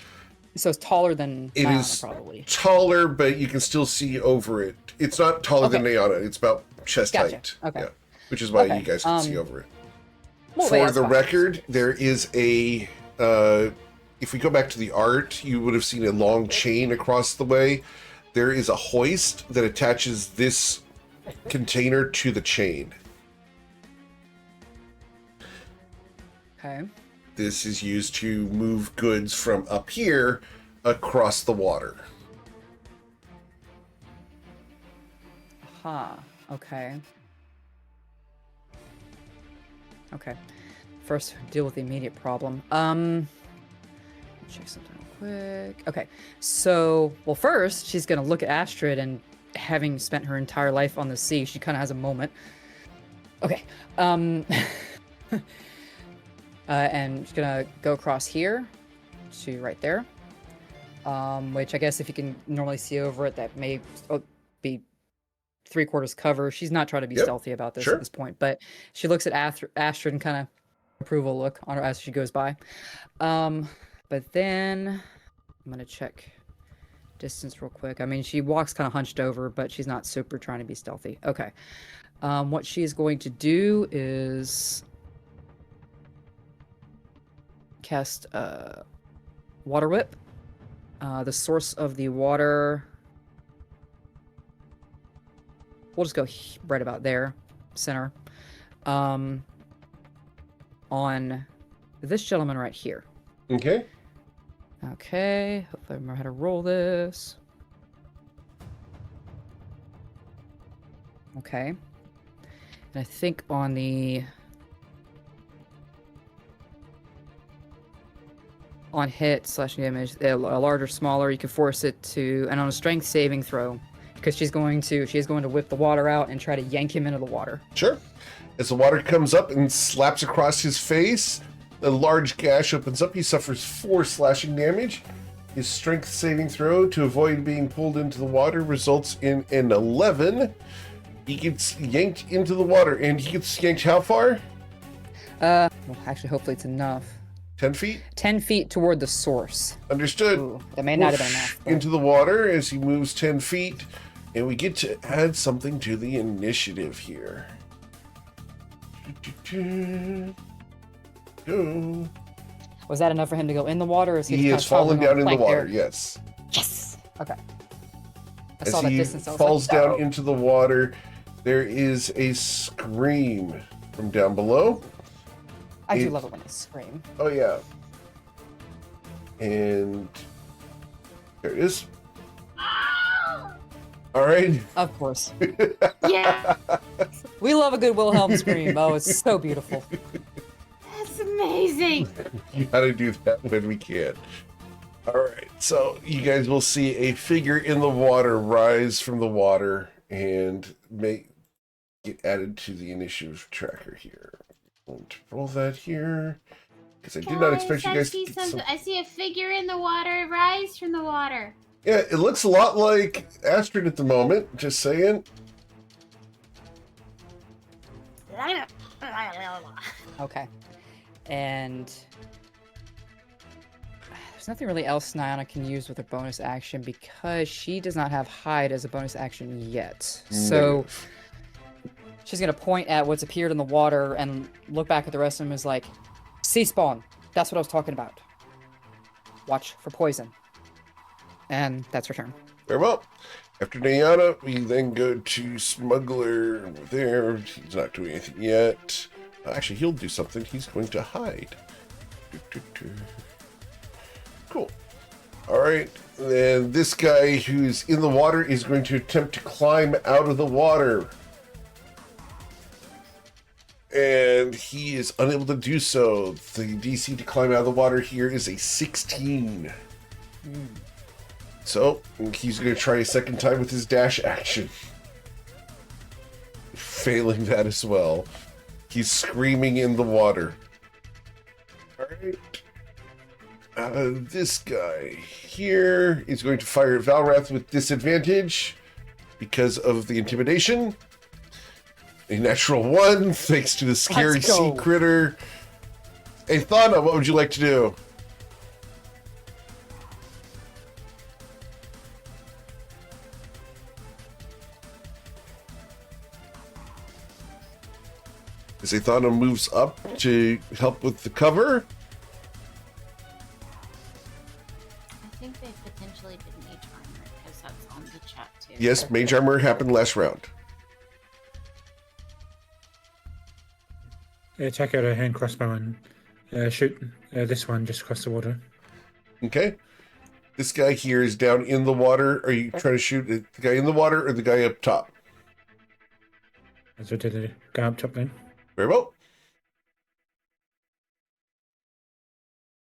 So it's taller than It Nana, is probably. taller, but you can still see over it. It's not taller than Nayana. It's about chest Gotcha. height. Okay. Yeah, which is why Okay, you guys can see over it. Well, For yeah, the that's fine. record, there is a... if we go back to the art, you would have seen a long chain across the way. There is a hoist that attaches this container to the chain. Okay. This is used to move goods from up here across the water. Huh. Okay. Okay. First, deal with the immediate problem. Check something real quick. Okay. So, well, first, she's gonna look at Astrid, and having spent her entire life on the sea, she kind of has a moment. Okay. And she's gonna go across here to right there. Which I guess if you can normally see over it, that may be 3/4 cover. She's not trying to be Yep, stealthy about this sure. at this point, but she looks at Astrid and kind of approval look on her as she goes by. But then I'm gonna check distance real quick. I mean, she walks kind of hunched over, but she's not super trying to be stealthy. Okay. What she's going to do is cast Water Whip. The source of the water, we'll just go right about there, center, on this gentleman right here. Okay. Okay, hopefully I remember how to roll this. Okay. And I think on the... on hit / damage, a larger, smaller, you can force it to, and on a strength saving throw, because she is going to whip the water out and try to yank him into the water. Sure. As the water comes up and slaps across his face, a large gash opens up. He suffers 4 slashing damage. His strength saving throw to avoid being pulled into the water results in an 11. He gets yanked into the water, and he gets yanked how far? Well, actually, hopefully it's enough. 10 feet? 10 feet toward the source. Understood. Ooh, that may not have been Whoosh, enough. But... into the water as he moves 10 feet, and we get to add something to the initiative here. Go. Was that enough for him to go in the water? Or is He just has kind of fallen hovering down on in the plank water, there? yes. Yes! Okay. I As saw that he distance. I was falls like, down "No." into the water, there is a scream from down below. I do it- love it when they scream. Oh, yeah. And there it is. All right. Of course. Yeah, We love a good Wilhelm scream. Oh, it's so beautiful. that's amazing. You gotta do that when we can. All right. So you guys will see a figure in the water rise from the water and get added to the initiative tracker here. I'm going to roll that here because I did not expect you guys to get some... I see a figure in the water rise from the water. Yeah, it looks a lot like Astrid at the moment, just saying. Okay. And there's nothing really else Nyana can use with her bonus action because she does not have hide as a bonus action yet. So she's going to point at what's appeared in the water and look back at the rest of them as like, sea spawn. That's what I was talking about. Watch for poison. And that's her turn. Very well. After Nayana, we then go to Smuggler over there. He's not doing anything yet. Actually, he'll do something. He's going to hide. Cool. All right. Then this guy who's in the water is going to attempt to climb out of the water. And he is unable to do so. The DC to climb out of the water here is a 16. So, he's going to try a second time with his dash action. Failing that as well. He's screaming in the water. Alright. This guy here is going to fire at Valrath with disadvantage. because of the intimidation. A natural 1, thanks to the scary Let's go. sea critter. Hey, Thana, what would you like to do? As Athana moves up to help with the cover. I think they potentially did mage armor because that's on the chat too. Yes, mage armor happened last round. Check out a hand crossbow and shoot this one just across the water. Okay. This guy here is down in the water. Are you trying to shoot the guy in the water or the guy up top? So did the guy up top then? Very well.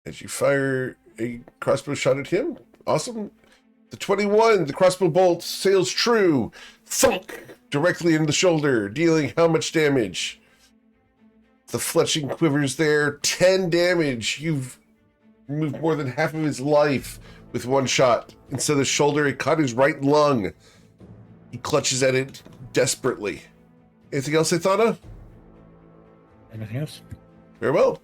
As you fire a crossbow shot at him. Awesome. The 21, the crossbow bolt sails true. Thunk! Directly in the shoulder, dealing how much damage? The fletching quivers there. 10 damage. You've removed more than half of his life with one shot. Instead of the shoulder, it caught his right lung. He clutches at it desperately. Anything else, Athana? Anything else? Very well.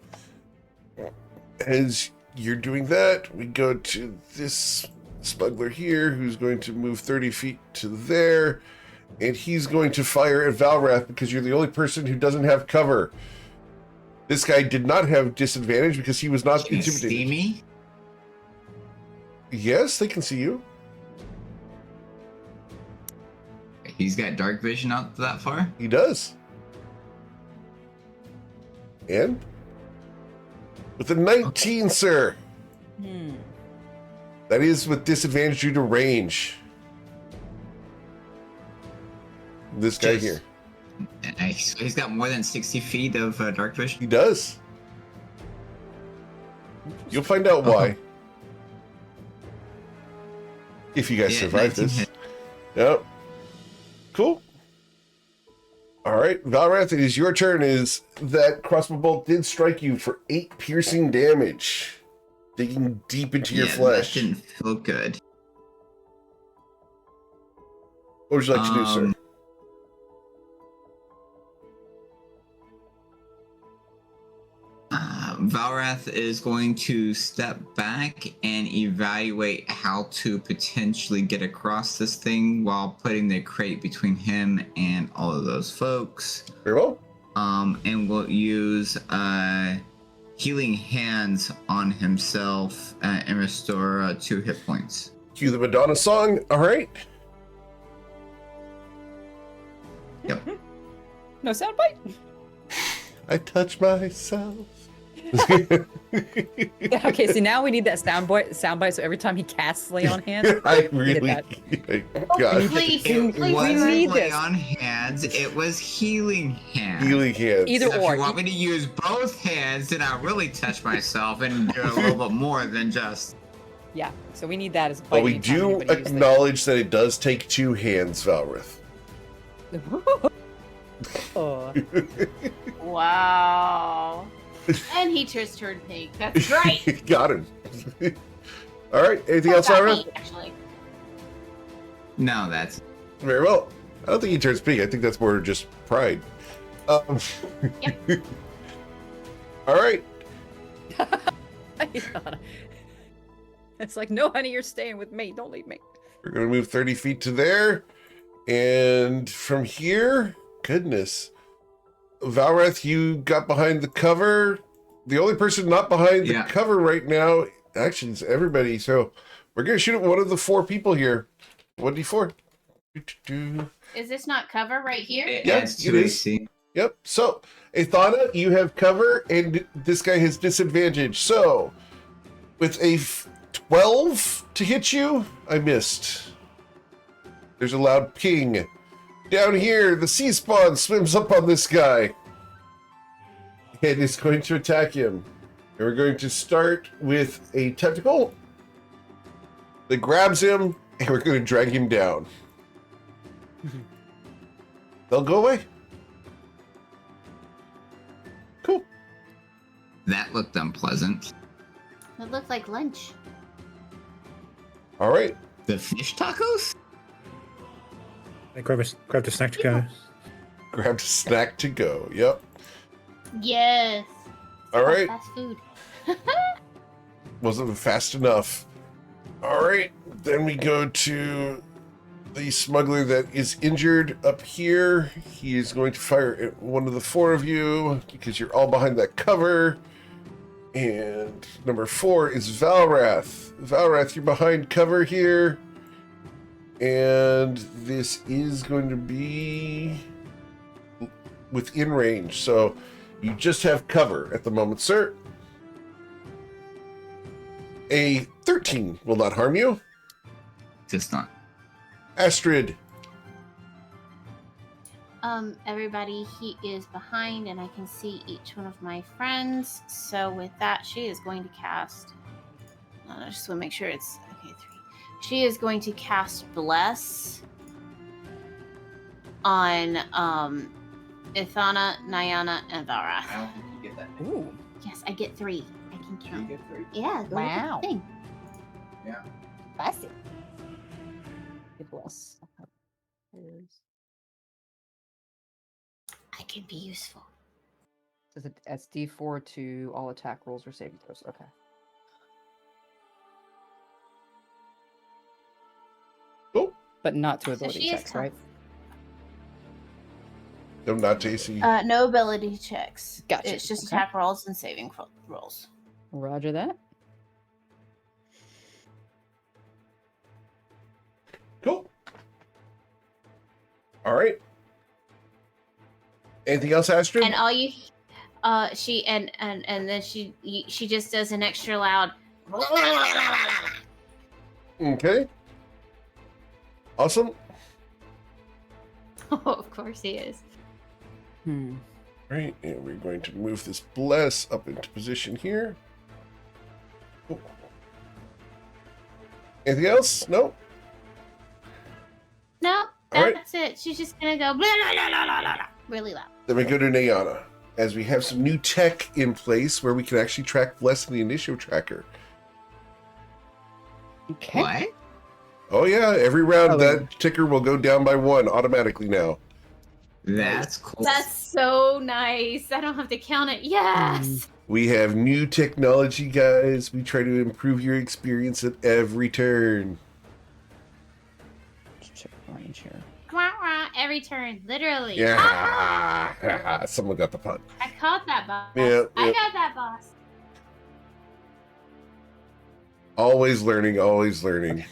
As you're doing that, we go to this smuggler here, who's going to move 30 feet to there, and he's going to fire at Valrath because you're the only person who doesn't have cover. This guy did not have disadvantage because he was not Can you intimidated. see me? Yes, they can see you. He's got dark vision out that far? He does. And? With a 19, sir. That is with disadvantage due to range. This guy Just- here. Nice. He's got more than 60 feet of dark vision. He does. You'll find out why. If you guys Yeah, survive 19 this. hit. Yep. Cool. Alright, Valrath, it is your turn. Is that crossbow bolt did strike you for 8 piercing damage. Digging deep into your flesh. That didn't feel good. What would you like to do, sir? Valrath is going to step back and evaluate how to potentially get across this thing while putting the crate between him and all of those folks. Very well. And we'll use healing hands on himself and restore 2 hit points. Cue the Madonna song. Alright. Yep. No soundbite? I touch myself. Yeah, okay, so now we need that soundbite so every time he casts Lay on Hands. I we really. get God. Please, It please, wasn't need lay this. on hands, it was healing hands. Healing hands. Either If or. you want me to use both hands, then I'll really touch myself and do a little bit more than just. Yeah, so we need that as a But bite we anytime do anybody uses acknowledge that it does take 2 hands, Valrath. it. Oh. Wow. And he just turned pink. That's great. Got him. All right. Anything else, Not Valrath? me, actually. No, that's. Very well. I don't think he turns pink. I think that's more just pride. All right. It's like, no, honey, you're staying with me. Don't leave me. We're going to move 30 feet to there. And from here, goodness. Valrath, you got behind the cover. The only person not behind the cover right now, actually, it's everybody. So we're going to shoot at one of the 4 people here. 1d4. Is this not cover right here? It Yeah, adds it to is. AC. Yep. So, Athana, you have cover, and this guy has disadvantage. So, with a 12 to hit you, I missed. There's a loud ping. Down here, the sea spawn swims up on this guy. And is going to attack him. And we're going to start with a tentacle that grabs him, and we're going to drag him down. They'll go away. Cool. That looked unpleasant. It looked like lunch. All right. The fish tacos? They grabbed a snack to go. Grabbed a snack to go. Yep. Yes. All right. Fast food. Wasn't fast enough. All right. Then we go to the smuggler that is injured up here. He is going to fire at one of the four of you because you're all behind that cover. And number 4 is Valrath. Valrath, you're behind cover here. And this is going to be within range. So you just have cover at the moment, sir. A 13 will not harm you. Just not. Astrid. Everybody, he is behind, and I can see each one of my friends. So with that, she is going to cast. I just want to make sure it's okay. 3. She is going to cast Bless on Ithana, Nyana, and Vara. I don't think you get that. Ooh. Yes, I get 3. I can You count. get 3. Yeah, go look at Wow. the thing. Yeah. Classic. It was. I can be useful. Does it? It's D4 to all attack rolls or saving throws. Okay. Oh, But not to So ability she is checks, right? no, not JC. No ability checks. Gotcha, It's just okay. attack rolls and saving rolls. Roger that. Cool. All right. Anything else, Astrid? And all you, she and then she just does an extra loud. Okay. Awesome. Oh, of course he is. Right, and we're going to move this bless up into position here. Oh. Anything else? No? No, All right. that's it. She's just gonna go blah, blah, blah, blah, blah, blah, really loud. Then we go to Nayana, as we have some new tech in place where we can actually track bless in the initiative tracker. Okay. What? Oh yeah, every round Oh, that ticker will go down by 1 automatically now. That's cool. That's so nice. I don't have to count it. Yes. We have new technology, guys. We try to improve your experience at every turn. Let's check range here. Wah, wah, every turn, literally. Yeah, someone got the pun. I caught that boss. Yeah, I yeah. got that boss. Always learning, always learning.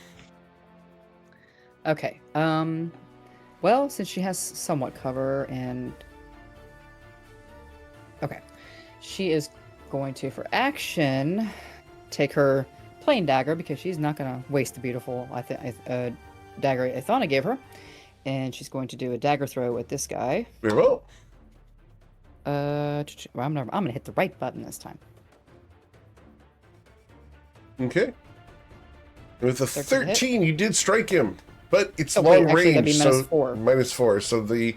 Okay. Well, since she has somewhat cover and okay, she is going to, for action, take her plain dagger because she's not going to waste the beautiful dagger Ithana gave her, and she's going to do a dagger throw at this guy. Very well. Well, I'm gonna hit the right button this time. Okay. With a 13 hit. 13, you did strike him, but it's Oh, long wait, actually, that'd range, be so -4. -4. So the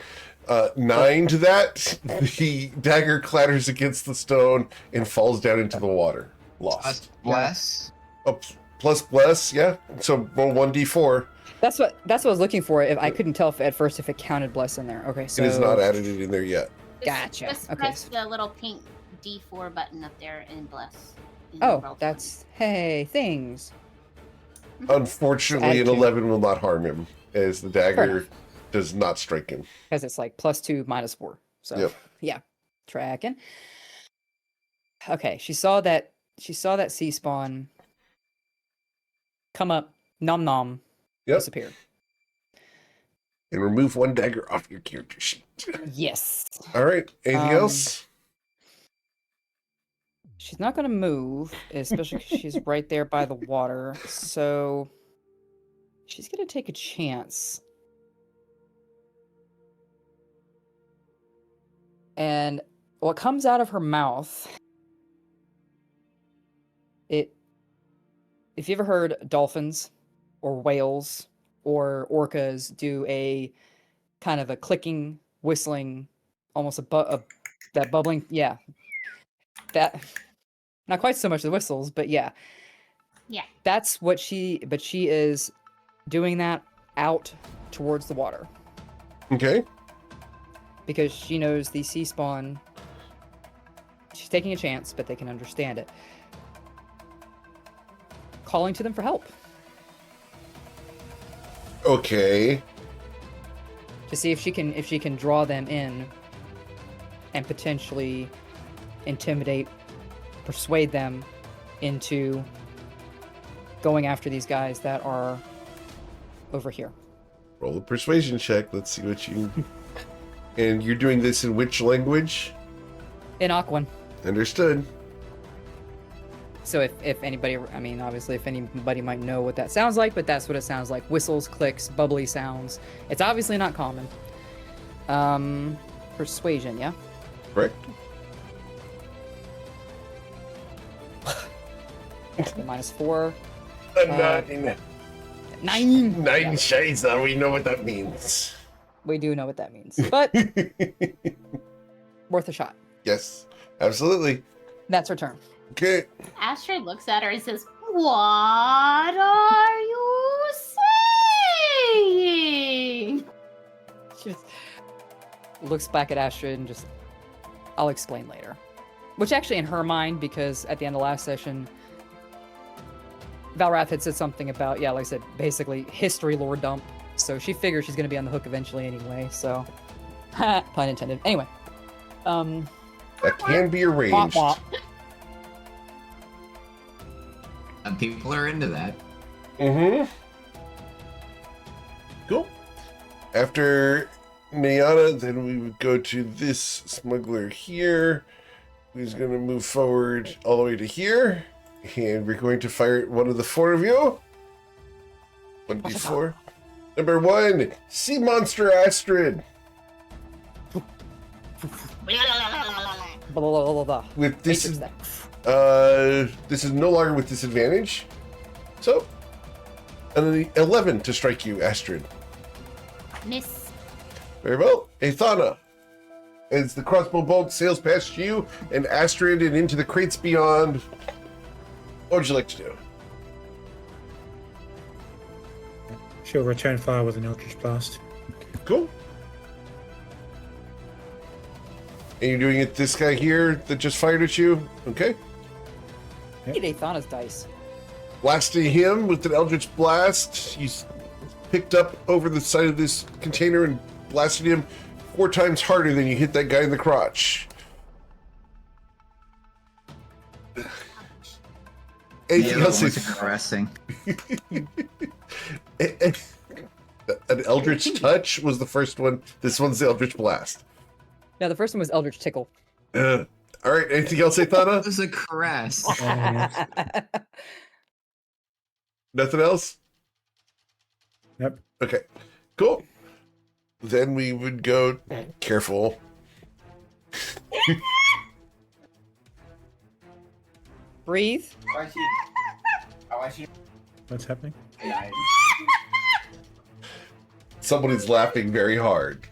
9 to that, the dagger clatters against the stone and falls down into the water. Lost. Bless. Oh, plus bless, yeah. So roll 1d4. That's what I was looking for. If I couldn't tell at first if it counted bless in there. Okay, so It is not added it in there yet. Gotcha. Just Okay, press so- the little pink D4 button up there and bless. in Oh, roll that's hey things. Unfortunately, Add an two. 11 will not harm him, as the Fair dagger enough. does not strike him. Because it's like +2 -4. So Yep. yeah, tracking. Okay, she saw that sea spawn come up, nom nom, Yep. disappear. And remove 1 dagger off your character sheet. Yes. All right. Anything else? She's not gonna move, especially because she's right there by the water. So she's gonna take a chance. And what comes out of her mouth, if you ever heard dolphins or whales or orcas do a kind of a clicking, whistling, almost that bubbling, yeah. That not quite so much the whistles, but yeah. Yeah. That's what she is doing that out towards the water. Okay. Because she knows the sea spawn. She's taking a chance, but they can understand it. Calling to them for help Okay. to see if she can draw them in and potentially intimidate, persuade them into going after these guys that are over here. Roll a persuasion check. Let's see what you... And you're doing this in which language? In Aquan. Understood. So if anybody, I mean, obviously if anybody might know what that sounds like, but that's what it sounds like. Whistles, clicks, bubbly sounds. It's obviously not common. Persuasion, yeah? Correct. -4. Nine. 9. Nine Shiza. We know what that means. We do know what that means, but worth a shot. Yes, absolutely. That's her turn. Okay. Astrid looks at her and says, "What are you saying?" She just looks back at Astrid and just, I'll explain later. Which actually in her mind, because at the end of last session, Valrath had said something about, yeah, like I said, basically history lore dump. So she figures she's going to be on the hook eventually anyway, so... pun intended. Anyway. That can be arranged. Wah, wah. And people are into that. Mm-hmm. Cool. After Nayana, then we would go to this smuggler here, who's going to move forward all the way to here. And we're going to fire at one of the four of you. 1d4. Number 1, Sea Monster Astrid. Blah, blah, blah, blah, blah. With Matrix this, that. this is no longer with disadvantage. So, an 11 to strike you, Astrid. Miss. Very well. Athana. As the crossbow bolt sails past you and Astrid and into the crates beyond, what would you like to do? She'll return fire with an Eldritch Blast. Cool. And you're doing it this guy here that just fired at you? Okay. Look at Athana's dice. Blasting him with an Eldritch Blast. You picked up over the side of this container and blasted him 4 times harder than you hit that guy in the crotch. Anything Yeah, else? was caressing. An Eldritch Touch was the first one. This one's the Eldritch Blast. No, the first one was Eldritch Tickle. All right. Anything else, Athana? It was a caress. Nothing else? Yep. Okay. Cool. Then we would go... Careful. Breathe. What's happening? Somebody's laughing very hard.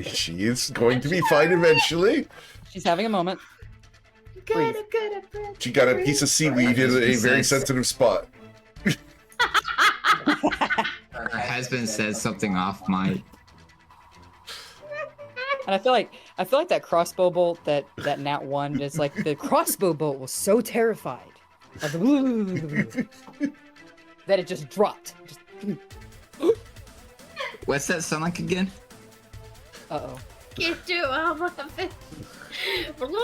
She is going to be fine eventually. She's having a moment. Breathe. She got a piece of seaweed in a very sensitive spot. Her husband says something off mic. And I feel like that crossbow bolt that Nat 1 is like the crossbow bolt was so terrified of the that it just dropped. Just, What's that sound like again? uh-oh. Get you out of it. Perfect.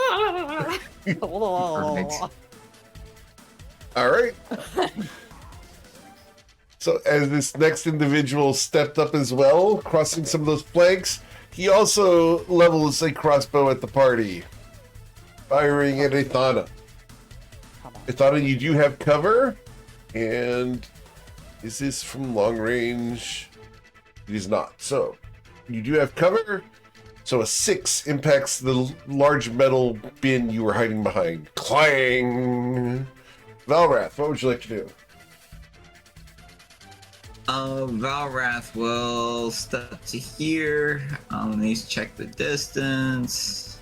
All right. So as this next individual stepped up as well, crossing some of those planks, he also levels a crossbow at the party, firing at Athana. Athana, you do have cover, and is this from long range? It is not. So you do have cover. So a 6 impacts the large metal bin you were hiding behind. Clang! Valrath, what would you like to do? Valrath will step to here. Let me check the distance.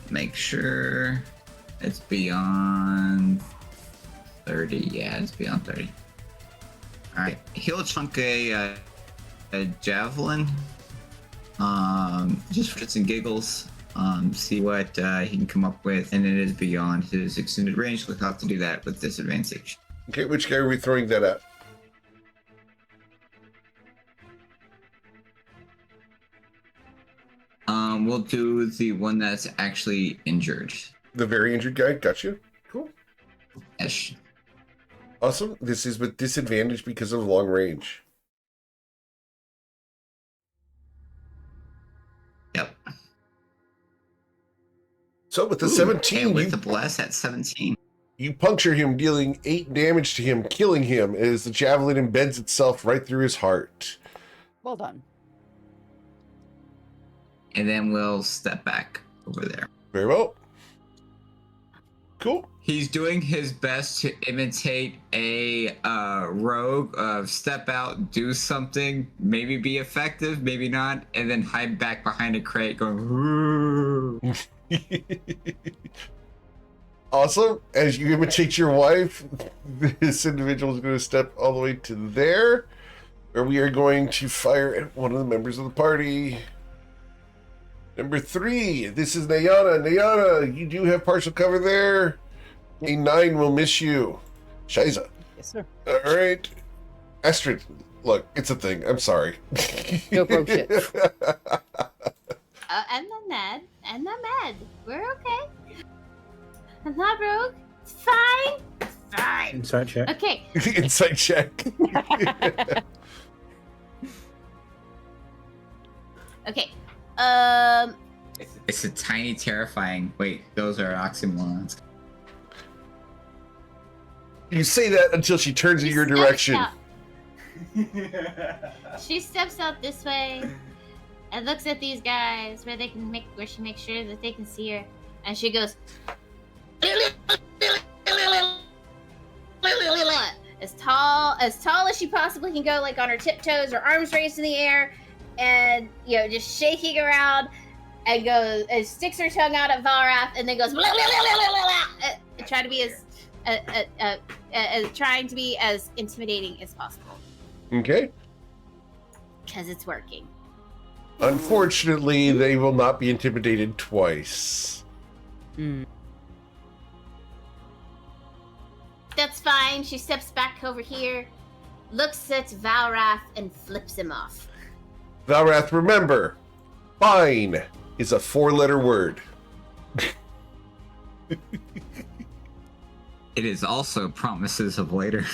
Make sure it's beyond 30. Yeah, it's beyond 30. Alright, he'll chunk a a javelin. Just for shits and giggles. See what he can come up with, and it is beyond his extended range. We'll have to do that with disadvantage. Okay, which guy are we throwing that at? We'll do the one that's actually injured. The very injured guy? Gotcha. Cool. Ish. Awesome. This is with disadvantage because of long range. Yep. So with the Ooh, 17, and with the bless at 17. you puncture him, dealing 8 damage to him, killing him as the javelin embeds itself right through his heart. Well done. And then we'll step back over there. Very well. Cool. He's doing his best to imitate a rogue of step out, do something, maybe be effective, maybe not, and then hide back behind a crate going, "Ooh." Awesome. As you imitate your wife, this individual is going to step all the way to there, where we are going to fire at one of the members of the party. Number 3, this is Nayana. Nayana, you do have partial cover there. A 9 will miss you. Shiza. Yes, sir. All right. Astrid, look, it's a thing. I'm sorry. No bro shit. I'm not mad. I'm not mad. We're okay. I'm not rogue. It's fine. It's fine. Insight check. Okay. Insight check. Okay. It's a tiny, terrifying. Wait, those are oxymorons. You say that until she turns in your direction. She steps out this way and looks at these guys where she makes sure that they can see her, and she goes as tall as she possibly can go, like on her tiptoes, her arms raised in the air, and just shaking around, and goes and sticks her tongue out at Valrath, and then goes trying to be as intimidating as possible. Okay. Because it's working. Unfortunately, they will not be intimidated twice. That's fine. She steps back over here, looks at Valrath, and flips him off. Valrath, remember, fine is a 4-letter word. It is also promises of later.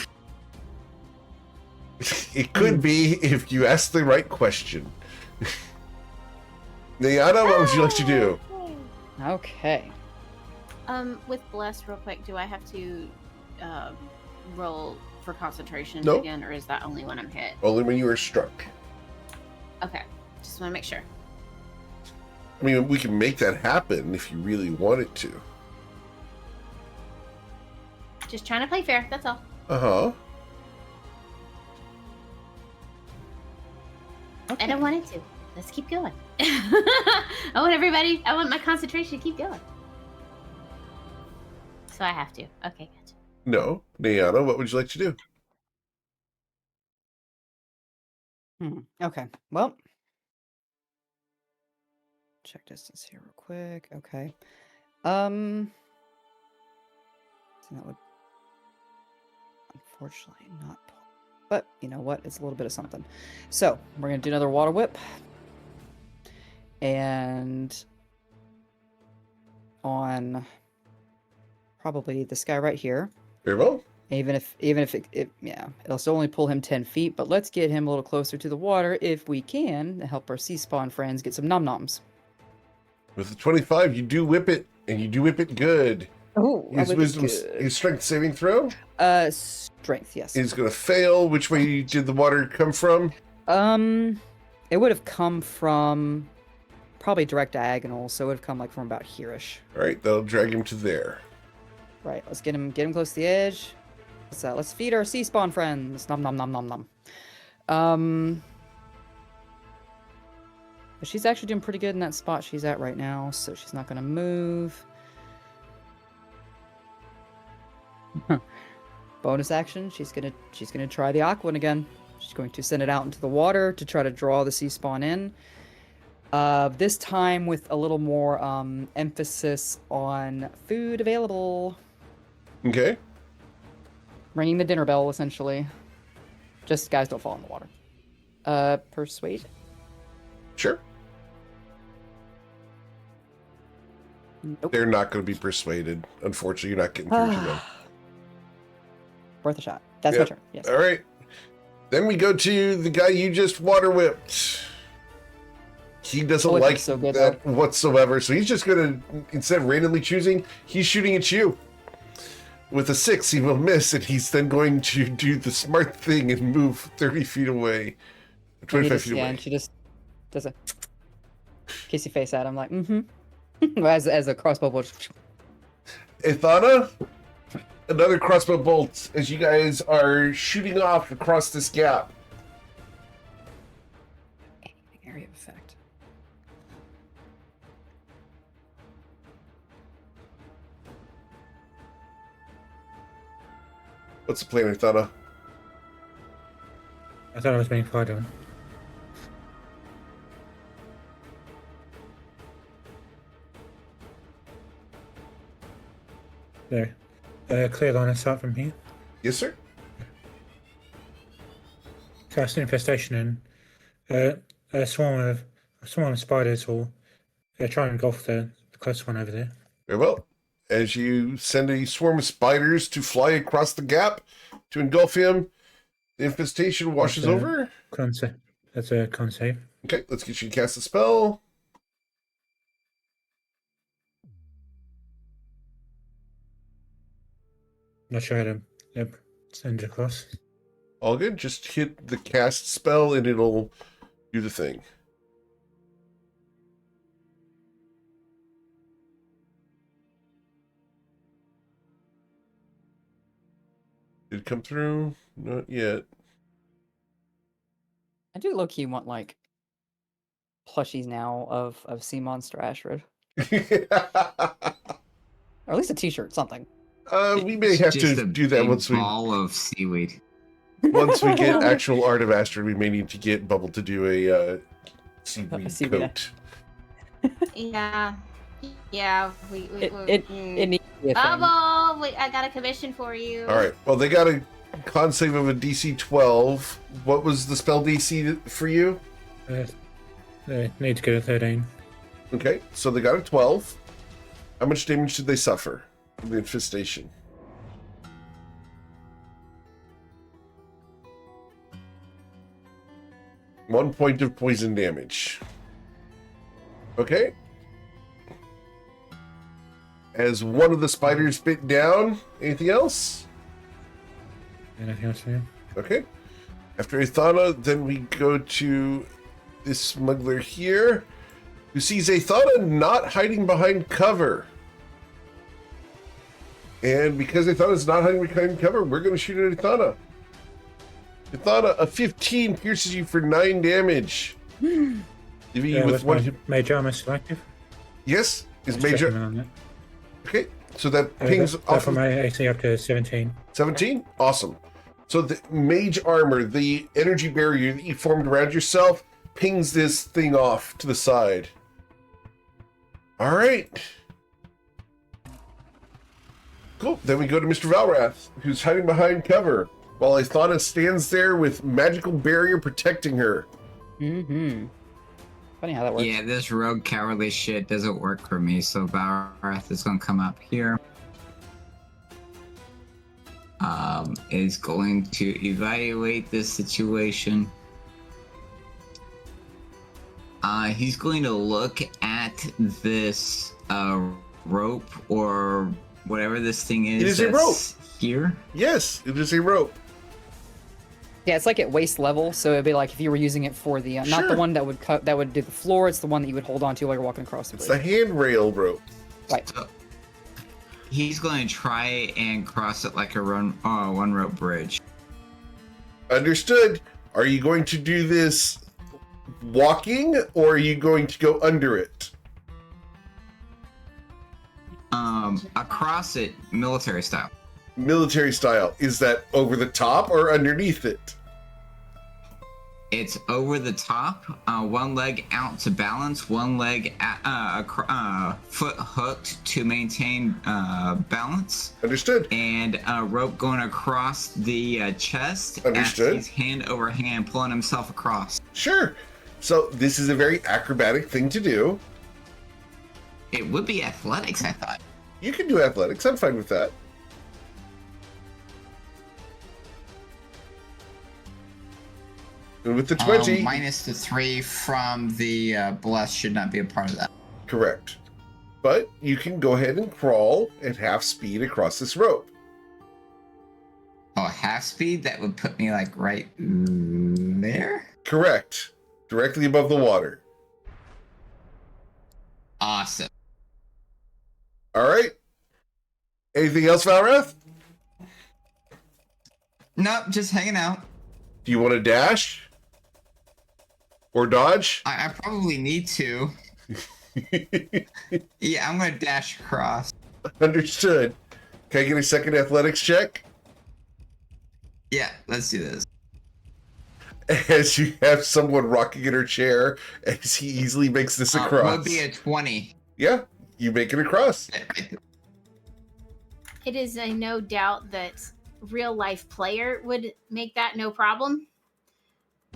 It could be if you ask the right question. Nayana, what would you like to do? Okay. With Bless, real quick, do I have to roll for concentration Nope. again, or is that only when I'm hit? Only when you are struck. Okay, just want to make sure. I mean, we can make that happen if you really wanted to. Just trying to play fair, that's all. Uh-huh. I don't want it to. Let's keep going. I want my concentration to keep going. So I have to. Okay, gotcha. No. Nayana, what would you like to do? Okay. Well, check distance here real quick. Okay. So that would unfortunately not pull. But you know what? It's a little bit of something. So we're gonna do another water whip. And on probably this guy right here. Very well. Even if it'll still only pull him 10 feet, but let's get him a little closer to the water if we can to help our sea spawn friends get some nom-noms. With the 25, you do whip it, and you do whip it good. Oh, His strength saving throw strength, yes. is going to fail. Which way did the water come from? It would have come from probably direct diagonal, so it would have come like from about here-ish. All right, that'll drag him to there. Right, let's get him close to the edge. Let's feed our sea spawn friends. Nom nom nom nom nom. But she's actually doing pretty good in that spot she's at right now, so she's not gonna move. Bonus action, she's gonna try the aqua one again. She's going to send it out into the water to try to draw the sea spawn in. This time with a little more emphasis on food available. Okay. Ringing the dinner bell, essentially. Just guys don't fall in the water. Persuade. Sure. Nope. They're not going to be persuaded. Unfortunately, you're not getting through to them. Worth a shot. That's my turn. Yes. All right. Then we go to the guy you just water whipped. He doesn't Oh, it like looks so good, that whatsoever. So he's just going to, instead of randomly choosing, he's shooting at you. With a 6, he will miss, and he's then going to do the smart thing and move 30 feet away. 25 feet away. And she just does a kissy face at him, like, as a crossbow bolt. Ithana, another crossbow bolt as you guys are shooting off across this gap. Area of effect. What's the plan, Ithana? I thought I was being fired on. There. Clear line of sight from here. Yes, sir. Cast infestation and a swarm of spiders will try and engulf the close one over there. Very well. As you send a swarm of spiders to fly across the gap to engulf him, the infestation washes over. That's a con save. Okay, let's get you to cast a spell. Not sure how to send it across. All good. Just hit the cast spell and it'll do the thing. Did it come through? Not yet. I do low-key want, like, plushies now of Sea Monster Ashford. Or at least a t-shirt, something. We may have to do that once we ball of seaweed. once we get actual art of Astrid. We may need to get Bubble to do a seaweed coat. Yeah. Yeah. It needs to be a thing. Bubble! Wait, I got a commission for you. All right. Well, they got a con save of a DC 12. What was the spell DC for you? They need to get a 13. Okay, so they got a 12. How much damage did they suffer from the infestation? One point of poison damage. Okay. As one of the spiders bit down, anything else? Anything else for you? Okay. After Athana, then we go to this smuggler here, who sees Athana not hiding behind cover. And because Athana's not hiding behind cover, we're going to shoot at Athana. Athana, a 15 pierces you for 9 damage. Leaving you with one. Mage armor selective. Yes, is Just checking major. on that. Okay, so that pings off from of my AC up to 17. 17. Awesome. So the mage armor, the energy barrier that you formed around yourself, pings this thing off to the side. All right. Cool. Then we go to Mr. Valrath, who's hiding behind cover, while Athana stands there with magical barrier protecting her. Mm-hmm. Funny how that works. Yeah, this rogue cowardly shit doesn't work for me, so Valrath is gonna come up here. Is going to evaluate this situation. He's going to look at this rope or whatever this thing is. It is a rope. Here. Yes, it is a rope. Yeah, it's like at waist level, so it'd be like if you were using it for the not the Sure. one that would do the floor. It's the one that you would hold on to while you're walking across the It's bridge. the handrail rope. Right. So he's going to try and cross it like a one rope bridge. Understood. Are you going to do this walking, or are you going to go under it? Across it, military style. Military style. Is that over the top or underneath it? It's over the top, one leg out to balance, one leg foot hooked to maintain balance. Understood. And a rope going across the chest. Understood. As he's hand over hand pulling himself across. Sure. So this is a very acrobatic thing to do. It would be athletics, I thought. You can do athletics. I'm fine with that. And with the 20... minus the 3 from the bless should not be a part of that. Correct. But you can go ahead and crawl at half speed across this rope. Oh, half speed? That would put me like right there? Correct. Directly above the water. Awesome. All right. Anything else, Valrath? Nope, just hanging out. Do you want to dash? Or dodge? I probably need to. Yeah, I'm going to dash across. Understood. Can I get a second athletics check? Yeah, let's do this. As you have someone rocking in her chair as he easily makes this across. Would be a 20. Yeah, you make it across. It is a no doubt that real life player would make that no problem.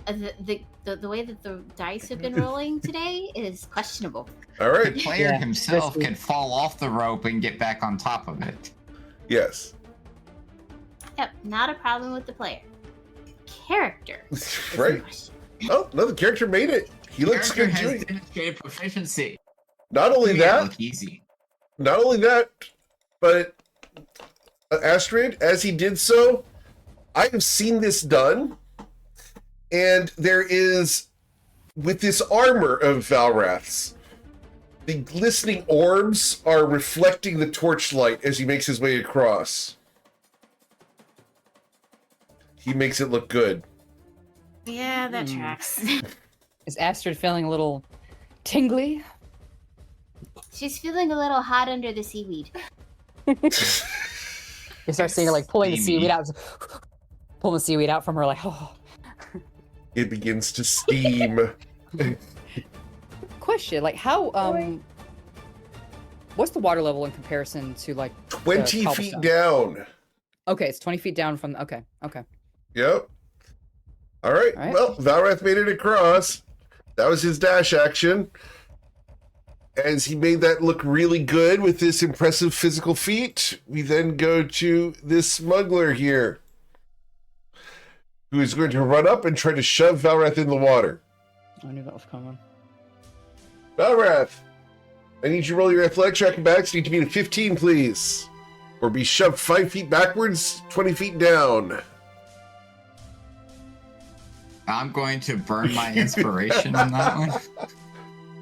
The way that the dice have been rolling today is questionable. All right. The player Yeah, himself especially- could fall off the rope and get back on top of it. Yes. Yep, not a problem with the player. Character. is the Right. question. Oh, no, the character made it. He looks Character good has doing it. demonstrated proficiency. Not only Maybe it that, look easy. but Astrid, as he did so, I have seen this done, and there is, with this armor of Valrath's, the glistening orbs are reflecting the torchlight as he makes his way across. He makes it look good. Yeah, that tracks. Is Astrid feeling a little tingly? She's feeling a little hot under the seaweed. You start seeing her like pulling the Steamy. seaweed out, pulling the seaweed out from her, like, oh. It begins to steam. Question, like how what's the water level in comparison to like 20 the feet cobblestone? down. Okay, it's 20 feet down from okay. Yep. All right. All right. Well, Valrath made it across. That was his dash action. As he made that look really good with this impressive physical feat, we then go to this smuggler here, who is going to run up and try to shove Valrath in the water. I knew that was coming. Valrath, I need you to roll your athletics or acrobatics. You need to be at 15, please. Or be shoved 5 feet backwards, 20 feet down. I'm going to burn my inspiration on that one.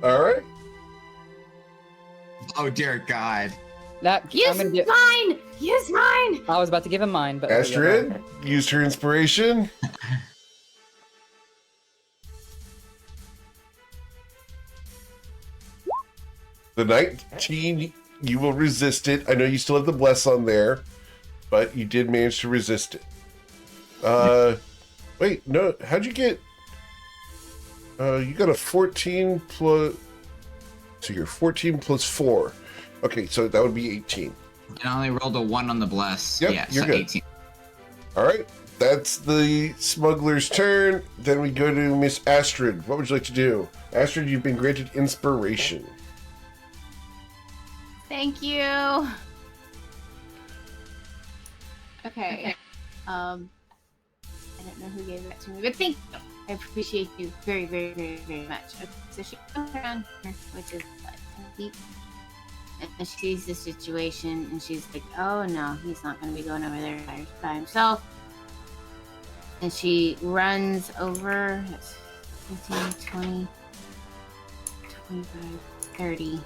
All right. Oh dear God. That Use I'm gonna get, mine! Use mine! I was about to give him mine, but Astrid used her inspiration. The 19, you will resist it. I know you still have the bless on there, but you did manage to resist it. Wait, no, how'd you get? You got a 14 plus. So you're 14 plus 4. Okay, so that would be 18. And I only rolled a 1 on the bless. Yep, Yeah, you're so good. 18. All right, that's the smuggler's turn. Then we go to Miss Astrid. What would you like to do? Astrid, you've been granted inspiration. Thank you. Okay. I don't know who gave that to me, but thank you. I appreciate you very, very, very, very much. Okay, so she comes around here, which is like 10 feet, and she sees the situation, and she's like, "Oh no, he's not going to be going over there by himself." And she runs over. That's 15, 20, 25, 30.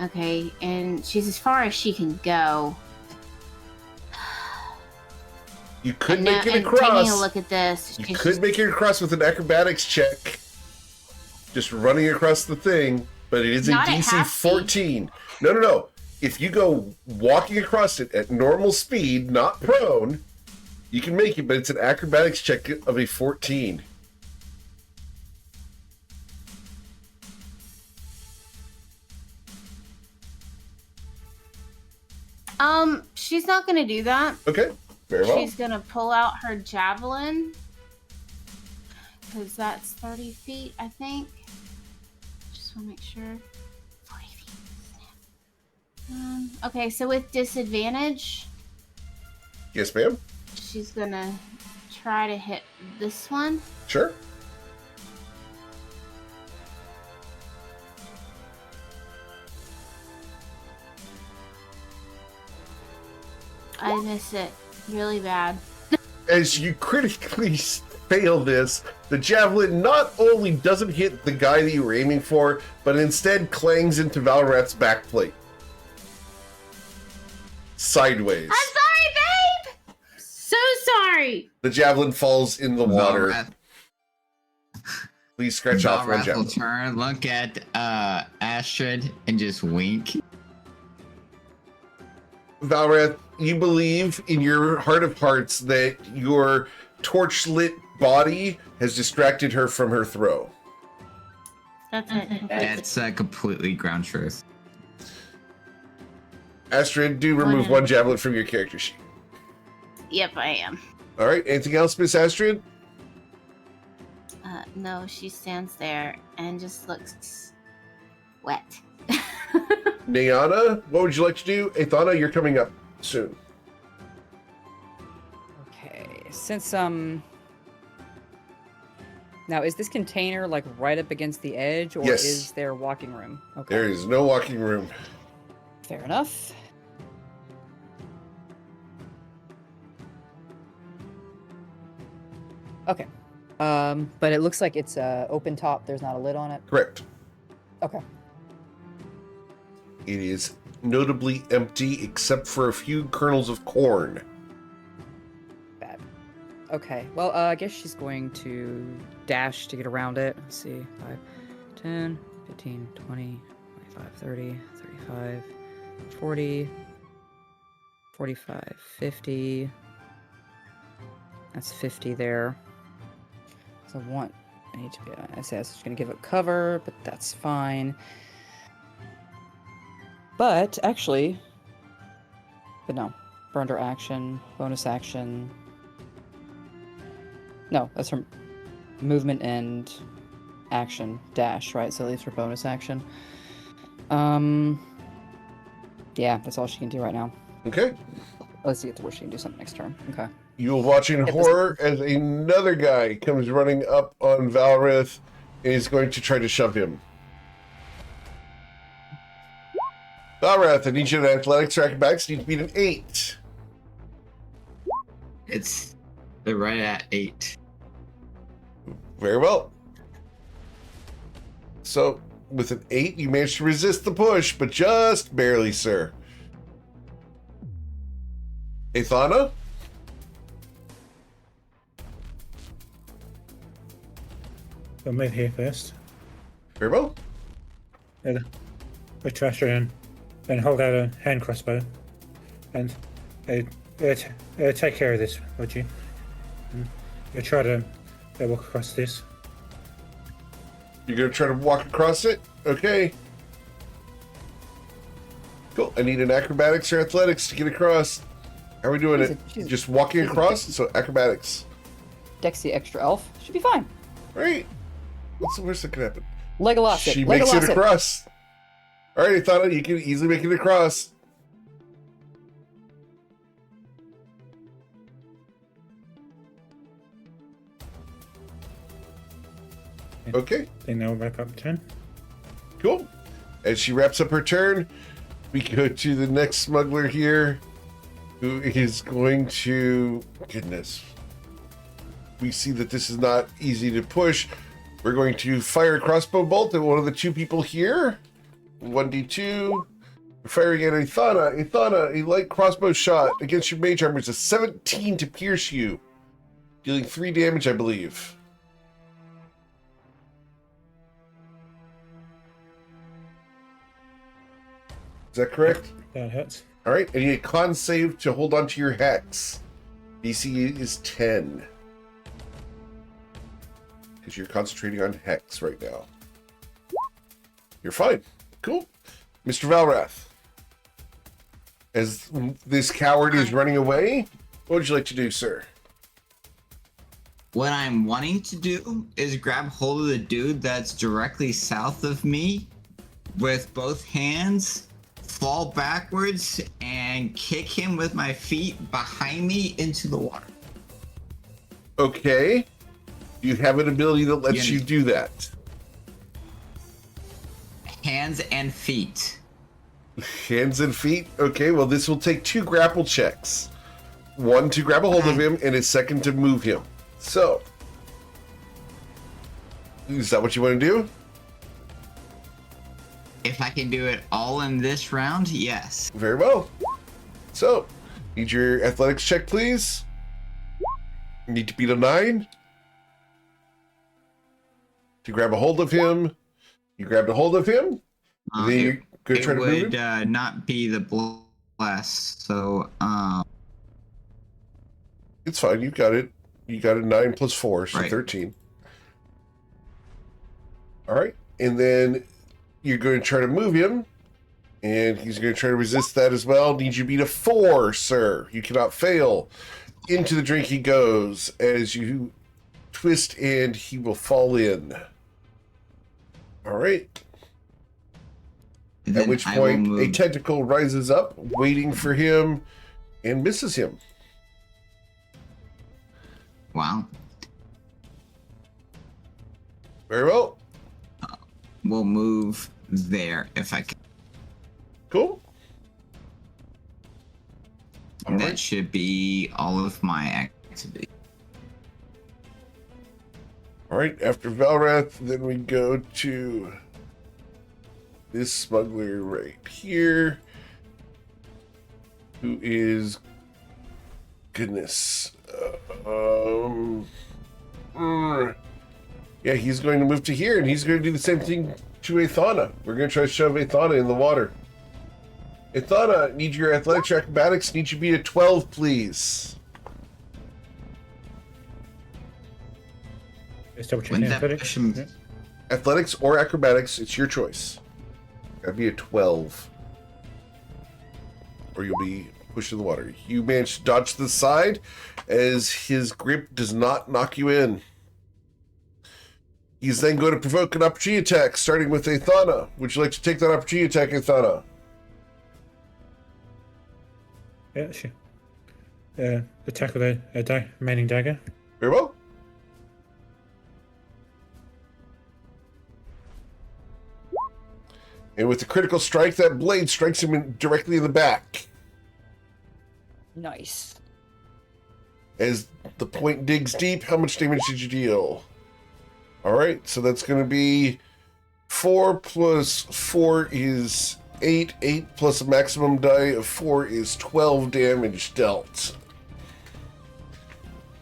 Okay, and she's as far as she can go. You could And make now- it and across. taking a look at this, You she's could make it across with an acrobatics check. Just running across the thing, but it is a Not at DC half speed. 14. No. If you go walking across it at normal speed, not prone, you can make it, but it's an acrobatics check of a 14. She's not gonna do that. Okay, very well. She's gonna pull out her javelin. Because that's 30 feet, I think. Just want to make sure. 40 feet. Okay, so with disadvantage, Yes, ma'am. she's gonna try to hit this one. Sure. I miss it really bad. As you critically fail this, the javelin not only doesn't hit the guy that you were aiming for, but instead clangs into Valrath's backplate. Sideways. I'm sorry, babe! So sorry! The javelin falls in the water. Valrath, Please scratch off one Valrath will javelin. turn, look at Astrid, and just wink. Valrath, you believe in your heart of hearts that your torch-lit body has distracted her from her throw. That's it. That's completely ground truth. Astrid, do remove one javelin from your character sheet. Yep, I am. All right, anything else, Miss Astrid? No, she stands there and just looks wet. Nayana, what would you like to do? Athana, you're coming up soon. Okay, since now is this container like right up against the edge, or Yes. is there walking room? Okay, There is no walking room. fair enough. Okay, but it looks like it's open top. There's not a lid on it. Correct. Okay. It is notably empty except for a few kernels of corn. Bad. Okay. Well, I guess she's going to dash to get around it. Let's see. 5, 10, 15, 20, 25, 30, 35, 40, 45, 50. That's 50 there. So I need to be, I say I was just going to give it cover, but that's fine. But actually, no, burn her action, bonus action. No, that's her movement and action dash, right? So it leaves her bonus action. Yeah, that's all she can do right now. Okay. Let's get to where she can do something next turn. Okay. You will watch in Yep, horror as another guy comes running up on Valrath and is going to try to shove him. Valrath, I need you to athletics or acrobatics. You need to beat an 8. They're right at 8. Very well. So, with an 8, you managed to resist the push, but just barely, sir. Athana? I'll move here first. Very well. Put trash in and hold out a hand crossbow. And take care of this, would you? You'll try to walk across this. You're going to try to walk across it? Okay. Cool. I need an acrobatics or athletics to get across. How are we doing it? Just walking across? So acrobatics. Dexy extra elf. Should be fine. Right. What's the worst that could happen? Legolas She it. makes Legolas it across. All right, I thought you can easily make it across. Okay, I think they'll wrap up 10. cool. As she wraps up her turn, we go to the next smuggler here, who is going to... Goodness. We see that this is not easy to push. We're going to fire a crossbow bolt at one of the two people here. 1d2. We're firing at Athana. Athana, a light crossbow shot against your mage armor is a 17 to pierce you. Dealing 3 damage, I believe. Is that correct? That hurts. All right, and you need a con save to hold on to your hex. DC is 10. Because you're concentrating on hex right now. You're fine. Cool. Mr. Valrath. as this coward is running away. What would you like to do, sir? What I'm wanting to do is grab hold of the dude that's directly south of me with both hands, fall backwards, and kick him with my feet behind me into the water. Okay. You have an ability that lets you do that. Hands and feet. Hands and feet? Okay, well, this will take 2 grapple checks. One to grab a hold of him, and a second to move him. So, is that what you want to do? If I can do it all in this round, yes. Very well. So, need your athletics check, please. You need to beat a 9. To grab a hold of him. You grabbed a hold of him. Then you're going to try to move him. It would not be the blast, so... It's fine. You got it. You got a 9 plus 4, so right. 13. All right. And then you're going to try to move him. And he's going to try to resist that as well. Need you beat a 4, sir. You cannot fail. Into the drink he goes as you twist and he will fall in. All right. At which point a tentacle rises up, waiting for him, and misses him. Wow. Very well. We'll move there if I can. Cool. And that should be all of my activity. All right, after Valrath, then we go to this smuggler right here, who is, goodness, yeah, he's going to move to here, and he's going to do the same thing to Athana. We're going to try to shove Athana in the water. Athana, need your athletics or acrobatics, need you to beat a 12, please. Just double checking athletics. Yeah. Athletics or acrobatics, it's your choice. Gotta be a 12. Or you'll be pushed in the water. You manage to dodge to the side as his grip does not knock you in. He's then going to provoke an opportunity attack, starting with Athana. Would you like to take that opportunity attack, Athana? Yeah, sure. Attack with a remaining dagger. Very well. And with the critical strike, that blade strikes him directly in the back. Nice. As the point digs deep, how much damage did you deal? All right, so that's going to be 4 plus 4 is 8. 8 plus a maximum die of 4 is 12 damage dealt.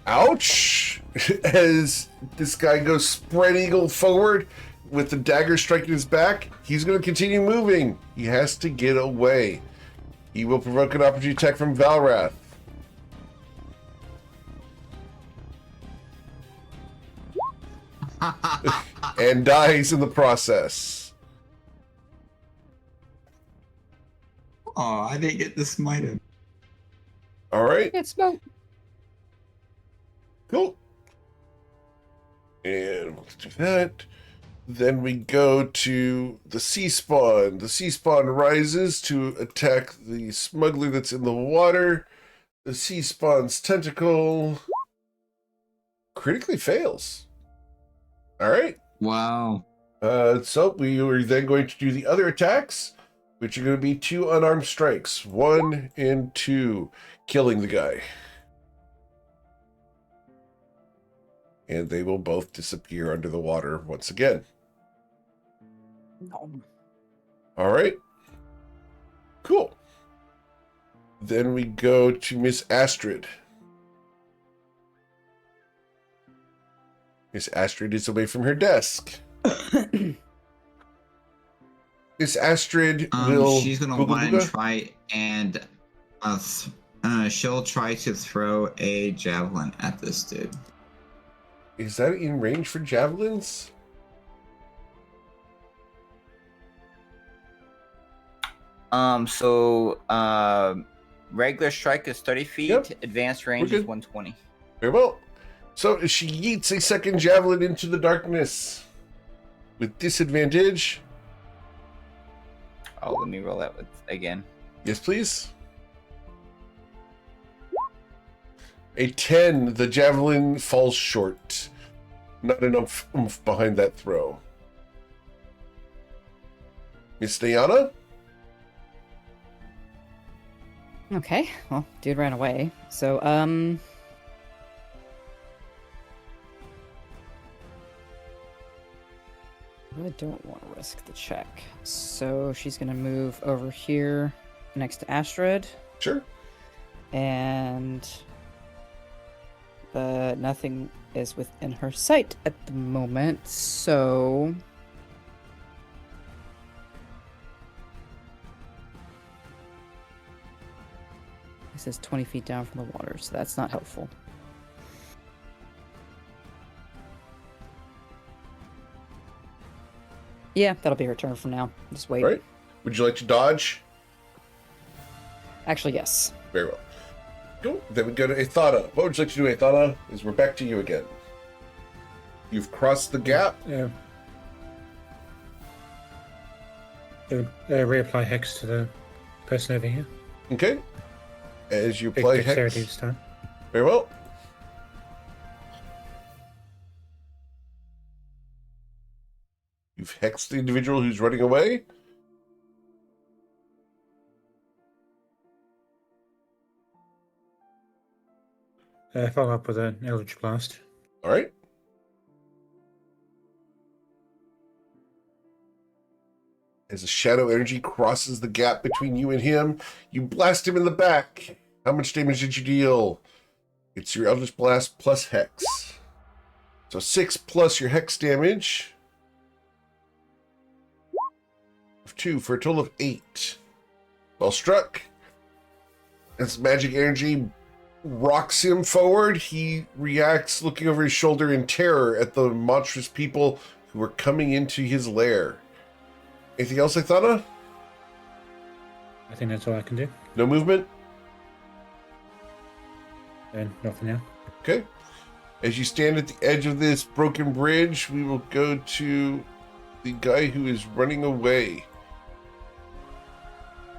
Ouch! As this guy goes spread eagle forward with the dagger striking his back, he's going to continue moving. He has to get away. He will provoke an opportunity attack from Valrath. And dies in the process. Oh, I didn't get the smite. All right. Get smoked. Cool. And let's do that. Then we go to the sea spawn. The sea spawn rises to attack the smuggler that's in the water. The sea spawn's tentacle critically fails. All right. Wow. So we are then going to do the other attacks, which are going to be 2 unarmed strikes. 1 and 2, killing the guy. And they will both disappear under the water once again. No. All right. Cool. Then we go to Miss Astrid. Miss Astrid is away from her desk. Miss Astrid will... She's going to want to try and... she'll try to throw a javelin at this dude. Is that in range for javelins? Regular strike is 30 feet. Yep. Advanced range We're is good. 120. Very well. So she yeets a second javelin into the darkness with disadvantage. Oh, let me roll that again. Yes, please. A 10. The javelin falls short. Not enough oomph behind that throw. Miss Diana? Okay, well, dude ran away. So, I don't want to risk the check. So she's gonna move over here next to Astrid, Sure. and nothing is within her sight at the moment, so this is 20 feet down from the water, so that's not helpful. Yeah, that'll be her turn from now. Just wait. All right. Would you like to dodge? Actually, yes. Very well. Cool. Then we go to Ethana. What would you like to do, Ethana? Is we're back to you again. You've crossed the gap. Yeah. Reapply hex to the person over here. Okay. As you Big apply dexterity hex. this time. Very well. You've hexed the individual who's running away. Follow up with an Eldritch Blast. All right. As a shadow energy crosses the gap between you and him, you blast him in the back. How much damage did you deal? It's your Eldritch Blast plus Hex. So 6 plus your Hex damage. Of 2 for a total of 8. Well struck. As magic energy rocks him forward, he reacts looking over his shoulder in terror at the monstrous people who are coming into his lair. Anything else, Ithana? I think that's all I can do. No movement? And not for now. Okay. As you stand at the edge of this broken bridge, we will go to the guy who is running away.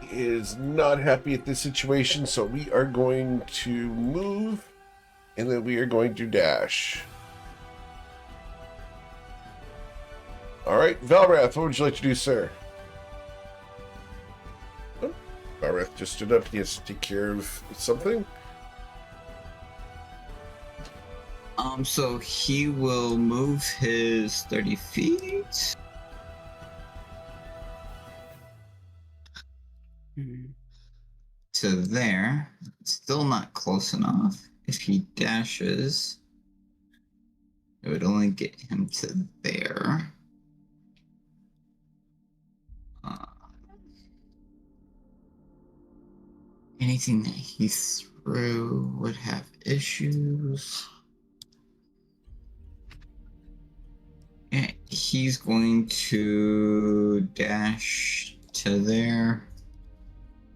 He is not happy at this situation, so we are going to move, and then we are going to dash. All right, Valrath, what would you like to do, sir? Oh, Valrath just stood up. He has to take care of something. So he will move his 30 feet. To there. Still not close enough. If he dashes, it would only get him to there. Anything that he threw would have issues. Yeah, he's going to dash to there.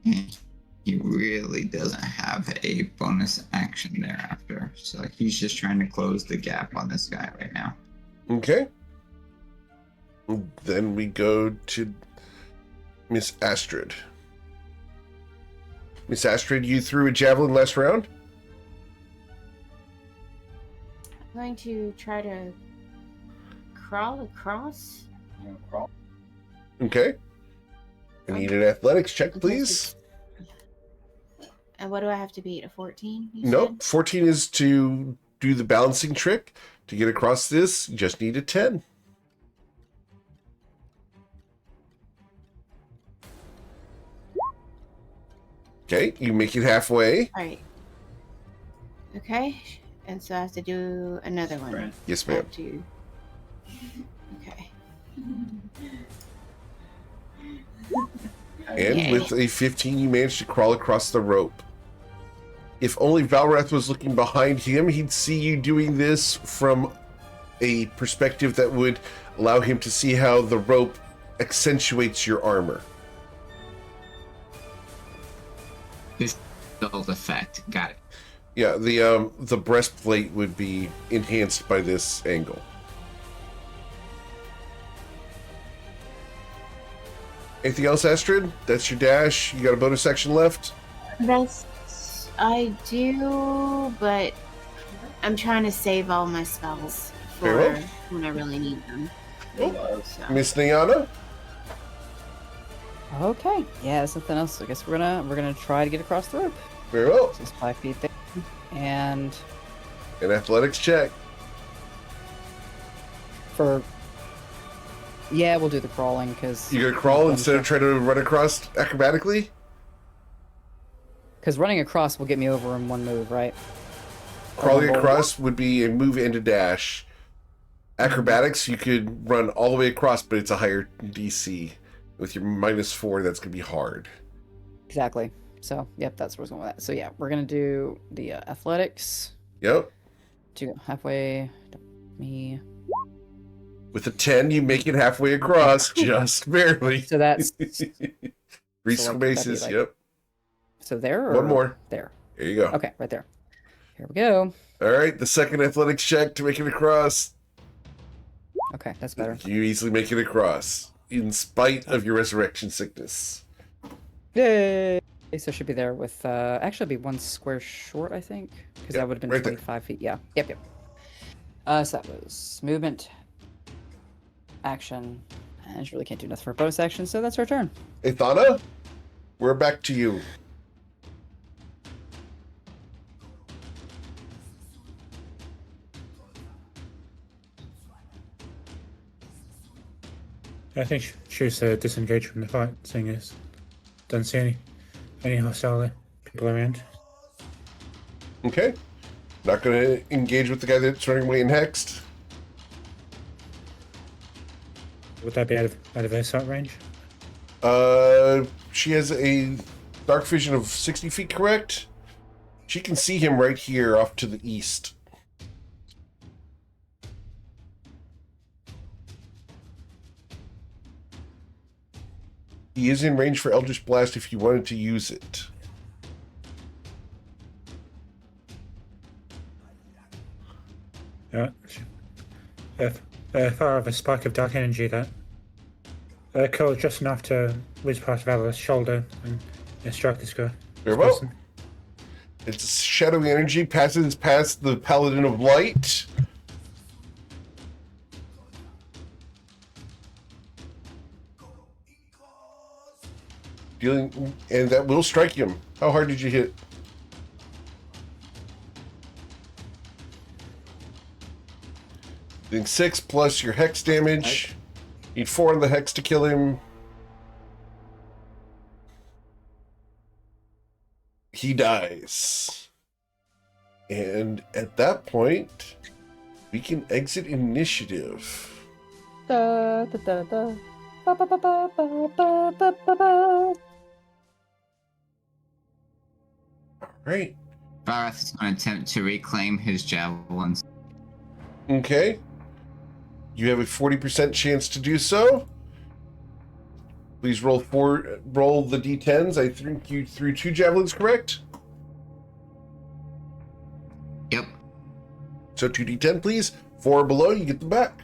And he really doesn't have a bonus action thereafter. So he's just trying to close the gap on this guy right now. Okay. Then we go to Miss Astrid. Miss Astrid, you threw a javelin last round? I'm going to try to crawl across. You wanna crawl? Okay. I need an athletics check, please. And what do I have to beat? A 14? Nope. 14 is to do the balancing trick. To get across this, you just need a 10. Okay, you make it halfway. All right. Okay. And so I have to do another one. Right. Yes, I ma'am. have to... Okay. And Okay. with a 15, you manage to crawl across the rope. If only Valrath was looking behind him, he'd see you doing this from a perspective that would allow him to see how the rope accentuates your armor. This build effect. Got it. Yeah, the breastplate would be enhanced by this angle. Anything else, Astrid? That's your dash. You got a bonus action left? I do, but I'm trying to save all my spells for Very well. when I really need them. Oh. So. Miss Niana? Okay. Yeah, there's nothing else. I guess we're gonna try to get across the rope. Very well. This is 5 feet thick. And An athletics check. yeah, we'll do the crawling because You're gonna crawl instead of trying to run across acrobatically? because running across will get me over in one move, right? Crawling Or- across would be a move and a dash. Acrobatics, you could run all the way across, but it's a higher DC. With your -4, that's gonna be hard. Exactly. So, yep, that's where I was going with that. So, yeah, we're gonna do the athletics Yep. to go halfway. Me. With a 10, you make it halfway across, just barely. So that's Three so, like, spaces, that'd be, yep. so there. Or One more. there. There you go. Okay, right there. Here we go. All right, the second athletics check to make it across. Okay, that's better. You easily make it across, in spite of your resurrection sickness. Yay! So should be there with actually be one square short, I think, because Yep, that would have been right there. 25 feet. Yeah. Yep. So that was movement, action, and I really can't do nothing for a bonus action, so that's our turn. Ethana, we're back to you. I think she's disengaged from the fight, seeing as doesn't see any hostile people around. Okay. Not going to engage with the guy that's running away in Hexed. Would that be out of her sight range? She has a dark vision of 60 feet, correct? She can see him right here off to the east. He is in range for Eldritch Blast if you wanted to use it. Yeah. Fire of a spike of dark energy that curls just enough to whiz past Valor's shoulder and strike this guy. Very well. It's shadowy energy, passes past the Paladin of Light. Dealing, and that will strike him. How hard did you hit? Doing 6 plus your hex damage. Need 4 on the hex to kill him. He dies. And at that point, we can exit initiative. Da, da, da, da. Ba, ba, ba, ba, ba, ba, ba, ba, ba. Right. Vareth is going to attempt to reclaim his javelins. Okay. You have a 40% chance to do so. Please roll the d10s. I think you threw 2 javelins, correct? Yep. So 2d10, please. 4 or below, you get them back.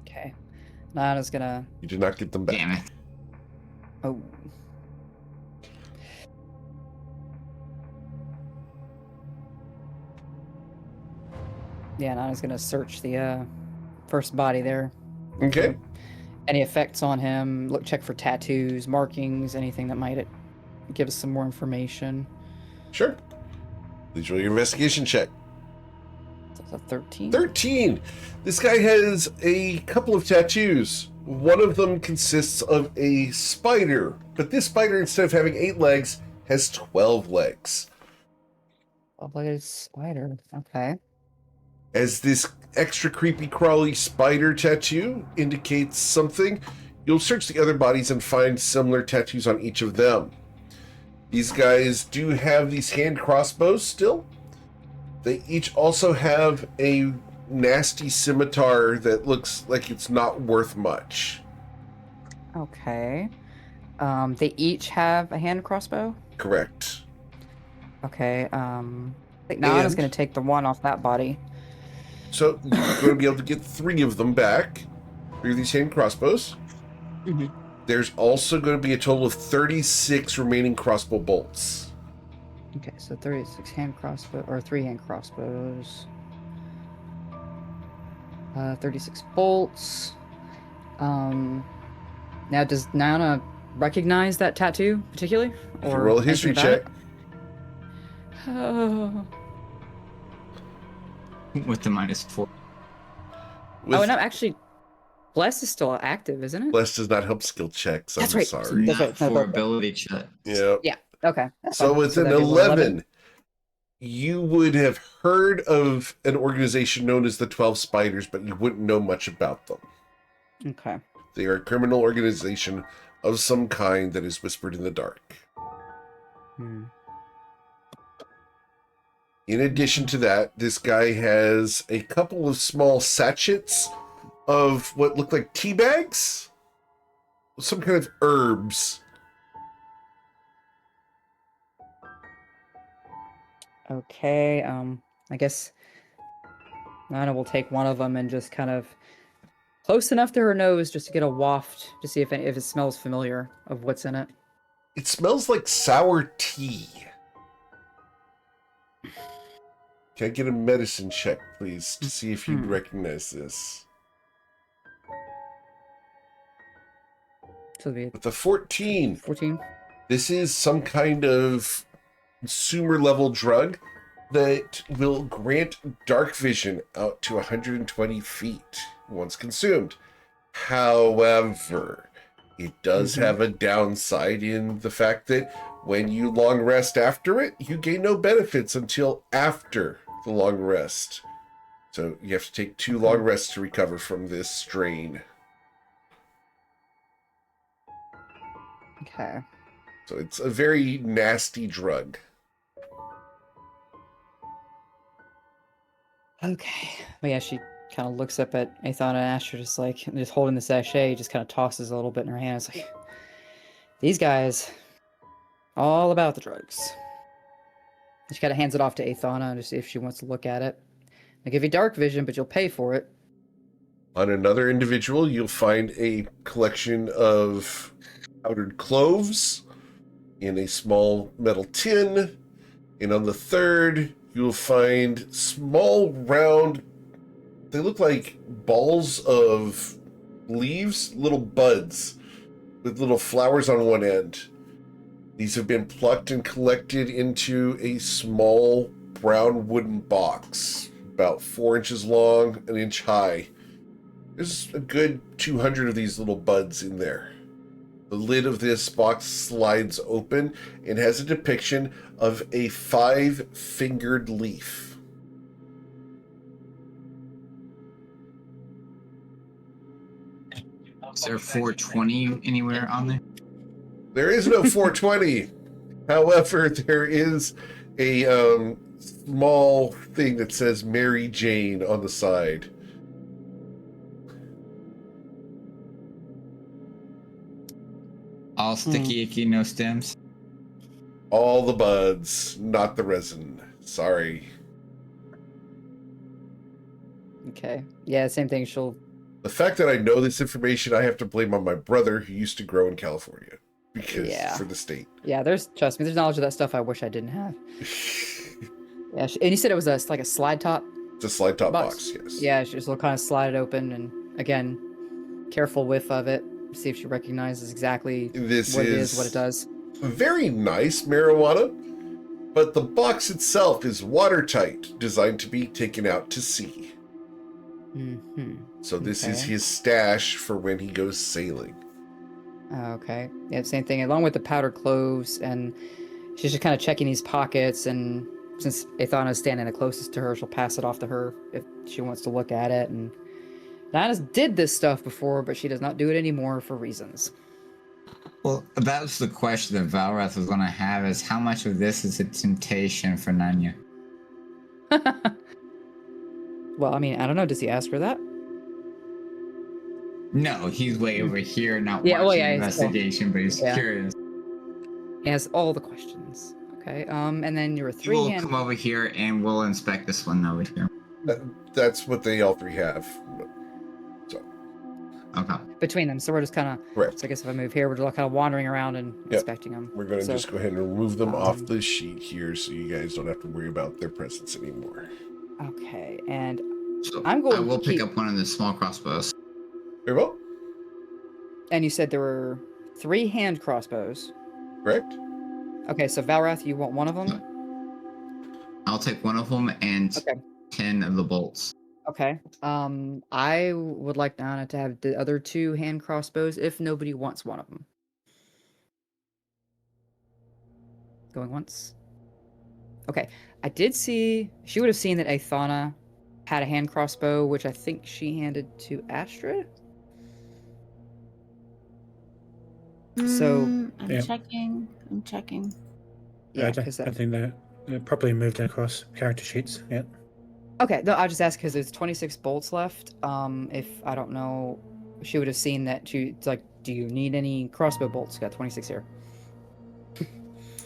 Okay. Nana's gonna. You did not get them back. Damn it. Oh. Yeah, Nana's gonna search the first body there. Okay. Any effects on him? Check for tattoos, markings, anything that might give us some more information. Sure. Please roll your investigation check. So it's a 13. 13. This guy has a couple of tattoos. One of them consists of a spider, but this spider, instead of having 8 legs, has 12 legs. Double-legged spider. Okay. As this extra creepy crawly spider tattoo indicates something, you'll search the other bodies and find similar tattoos on each of them. These guys do have these hand crossbows still. They each also have a nasty scimitar that looks like it's not worth much. Okay. They each have a hand crossbow. Correct. Okay. I think Nana's And- gonna take the one off that body. So you're going to be able to get 3 of them back through these hand crossbows. Mhm. There's also going to be a total of 36 remaining crossbow bolts. Okay, so 36 hand crossbow or 3 hand crossbows. 36 bolts. Now does Nana recognize that tattoo particularly? You can roll a history check. Oh. With the -4. With Oh, no, actually, Bless is still active, isn't it? Bless does not help skill checks. That's I'm right. sorry. That's Not right. for No, ability check. Yeah. Yeah. Okay. That's So fine. with an that'd be a little 11, you would have heard of an organization known as the 12 Spiders, but you wouldn't know much about them. Okay. They are a criminal organization of some kind that is whispered in the dark. Hmm. In addition to that, this guy has a couple of small sachets of what look like tea bags, some kind of herbs. Okay. I guess Nana will take one of them and just kind of close enough to her nose just to get a waft to see if it smells familiar of what's in it. It smells like sour tea. Can I get a medicine check, please, to see if you recognize this? So it'll be With a 14, 14. this is some kind of consumer level drug that will grant dark vision out to 120 feet once consumed. However, it does have a downside in the fact that when you long rest after it, you gain no benefits until after the long rest. So you have to take 2 long rests to recover from this strain. Okay. So it's a very nasty drug. Okay. But yeah, she kind of looks up at Athana and Asher, just holding the sachet, just kind of tosses a little bit in her hand. It's like, these guys, all about the drugs. She kind of hands it off to Athana to see if she wants to look at it. They give you dark vision, but you'll pay for it. On another individual, you'll find a collection of powdered cloves in a small metal tin. And on the third, you'll find small, round, they look like balls of leaves, little buds with little flowers on one end. These have been plucked and collected into a small brown wooden box, about 4 inches long, an inch high. There's a good 200 of these little buds in there. The lid of this box slides open and has a depiction of a 5-fingered leaf. Is there 420 anywhere on there? There is no 420. However, there is a small thing that says Mary Jane on the side. All sticky icky, no stems. All the buds, not the resin. Sorry. Okay. Yeah, same thing. She'll. The fact that I know this information, I have to blame on my brother who used to grow in California. Because for the state. Yeah, trust me, there's knowledge of that stuff I wish I didn't have. Yeah, and you said it was like a slide top? It's a slide top box, yes. Yeah, she'll kind of slide it open, and again, careful whiff of it. See if she recognizes exactly what it is, what it does. Very nice marijuana, but the box itself is watertight, designed to be taken out to sea. So this is his stash for when he goes sailing. Okay. Yeah, same thing. Along with the powdered cloves, and she's just kind of checking these pockets, and since Athana's standing the closest to her, she'll pass it off to her if she wants to look at it. And Nana's did this stuff before, but she does not do it anymore for reasons. Well, that was the question that Valrath was going to have, is how much of this is a temptation for Nanya? Well, I mean, I don't know. Does he ask her that? No, he's way over here, not Yeah, well, watching yeah, he's- investigation, but he's yeah. curious. He has all the questions. Okay. And then your He will 3 hand. come over here and we'll inspect this one over here. That's what they all three have. So, Okay. Between them, so we're just kind of. correct. So I guess if I move here, we're just kind of wandering around and inspecting them. We're going to So, just go ahead and remove them off um, the sheet here so you guys don't have to worry about their presence anymore. Okay, and So I'm going I will to pick keep- up one of the small crossbows. Very well. and you said there were 3 hand crossbows. Correct. Okay, so Valrath, you want one of them? I'll take one of them and Okay. 10 of the bolts. Okay. I would like Nana to have the other 2 hand crossbows if nobody wants one of them. Going once. Okay. I did see she would have seen that Athana had a hand crossbow, which I think she handed to Astrid. So I'm Yeah. checking. I'm checking. yeah, I because don't think they're properly moved across character sheets yet. okay, no, I'll just ask because there's 26 bolts left. If I don't know, she would have seen that. It's like, do you need any crossbow bolts? Got 26 here.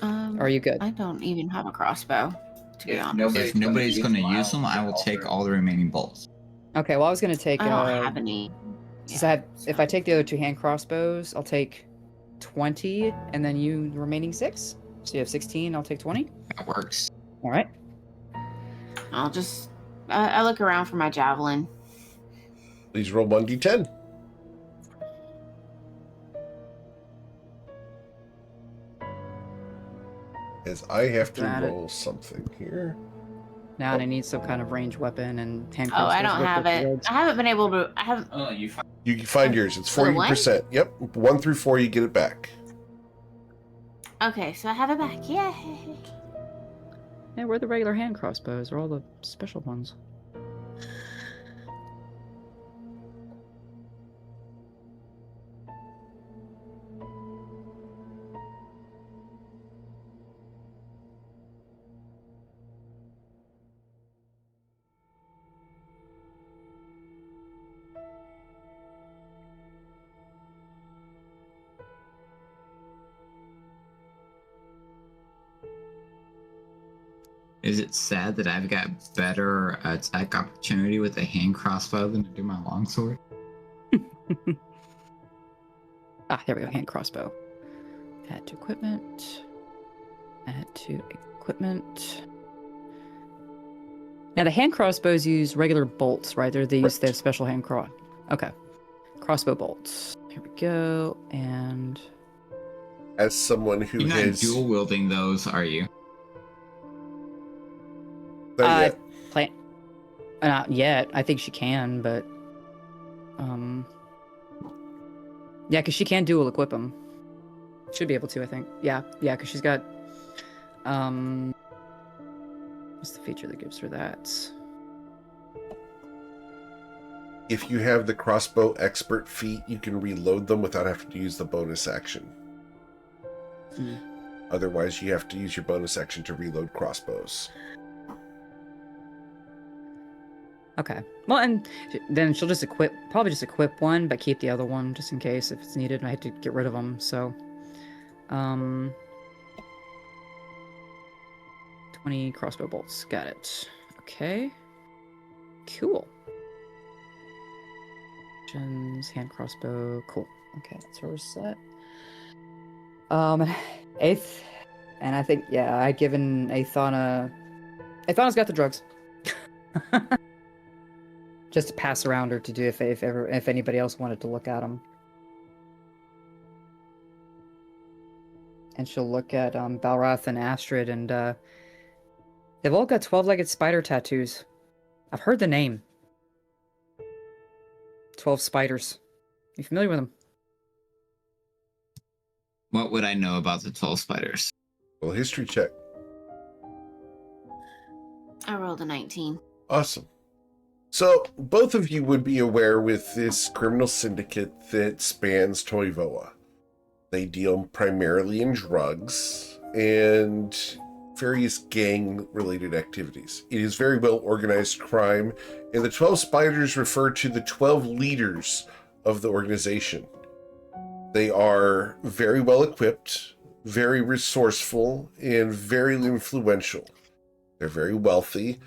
Are you good? I don't even have a crossbow, to be If honest. If nobody's going to I'll use them, I will take all the remaining bolts. Okay, well, I was gonna take. I don't have any. Since I have, if I take the other 2 hand crossbows, I'll take 20, and then you the remaining 6. So you have 16. I'll take 20. That works. All right. I'll just. I look around for my javelin. Please roll 1d10. As I have to Got it. roll something here. Now I need some kind of ranged weapon and hand Oh, crossbows. I don't with have the it. roads. I haven't been able to. I haven't. Oh, you find You can find yours. It's For the one? 40%. Yep. 1 through 4, you get it back. Okay, so I have it back. Yeah. Yeah, where are the regular hand crossbows? Or all the special ones? Is it sad that I've got better attack opportunity with a hand crossbow than to do my longsword? Ah, there we go. Hand crossbow. Add to equipment. Add to equipment. Now the hand crossbows use regular bolts, right? They use their special hand cross. Okay. Crossbow bolts. Here we go. And As someone who You're not has dual wielding those, are you? Not yet. Plan. Not yet. I think she can, but yeah, because she can dual equip them. Should be able to, I think. Yeah, because she's got what's the feature that gives her that? If you have the crossbow expert feat, you can reload them without having to use the bonus action. Hmm. Otherwise, you have to use your bonus action to reload crossbows. Okay. Well, and then she'll just probably just equip one, but keep the other one just in case if it's needed. And I had to get rid of them, so 20 crossbow bolts. Got it. Okay. Cool. Hand crossbow. Cool. Okay, that's where we're set. 8th, and I think I'd given Athana. Athana's got the drugs. Just to pass around her to do if anybody else wanted to look at them. And she'll look at Balrath and Astrid, and they've all got 12-legged spider tattoos. I've heard the name. 12 spiders. You familiar with them? What would I know about the 12 spiders? Well, history check. I rolled a 19. Awesome. So, both of you would be aware with this criminal syndicate that spans Toivoa. They deal primarily in drugs and various gang-related activities. It is very well organized crime, and the 12 spiders refer to the 12 leaders of the organization. They are very well equipped, very resourceful, and very influential. They're very wealthy.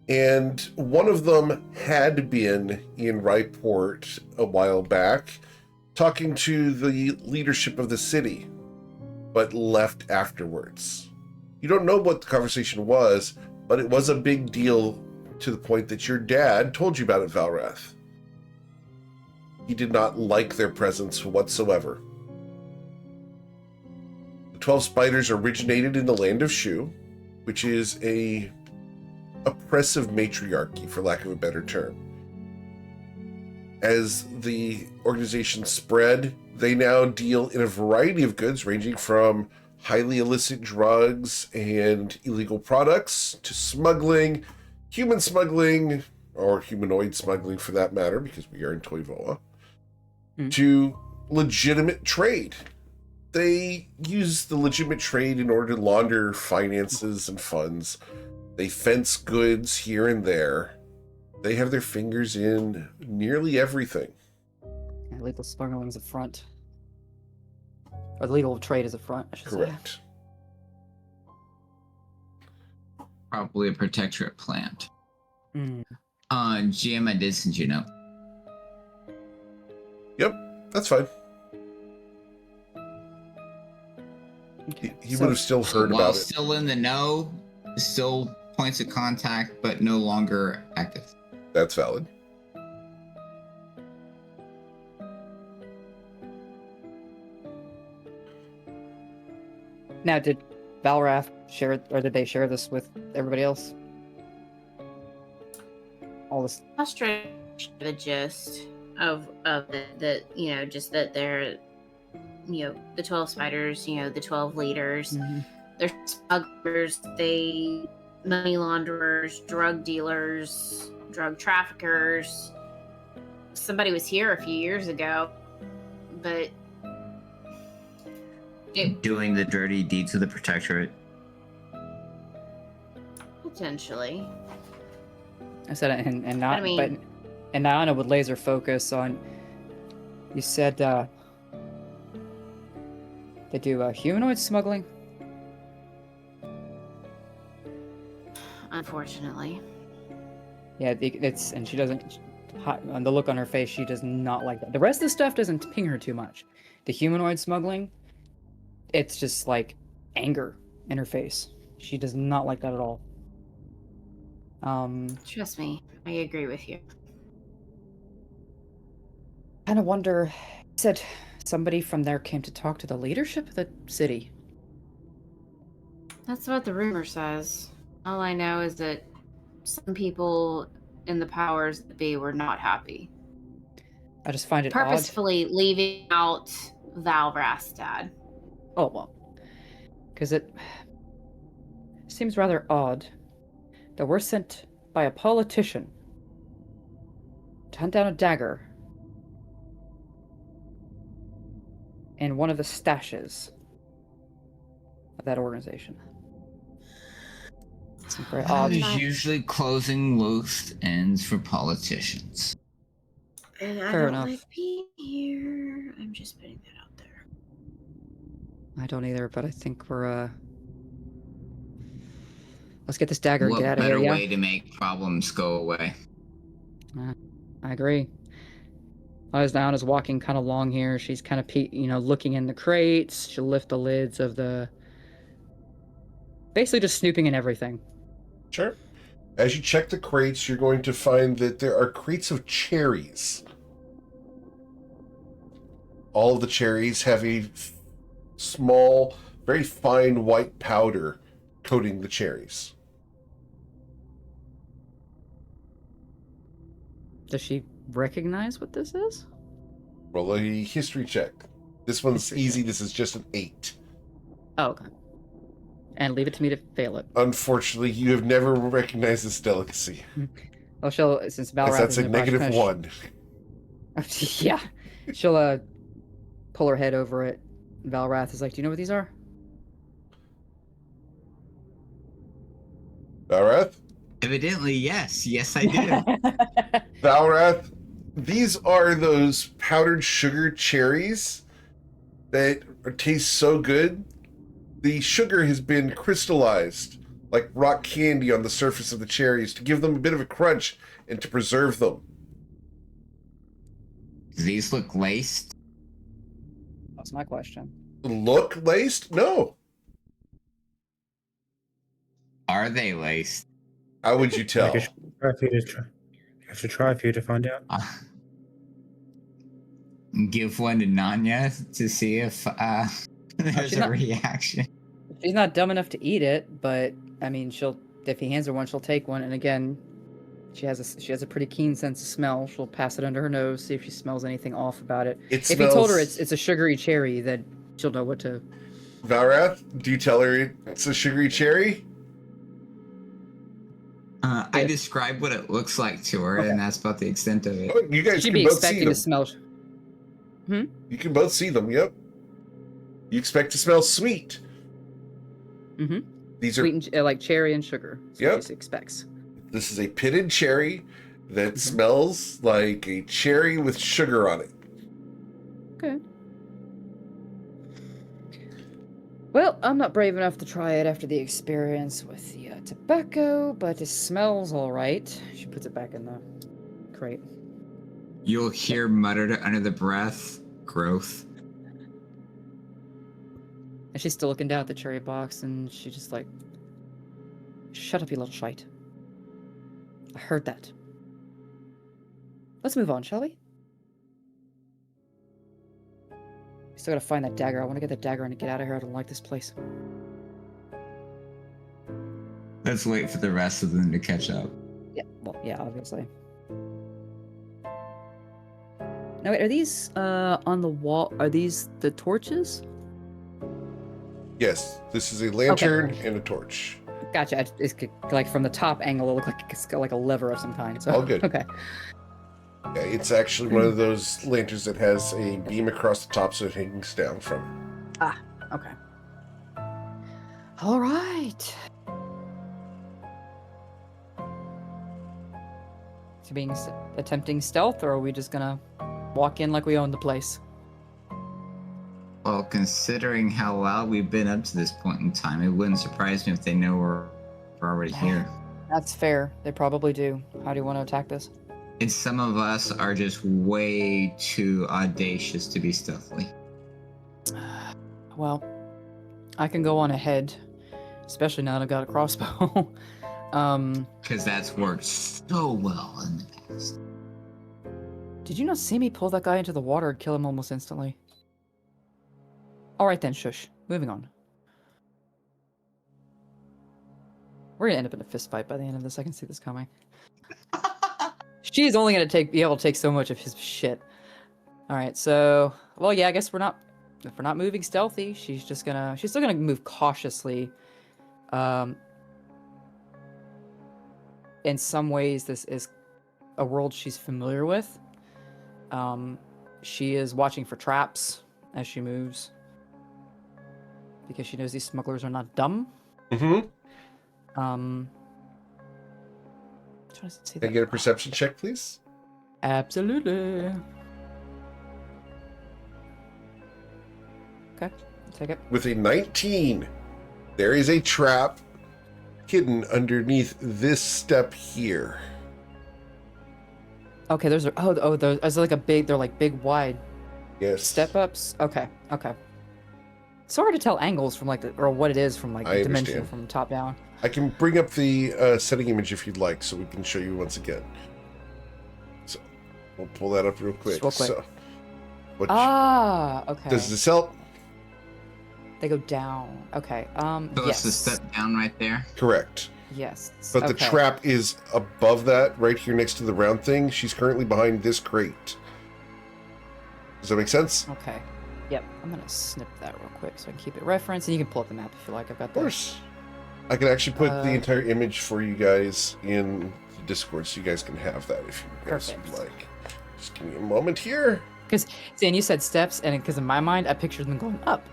And one of them had been in Ryport a while back, talking to the leadership of the city, but left afterwards. You don't know what the conversation was, but it was a big deal to the point that your dad told you about it, Valrath. He did not like their presence whatsoever. The 12 Spiders originated in the land of Shu, which is a oppressive matriarchy, for lack of a better term. As the organization spread, they now deal in a variety of goods, ranging from highly illicit drugs and illegal products to smuggling, human smuggling, or humanoid smuggling for that matter, because we are in Toivoa, to legitimate trade. They use the legitimate trade in order to launder finances and funds. They fence goods here and there. They have their fingers in nearly everything. Illegal smuggling is a front. Or the legal trade is a front, I should say. Correct. Probably a protectorate plant. Mm. GM, I did send you a note. Yep, that's fine. Okay. He would have still heard While about it. still in the know, still points of contact, but no longer active. That's valid. Now, did Valrath share, or did they share this with everybody else? All this. Australia, the gist of the just that they're the 12 spiders, the 12 leaders. Mm-hmm. They're smugglers, they money launderers, drug dealers, drug traffickers. Somebody was here a few years ago, but Doing the dirty deeds of the protectorate. potentially. I said, and not, I mean- but, and Naana would laser focus on. You said they do humanoid smuggling. Unfortunately. Yeah, it's, and she doesn't. On the look on her face, she does not like that. The rest of the stuff doesn't ping her too much. The humanoid smuggling, it's just like anger in her face. She does not like that at all. Trust me, I agree with you. Kind of wonder. Said somebody from there came to talk to the leadership of the city. That's what the rumor says. All I know is that some people in the powers that be were not happy. I just find it odd. Purposefully leaving out Valrath's dad. Oh, well. Because it seems rather odd that we're sent by a politician to hunt down a dagger in one of the stashes of that organization. Seems very odd. There's usually closing loose ends for politicians. And I Fair don't enough. like being here. I'm just putting that out there. I don't either, but I think we're, let's get this dagger and What get out of better here, yeah? way to make problems go away? I agree. As Naana's walking kind of along here, she's kind of, looking in the crates. She'll lift the lids of the... Basically just snooping in everything. Sure. As you check the crates, you're going to find that there are crates of cherries. All of the cherries have a small, very fine white powder coating the cherries. Does she recognize what this is? Roll a history check. This one's History easy. check. This is just an 8. Oh, okay. And leave it to me to fail it. Unfortunately, you have never recognized this delicacy. Well, she'll, since Valrath That's is a nearby, negative she'll 1. yeah. She'll pull her head over it. Valrath is like, do you know what these are? Valrath? Evidently, yes. Yes, I do. Valrath, these are those powdered sugar cherries that taste so good. The sugar has been crystallized like rock candy on the surface of the cherries to give them a bit of a crunch and to preserve them. Do these look laced? That's my question. Look laced? No. Are they laced? How would you tell? I guess you have to try for you to find out. Give one to Nanya to see if there's she's a not- reaction. She's not dumb enough to eat it, but I mean, if he hands her one, she'll take one. And again, she has a pretty keen sense of smell. She'll pass it under her nose, see if she smells anything off about it. It If he told her smells- it's a sugary cherry, then she'll know what to. Valrath, do you tell her it's a sugary cherry? I described what it looks like to her, and that's about the extent of it. Oh, you guys She'd can be both see expecting them. to smell. You can both see them, yep. You expect to smell sweet. Mm-hmm. These are Sweet and like cherry and sugar. That's Yep. what she expects. This is a pitted cherry that smells like a cherry with sugar on it. Okay. Well, I'm not brave enough to try it after the experience with the tobacco, but it smells all right. She puts it back in the crate. You'll hear muttered under the breath, growth. And she's still looking down at the cherry box, and she just like, shut up, you little shite. I heard that. Let's move on, shall we? Still gotta find that dagger. I want to get that dagger and get out of here. I don't like this place. Let's wait for the rest of them to catch up. Yeah, well, yeah, obviously. Now, wait, are these on the wall? Are these the torches? Yes, this is a lantern and a torch. Gotcha. It's like from the top angle, it looks like it's got like a lever of some kind. So, All good. Okay. Yeah, it's actually one of those lanterns that has a beam across the top so it hangs down from. Okay. All right. So being attempting stealth, or are we just gonna walk in like we own the place? Well, considering how loud we've been up to this point in time, it wouldn't surprise me if they know we're already here. That's fair. They probably do. How do you want to attack this? And some of us are just way too audacious to be stealthy. Well, I can go on ahead, especially now that I've got a crossbow. Because that's worked so well in the past. Did you not see me pull that guy into the water and kill him almost instantly? Alright then, shush. Moving on. We're gonna end up in a fist fight by the end of this. I can see this coming. She's only gonna be able to take so much of his shit. Alright, so... Well, yeah, I guess if we're not moving stealthy, she's still gonna move cautiously. In some ways, this is a world she's familiar with. She is watching for traps as she moves. Because she knows these smugglers are not dumb. Mm-hmm. Trying to see Can I that. get a perception check, please? Absolutely. Okay, I'll take it. With a 19, there is a trap hidden underneath this step here. Okay, those are those like they're like big wide Yes. step ups. Okay. It's hard to tell angles from or what it is from like I the dimension understand. from top down. I can bring up the setting image if you'd like, so we can show you once again. So we'll pull that up real quick. Real quick. So, what Okay. does this help? They go down. Okay. So Yes. it's the step down right there. Correct. Yes. But the okay. trap is above that, right here next to the round thing. She's currently behind this crate. Does that make sense? Okay. Yep. I'm gonna snip that real quick so I can keep it referenced, and you can pull up the map if you like. I've got Of course. I can actually put the entire image for you guys in the Discord, so you guys can have that if you guys would Perfect. like. Just give me a moment here. Because, see, and you said steps, and because in my mind, I pictured them going up.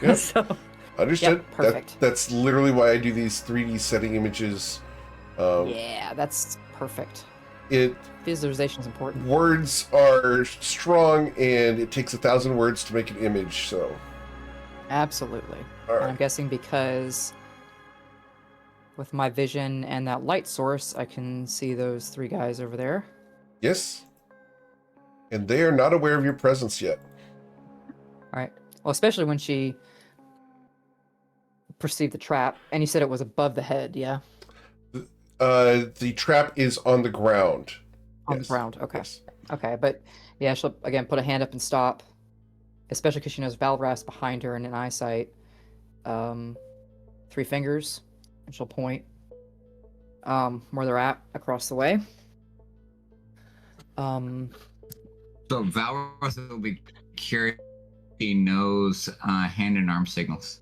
Yep. So, Understood. Yep, perfect. That's literally why I do these 3D setting images. yeah, that's perfect. Visualization is important. Words are strong, and it takes 1,000 words to make an image. So, Absolutely. all And I'm right. guessing because with my vision and that light source, I can see those 3 guys over there. Yes. And they are not aware of your presence yet. All right. Well, especially when she perceived the trap, and you said it was above the head, yeah? The trap is on the ground. On Yes. the ground. Okay. Yes. Okay, but yeah, she'll again put a hand up and stop, especially because she knows Valras behind her and in eyesight. 3 fingers, and she'll point where they're at across the way. So Valros will be curious. He knows hand and arm signals.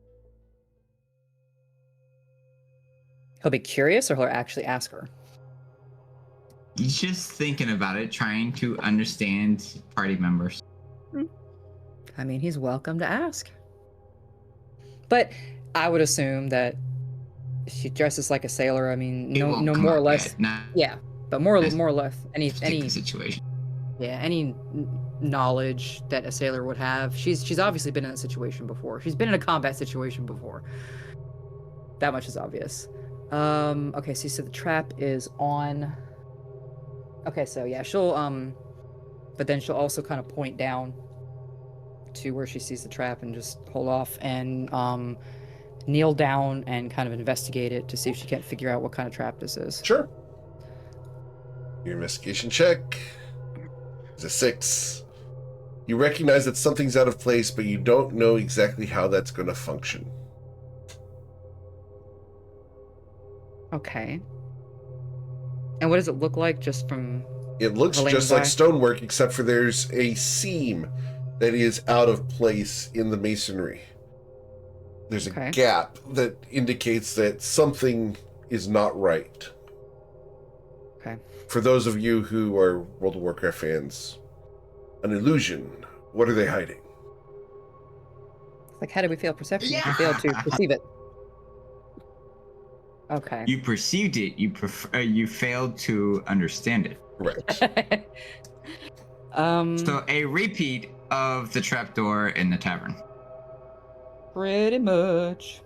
He'll be curious, or he'll actually ask her. He's just thinking about it, trying to understand party members. I mean, he's welcome to ask. But I would assume that she dresses like a sailor. I mean, It no won't come more or up less. yet, not Yeah, but more Yes. or less any the situation. any knowledge that a sailor would have. She's obviously been in that situation before. She's been in a combat situation before. That much is obvious. Okay, so you said the trap is on. Okay, so yeah, she'll but then she'll also kind of point down to where she sees the trap and just hold off and kneel down and kind of investigate it to see if she can't figure out what kind of trap this is. Sure. Your investigation check is a 6. You recognize that something's out of place, but you don't know exactly how that's going to function. Okay. And what does it look like just from It looks Helena's just like eye? stonework, except for there's a seam that is out of place in the masonry. There's a Okay. gap that indicates that something is not right. Okay. For those of you who are World of Warcraft fans, an illusion. What are they hiding? Like, how did we fail perception? Yeah. We failed to perceive it. Okay. You perceived it. You failed to understand it. Correct. So a repeat of the trapdoor in the tavern. Pretty much.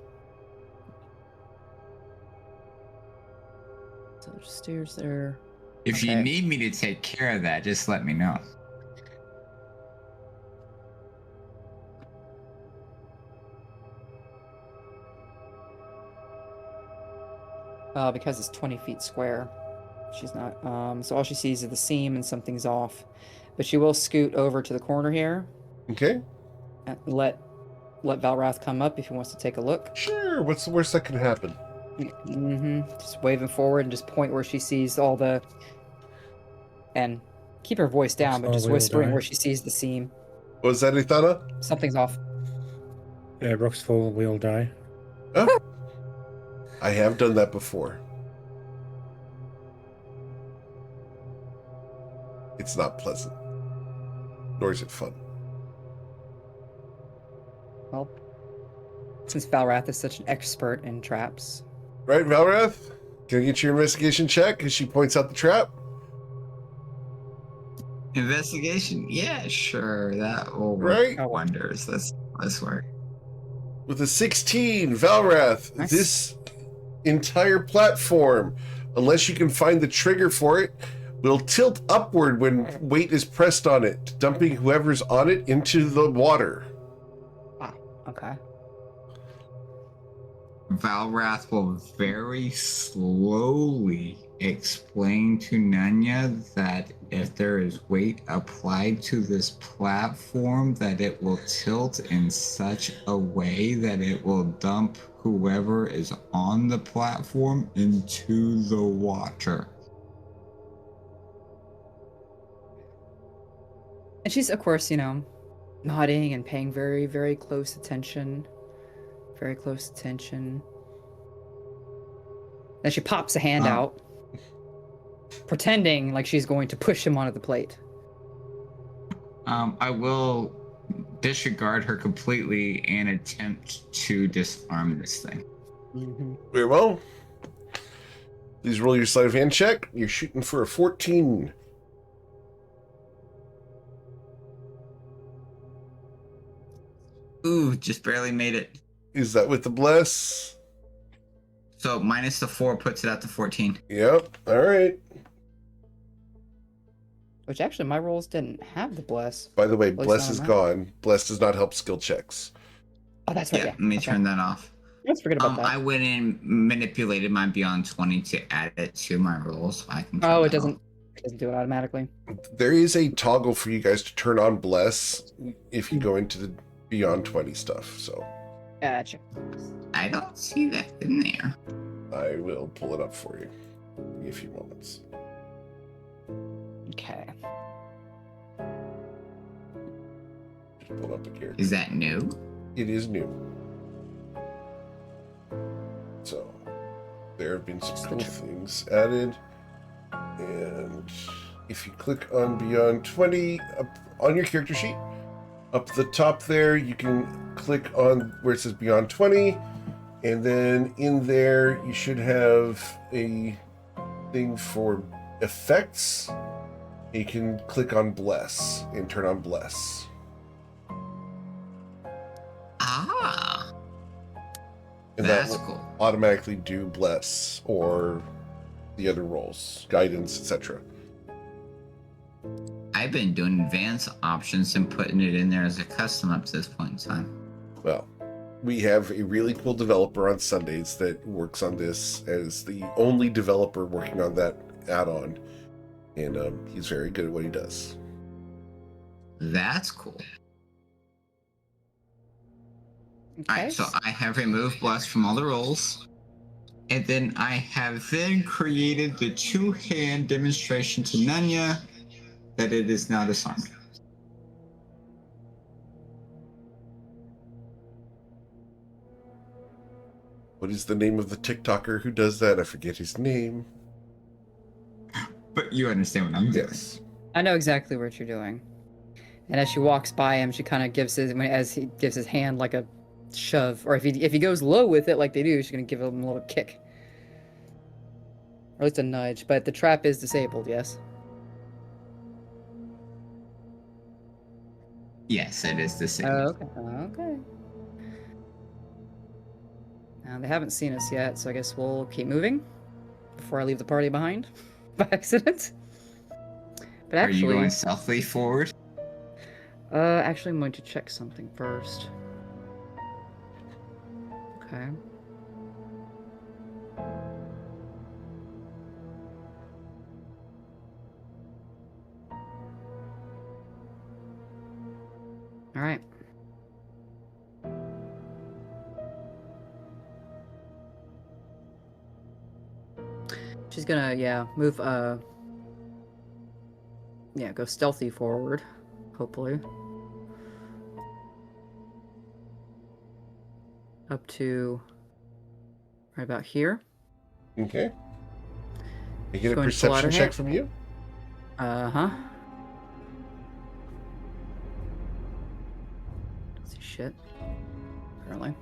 So there's stairs there. If you Okay. need me to take care of that, just let me know. Because it's 20 feet square. She's not. So all she sees is the seam and something's off. But she will scoot over to the corner here Okay. and let Valrath come up if he wants to take a look. Sure. What's the worst that can happen? Just waving forward and just point where she sees all the. And keep her voice down, but just Slowly will whispering die. where she sees the seam. What was that, Ithana? Something's off. Yeah, rocks fall, we'll die. Oh. I have done that before. It's not pleasant. Nor is it fun. Well, since Valrath is such an expert in traps. Right, Valrath? Can I get your investigation check as she points out the trap? Investigation? Yeah, sure. That will Right. work wonders. Let's work. With a 16, Valrath, Nice. this entire platform, unless you can find the trigger for it, will tilt upward when weight is pressed on it, dumping whoever's on it into the water. Okay. Valrath will very slowly explain to Nanya that if there is weight applied to this platform, that it will tilt in such a way that it will dump whoever is on the platform into the water. And she's, of course, nodding and paying very, very close attention. Very close attention. Then she pops a hand Oh. out, pretending like she's going to push him onto the plate. I will disregard her completely and attempt to disarm this thing. Very well. Please roll your sleight of hand check. You're shooting for a 14. Ooh, just barely made it. Is that with the bless? So minus the 4 puts it at the 14. Yep. All right. Which actually, my rolls didn't have the bless. By the way, At least bless not is on gone. Bless does not help skill checks. Oh, that's right. Yeah, Yeah. let me Okay. turn that off. Let's forget about that. I went and manipulated my Beyond 20 to add it to my rolls. So I can turn Oh, that it doesn't. off. It doesn't do it automatically. There is a toggle for you guys to turn on bless if you go into the Beyond 20 stuff. So Gotcha. I don't see that in there. I will pull it up for you. Give me a few moments. Okay. Just pull up a character. Is that new? It is new. So there have been some cool things added. And if you click on Beyond 20 up on your character sheet, up the top there, you can click on where it says Beyond 20. And then in there, you should have a thing for effects. You can click on Bless and turn on Bless. Ah, And that's that will cool. automatically do Bless or the other roles, guidance, etc. I've been doing advanced options and putting it in there as a custom up to this point in time. Well, we have a really cool developer on Sundays that works on this as the only developer working on that add-on. And he's very good at what he does. That's cool. Okay. Alright, so I have removed Bless from all the rolls. And then I have then created the two-hand demonstration to Nanya that it is now disarmed. What is the name of the TikToker who does that? I forget his name. But you understand what I'm doing. Yes. I know exactly what you're doing. And as she walks by him, she kind of gives as he gives his hand like a shove, or if he goes low with it like they do, she's gonna give him a little kick, or at least a nudge. But the trap is disabled. Yes. Yes, it is the same. Oh, okay. Okay. Now they haven't seen us yet, so I guess we'll keep moving before I leave the party behind by accident. But Are you actually, going stealthily forward? actually, I'm going to check something first. Okay. All right. She's gonna, move, go stealthy forward, hopefully. Up to right about here. Okay. I get a Going to pull out perception her check hand. from you? Uh-huh. Don't see shit. Apparently.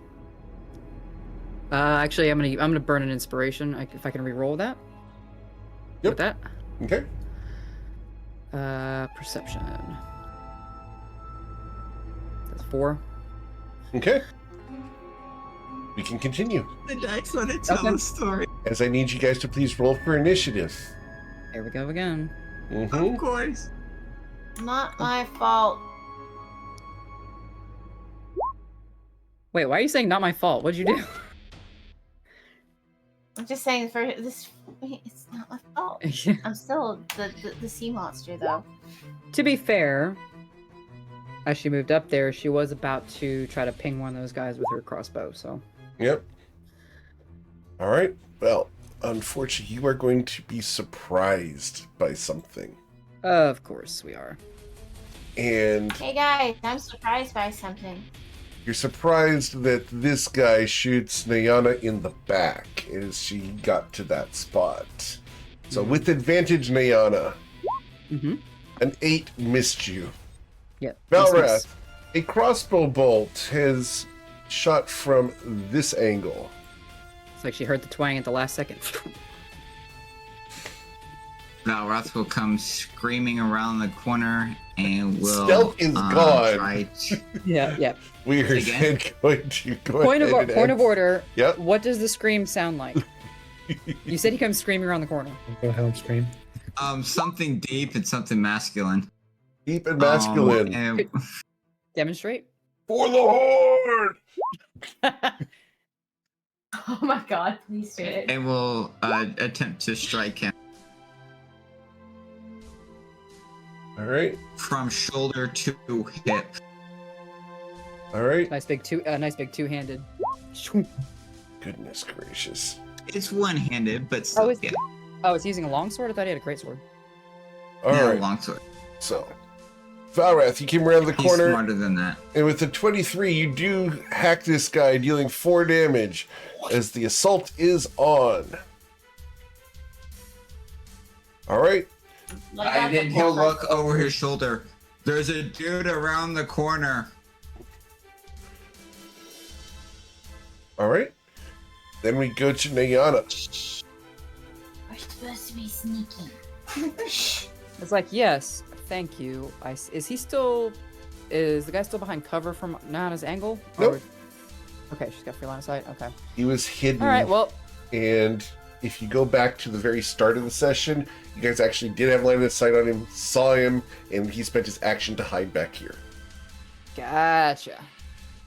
Actually, I'm gonna burn an inspiration. If I can re-roll that. Yep. With that. Okay. Perception. That's 4. Okay. We can continue. The dice want to tell Okay. a story. As I need you guys to please roll for initiative. There we go again. Mm-hmm. Of course. Not my fault. Wait, why are you saying not my fault? What'd you do? I'm just saying for this. It's not my fault. I'm still the sea monster though. To be fair, as she moved up there, she was about to try to ping one of those guys with her crossbow, so. Yep. All right. Well, unfortunately, you are going to be surprised by something. Of course we are. And Hey guys, I'm surprised by something. you're surprised that this guy shoots Nayana in the back as she got to that spot. So with advantage, Nayana, Mm-hmm. an 8 missed you. Yep. Valrath, a crossbow bolt has shot from this angle. It's like she heard the twang at the last second. Valrath will come screaming around the corner and will Stealth is gone. try to... Yeah. We are Again? then going to go Point ahead and of end- order. Yep. What does the scream sound like? You said he comes screaming around the corner. Go help scream. Something deep and something masculine. Deep and masculine. And Demonstrate. For the Horde! Oh my god, please do it. it will attempt to strike him All right. from shoulder to hip. All right. Nice big two-handed. Goodness gracious. It's one-handed, but still, it's- yeah. Oh, it's using a long sword? I thought he had a great sword. All No, right. longsword. So, Valrath, you came around the He's corner, smarter than that. and with the 23, you do hack this guy, dealing 4 damage as the assault is on. All right. And then he'll look over his shoulder. There's a dude around the corner. All right. Then we go to Nayana. We're supposed to be sneaky. It's like, yes, thank you. Is the guy still behind cover from Nana's angle? Nope. Okay, she's got free line of sight. Okay. He was hidden. All right, well, And if you go back to the very start of the session, you guys actually did have line of sight on him, saw him, and he spent his action to hide back here. gotcha.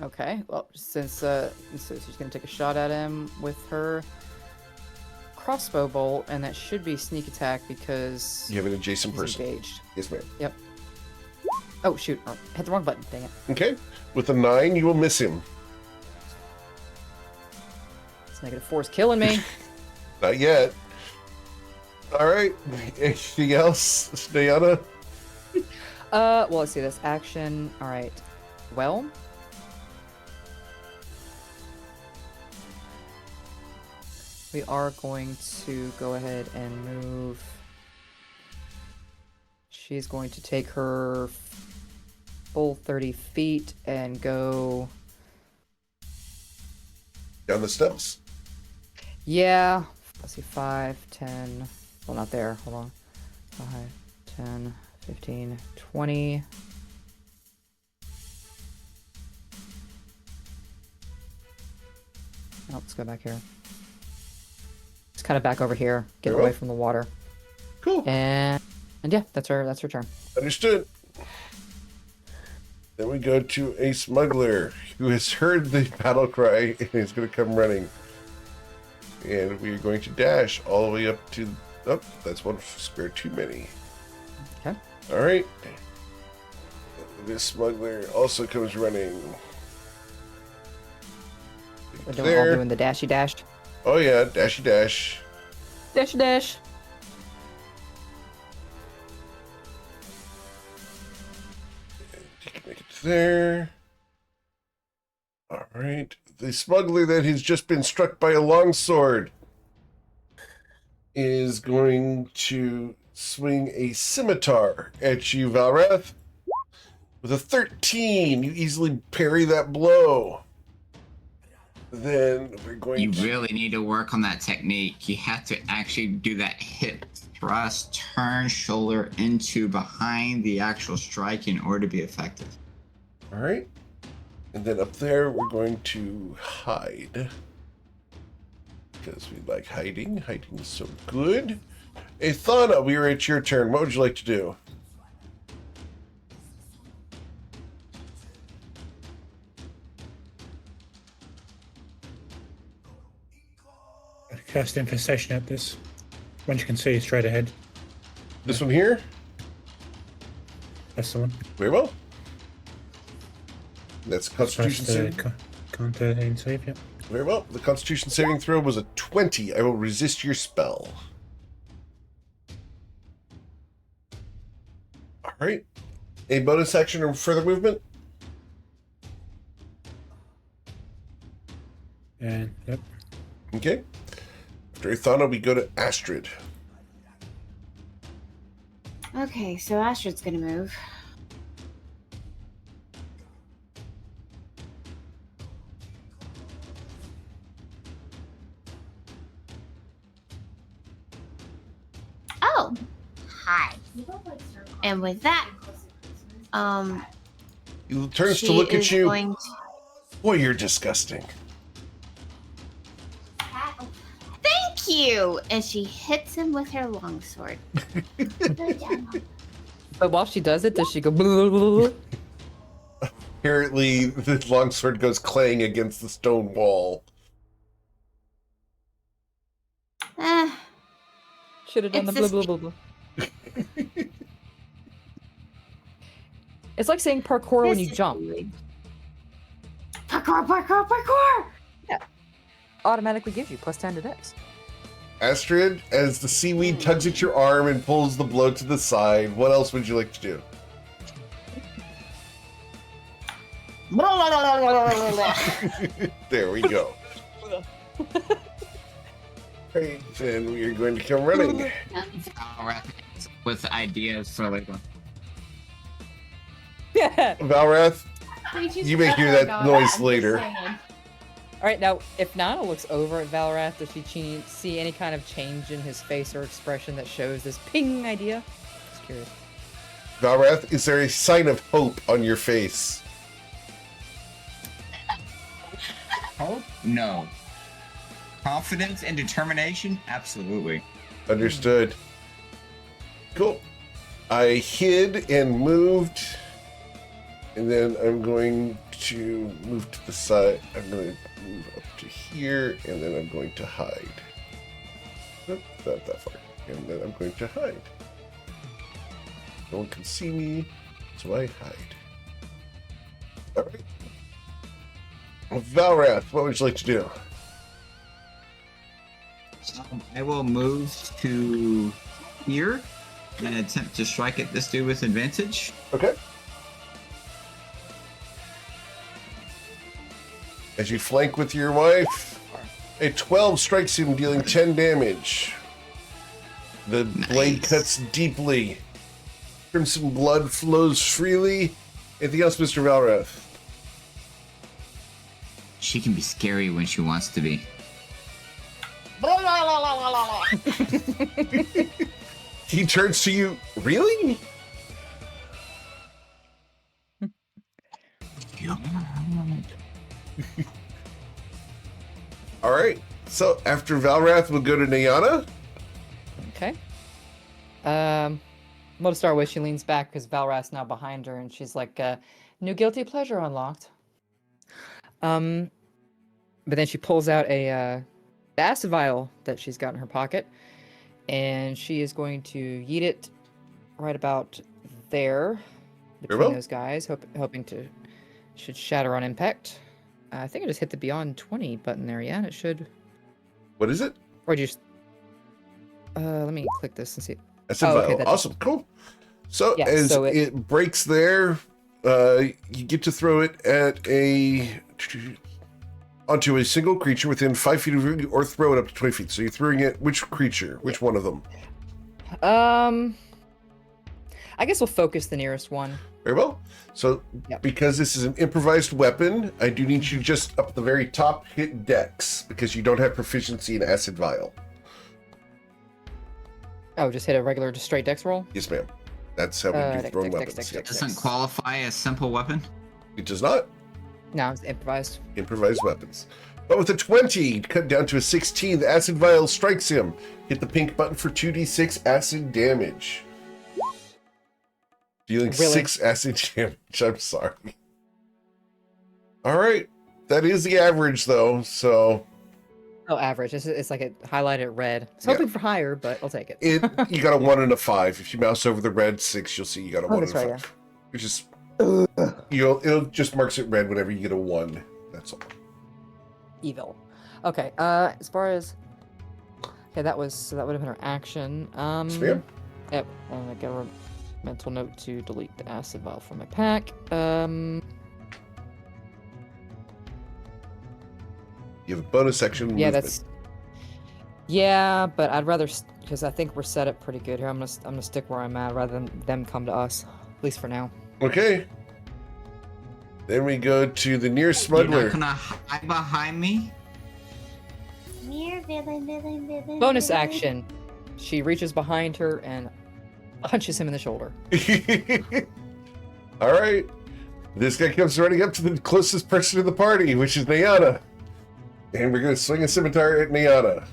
Okay, well, since so she's going to take a shot at him with her crossbow bolt, and that should be sneak attack because You have an adjacent he's person. engaged. Yes, ma'am. Oh, shoot. Oh, hit the wrong button. Dang it. Okay. With a 9, you will miss him. This -4 is killing me. Not yet. All right. Anything else, Nayana? Well, let's see this action. All right. Well, we are going to go ahead and move. She's going to take her full 30 feet and go. Down the steps. Yeah. Let's see. 5, 10. Well, not there. Hold on. 5, 10, 15, 20. Oh, let's go back here. Just kind of back over here, get Very away well. from the water, Cool. and yeah, that's her turn. Understood. Then we go to a smuggler who has heard the battle cry and is going to come running. And we are going to dash all the way up to... Oh, that's one square too many. Okay. All right. This smuggler also comes running. We're all There. doing the dashy dash. Oh yeah, dashy dash. Dash dash. You can make it there. All right. The smuggler that has just been struck by a longsword is going to swing a scimitar at you, Valrath. With a 13, you easily parry that blow. Then we're going You to... really need to work on that technique. You have to actually do that hip thrust, turn shoulder into behind the actual strike in order to be effective. All right. And then up there, we're going to hide. Because we like hiding. Hiding is so good. Athana, we are at your turn. What would you like to do? Cast infestation at this. One you can see straight ahead. This one here? That's the one. Very well. That's Constitution First, saving. Con 13 save, yep. Very well. The Constitution saving throw was a 20. I will resist your spell. All right. A bonus action or further movement? And, yep. Okay. After Athana, we go to Astrid. Okay, so Astrid's gonna move. Oh, hi. And with that, He turns she to look is at you. going to... Boy, you're disgusting. Thank you! And she hits him with her longsword. But while she does it, does she go? Blah, blah, blah, blah? Apparently, the longsword goes clang against the stone wall. Should have done It's the blah this- blah blah blah. It's like saying parkour when This you is jump. Parkour, parkour, parkour! Automatically gives you +10 to dex. Astrid, as the seaweed tugs at your arm and pulls the blow to the side, what else would you like to do? There we go. Right, then we are going to come running. With ideas for later. Yeah. Valrath, you may hear that noise later. All right, now if Nana looks over at Valrath, does she see any kind of change in his face or expression that shows this ping idea? Just curious. Valrath, is there a sign of hope on your face? Hope? No. Confidence and determination? Absolutely. Understood. Cool. I hid and moved, and then I'm going to move to the side. I'm going to move up to here, and then I'm going to hide. Nope, not that far. And then I'm going to hide. No one can see me, so I hide. All right. Valrath, what would you like to do? I will move to here and attempt to strike at this dude with advantage. Okay. As you flank with your wife, a 12 strikes him, dealing 10 damage. The blade cuts deeply. Crimson blood flows freely. Anything else, Mr. Valrath? She can be scary when she wants to be. He turns to you. Really? All right. So after Valrath, we'll go to Nyana. Okay. Well, to start with, she leans back because Valrath's now behind her, and she's like, "New guilty pleasure unlocked." But then she pulls out a the acid vial that she's got in her pocket, and she is going to yeet it right about there between well. those guys, hoping to should shatter on impact. I think I just hit the Beyond 20 button there, yeah, and it should. What is it? Or just let me click this and see. That's a Oh, okay, vial. that's- Awesome. Cool. So Yeah, as so it breaks there, you get to throw it at onto a single creature within 5 feet of you, or throw it up to 20 feet. So you're throwing it. Which creature? Which one of them? I guess we'll focus the nearest one. Very well. So Yep. because this is an improvised weapon, I do need you just up at the very top hit Dex, because you don't have proficiency in acid vial. Oh, just hit a regular, just straight dex roll? Yes, ma'am. That's how we do Dex, throwing dex, weapons. dex, Yep. dex. Doesn't qualify as simple weapon. It does not. No, it's improvised. Improvised weapons. But with a 20, cut down to a 16, the acid vial strikes him. Hit the pink button for 2d6 acid damage. Dealing Really? 6 acid damage. I'm sorry. All right. That is the average, though, so Oh, average. It's like it highlighted red. I was Yeah. hoping for higher, but I'll take it. you got a 1 and a 5. If you mouse over the red 6, you'll see you got a 1 and that's a right, 5. Which is, it'll just marks it red whenever you get a 1. That's all. Evil. Okay, as far as... Okay, that would have been her action. Yes, ma'am. Yep, and I got a mental note to delete the acid vial from my pack. You have a bonus action. Yeah, movement. that's... Yeah, but I'd rather... Because I think we're set up pretty good here. I'm gonna stick where I'm at rather than them come to us. At least for now. Okay. Then we go to the near You're smuggler. not gonna hide behind me? Near villain. Bonus action. She reaches behind her and Punches him in the shoulder. All right. This guy comes running up to the closest person in the party, which is Nayana. And we're going to swing a scimitar at Nayana.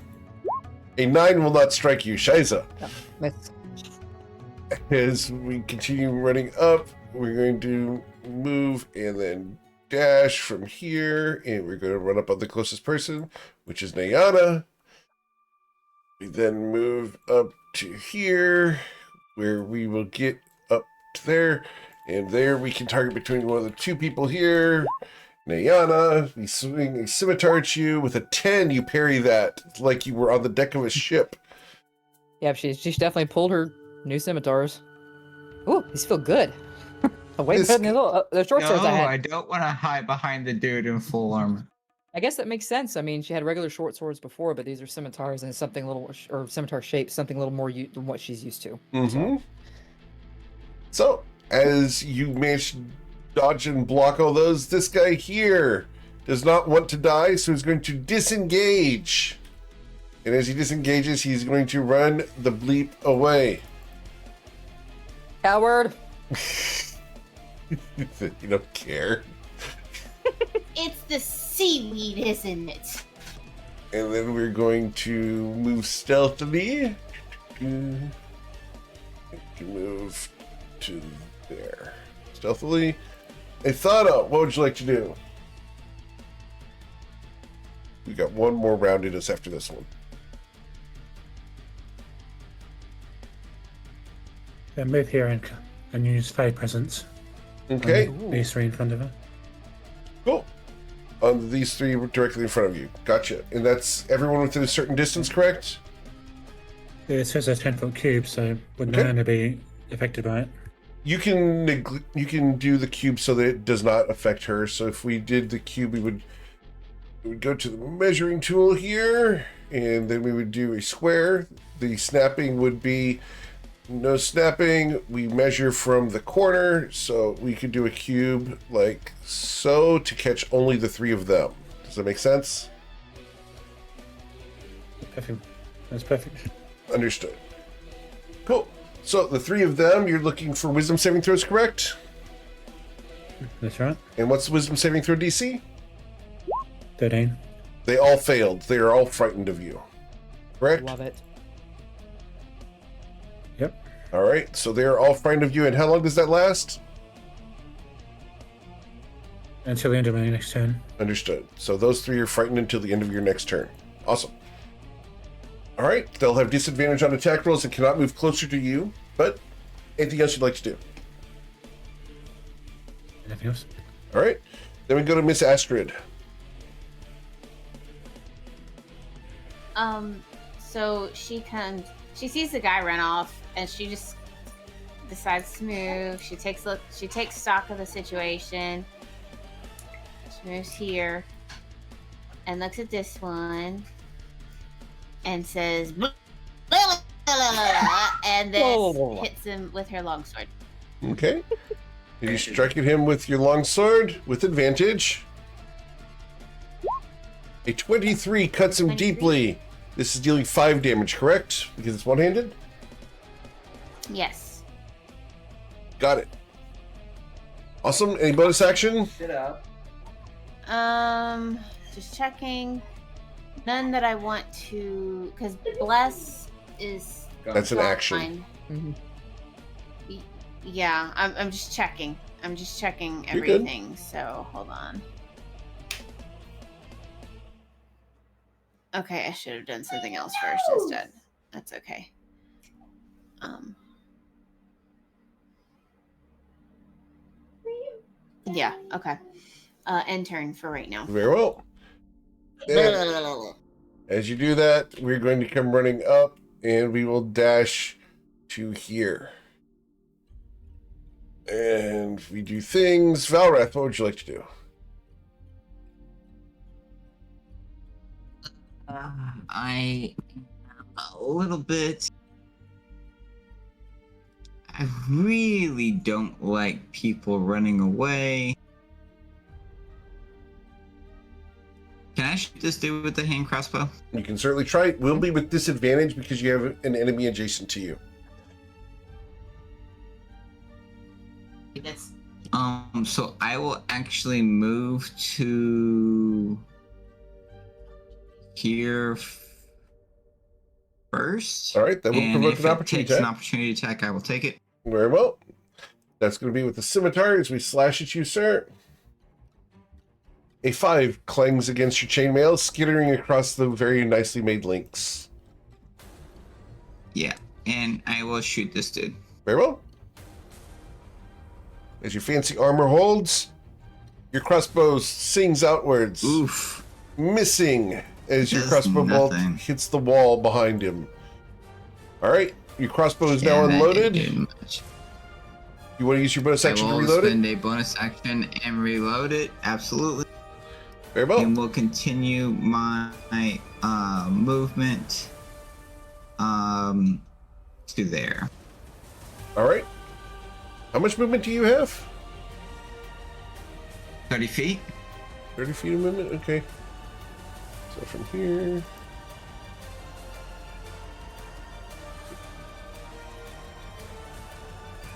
A 9 will not strike you. Shiza. No, miss. As we continue running up, we're going to move and then dash from here. And we're going to run up on the closest person, which is Nayana. We then move up to here, where we will get up to there. And there we can target between one of the two people here. Nayana, we swing a scimitar at you. With a 10, you parry that. It's like you were on the deck of a ship. Yeah, she's definitely pulled her new scimitars. Ooh, these feel good. Way better than the short swords I had. I don't want to hide behind the dude in full armor. I guess that makes sense. I mean, she had regular short swords before, but these are scimitars and something a little, or scimitar shaped, something a little more than what she's used to. Mm-hmm. So, as you manage to dodge and block all those, this guy here does not want to die, so he's going to disengage. And as he disengages, he's going to run the bleep away. Coward! You don't care. It's the seaweed, isn't it? And then we're going to move stealthily. To move to there. Stealthily. Ethana, what would you like to do? We got one more round in us after this one. Then move here and use Fey Presence. Okay, These three in front of her. cool. On these three directly in front of you. Gotcha. And that's everyone within a certain distance, correct? It says a 10-foot cube, so wouldn't Okay. Nayana be affected by it? You can do the cube so that it does not affect her. So if we did the cube, we would go to the measuring tool here, and then we would do a square. The snapping would be no snapping. We measure from the corner, so we could do a cube like so to catch only the three of them. Does that make sense? Perfect. That's perfect. Understood. Cool. So the three of them, you're looking for wisdom saving throws, correct? That's right. And what's the wisdom saving throw DC? 13. They all failed. They are all frightened of you. Correct? Love it. Yep. All right. So they are all frightened of you. And how long does that last? Until the end of my next turn. Understood. So those three are frightened until the end of your next turn. Awesome. All right. They'll have disadvantage on attack rolls and cannot move closer to you. But anything else you'd like to do? Anything else? All right. Then we go to Miss Astrid. So she sees the guy run off, and she just decides to move. She takes stock of the situation. She moves here and looks at this one and says, "Blah, blah, blah, blah," and then hits him with her longsword. Okay. You strike at him with your longsword with advantage. A 23 cuts him 23. deeply. This is dealing 5 damage, correct? Because it's one-handed? Yes. Got it. Awesome. Any bonus action? Sit up. Just checking. None that I want to, because bless is That's an action. fine. Mhm. Yeah, I'm just checking. I'm just checking You're good. everything. So hold on. Okay, I should have done something else first instead. That's okay. Yeah. Okay. End turn for right now. Very well. And as you do that, we're going to come running up and we will dash to here. And we do things. Valrath, what would you like to do? I am a little bit. I really don't like people running away. Can I shoot this dude with the hand crossbow? You can certainly try it. Will be with disadvantage because you have an enemy adjacent to you. So I will actually move to here first. All right, that will and provoke if an it opportunity takes an attack. opportunity attack, I will take it. Very well. That's going to be with the scimitar as we slash at you, sir. A 5 clangs against your chainmail, skittering across the very nicely made links. Yeah, and I will shoot this dude. Very well. As your fancy armor holds, your crossbow sings outwards, Oof. missing as your Does crossbow bolt nothing. hits the wall behind him. All right, your crossbow is now Yeah, that didn't unloaded. do much. You want to use your bonus I action to will reload spend it? a bonus action and reload it. Absolutely. Very well. And we'll continue my movement to there. All right. How much movement do you have? 30 feet. 30 feet of movement? Okay. So from here.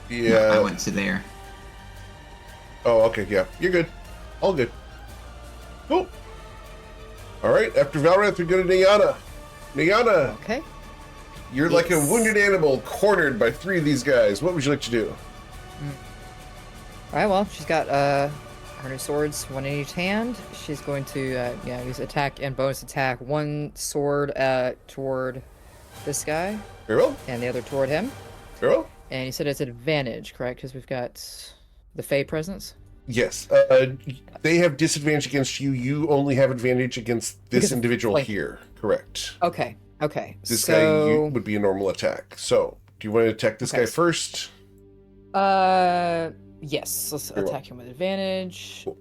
Yeah. No, I went to there. Oh, okay. Yeah. You're good. All good. Cool. All right. After Valrath, we go to Nayana. Nayana, Okay. you're like a Yes. wounded animal cornered by 3 of these guys. What would you like to do? All right. Well, she's got her new swords, one in each hand. She's going to use attack and bonus attack. One sword toward this guy, Very well. and the other toward him. Very well. And you said it's an advantage, correct? Because we've got the Fey presence. Yes. They have disadvantage against you. You only have advantage against this Because of individual flank. here. Correct. Okay. Okay. This guy so, would be a normal attack. So, do you want to attack this Okay. guy first? Yes. Let's Very well. attack him with advantage. Cool.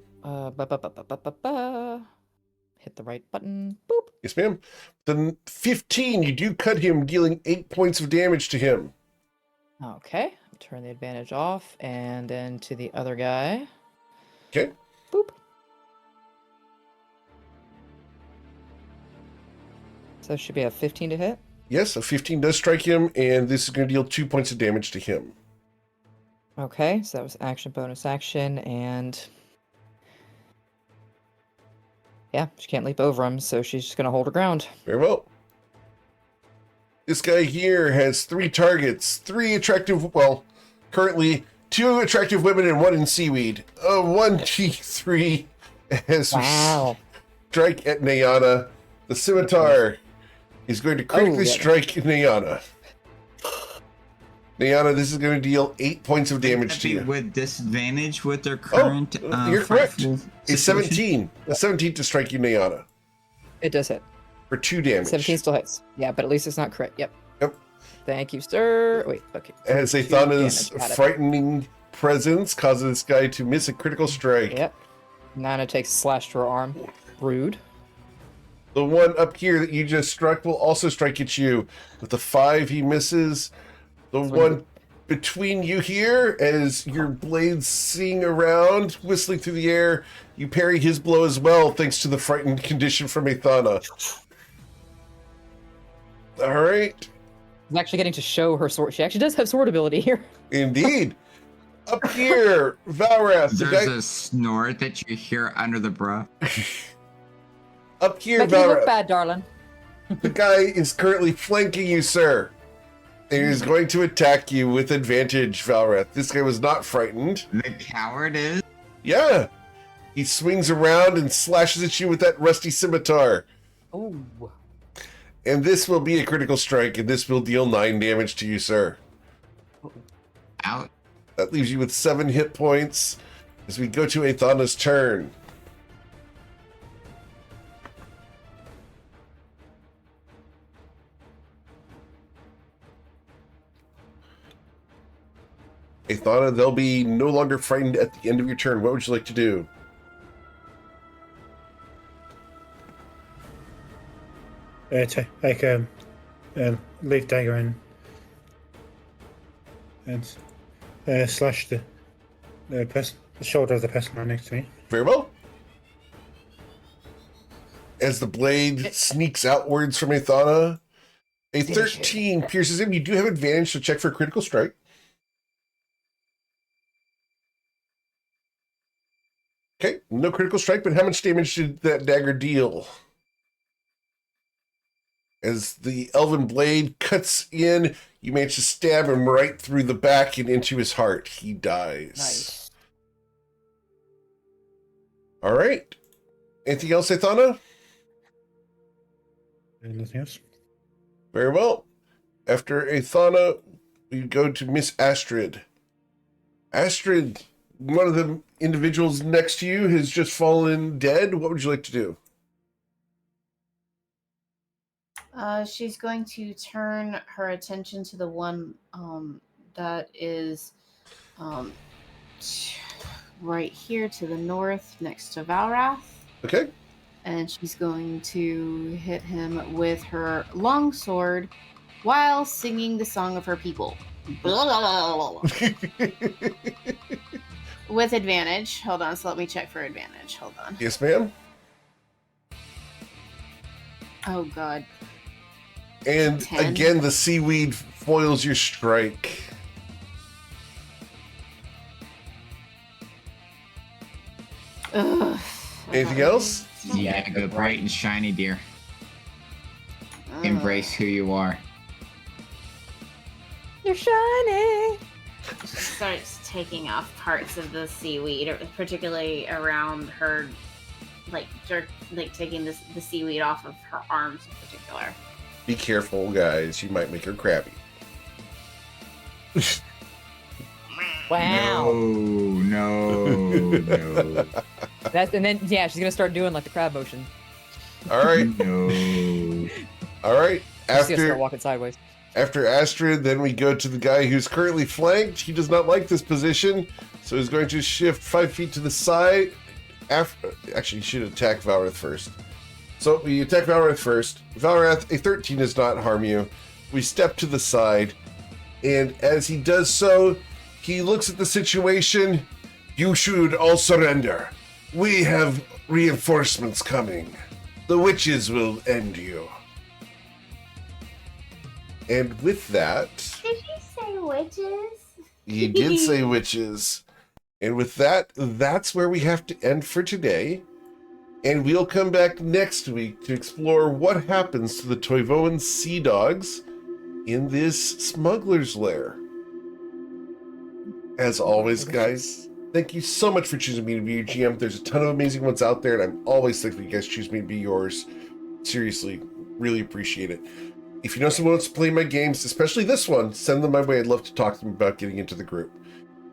Hit the right button. Boop. Yes, ma'am. Then 15, you do cut him, dealing 8 points of damage to him. Okay. Turn the advantage off, and then to the other guy. Okay. Boop. So it should be a 15 to hit. Yes, a 15 does strike him, and this is going to deal 2 points of damage to him. Okay, so that was action, bonus action, and yeah, she can't leap over him, so she's just gonna hold her ground. Very well. This guy here has 3 targets, 3 attractive, well, currently 2 attractive women and 1 in seaweed. 1d3 as we Wow. strike at Nayana. The scimitar is going to critically yeah. strike Nayana. Nayana, this is going to deal 8 points of damage to Be you. with disadvantage with their current. You're correct. frightful A situation? 17. A 17 to strike you, Nayana, It does hit. for 2 damage. 17 still hits. Yeah, but at least it's not crit. Yep. Yep. Thank you, sir. Wait, okay. As 2 Athana's damage. Got it. frightening presence causes this guy to miss a critical strike. Yep. Nana takes a slash to her arm. Rude. The one up here that you just struck will also strike at you. With the 5, he misses. The one between you here, as your blades sing around, whistling through the air, you parry his blow as well, thanks to the frightened condition from Athana. All right. She's actually getting to show her sword. She actually does have sword ability here. Indeed. Up here, Valrath, the There's guy a snort that you hear under the breath. up here, Making you look Valrath. bad, darling. The guy is currently flanking you, sir. And he's going to attack you with advantage, Valrath. This guy was not frightened. The coward is. Yeah. He swings around and slashes at you with that rusty scimitar. Ooh. And this will be a critical strike, and this will deal 9 damage to you, sir. Out. That leaves you with 7 hit points as we go to Athana's turn. Athana, they'll be no longer frightened at the end of your turn. What would you like to do? Take a leaf dagger and slash the shoulder of the person right next to me. Very well. As the blade sneaks outwards from Athana, a 13 pierces him. You do have advantage to check for a critical strike. No critical strike, but how much damage did that dagger deal? As the elven blade cuts in, you manage to stab him right through the back and into his heart. He dies. Nice. All right. Anything else, Athana? Nothing else. Very well. After Athana, we go to Miss Astrid. Astrid, one of the individuals next to you has just fallen dead. What would you like to do? She's going to turn her attention to the one that is right here to the north next to Valrath. Okay. And she's going to hit him with her longsword while singing the song of her people. With advantage. Hold on, so let me check for advantage. Hold on. Yes, ma'am. Oh, God. And 10. again, the seaweed foils your strike. Ugh. Anything else? Yeah, go bright and shiny, dear. Embrace who you are. You're shining. Starts taking off parts of the seaweed, particularly around her, like taking the seaweed off of her arms in particular. Be careful, guys. You might make her crabby. Wow. No. That's and then yeah, she's gonna start doing like the crab motion. All right. No. All right. She's gonna start walking sideways. After Astrid, then we go to the guy who's currently flanked. He does not like this position, so he's going to shift 5 feet to the side. Actually, he should attack Valrath first. So we attack Valrath first. Valrath, a 13 does not harm you. We step to the side, and as he does so, he looks at the situation. You should all surrender. We have reinforcements coming. The witches will end you. And with that... Did you say witches? He did say witches. And with that, that's where we have to end for today. And we'll come back next week to explore what happens to the Toivoan Sea Dogs in this smuggler's lair. As always, guys, thank you so much for choosing me to be your GM. There's a ton of amazing ones out there, and I'm always thankful you guys choose me to be yours. Seriously, really appreciate it. If you know someone wants to play my games, especially this one, send them my way. I'd love to talk to them about getting into the group,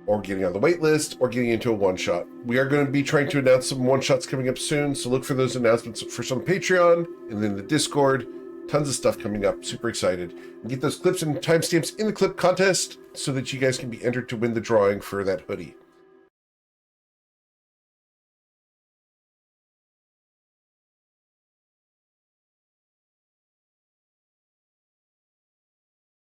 or getting on the wait list, or getting into a one-shot. We are going to be trying to announce some one-shots coming up soon, so look for those announcements for some Patreon, and then the Discord. Tons of stuff coming up. Super excited. And get those clips and timestamps in the clip contest so that you guys can be entered to win the drawing for that hoodie.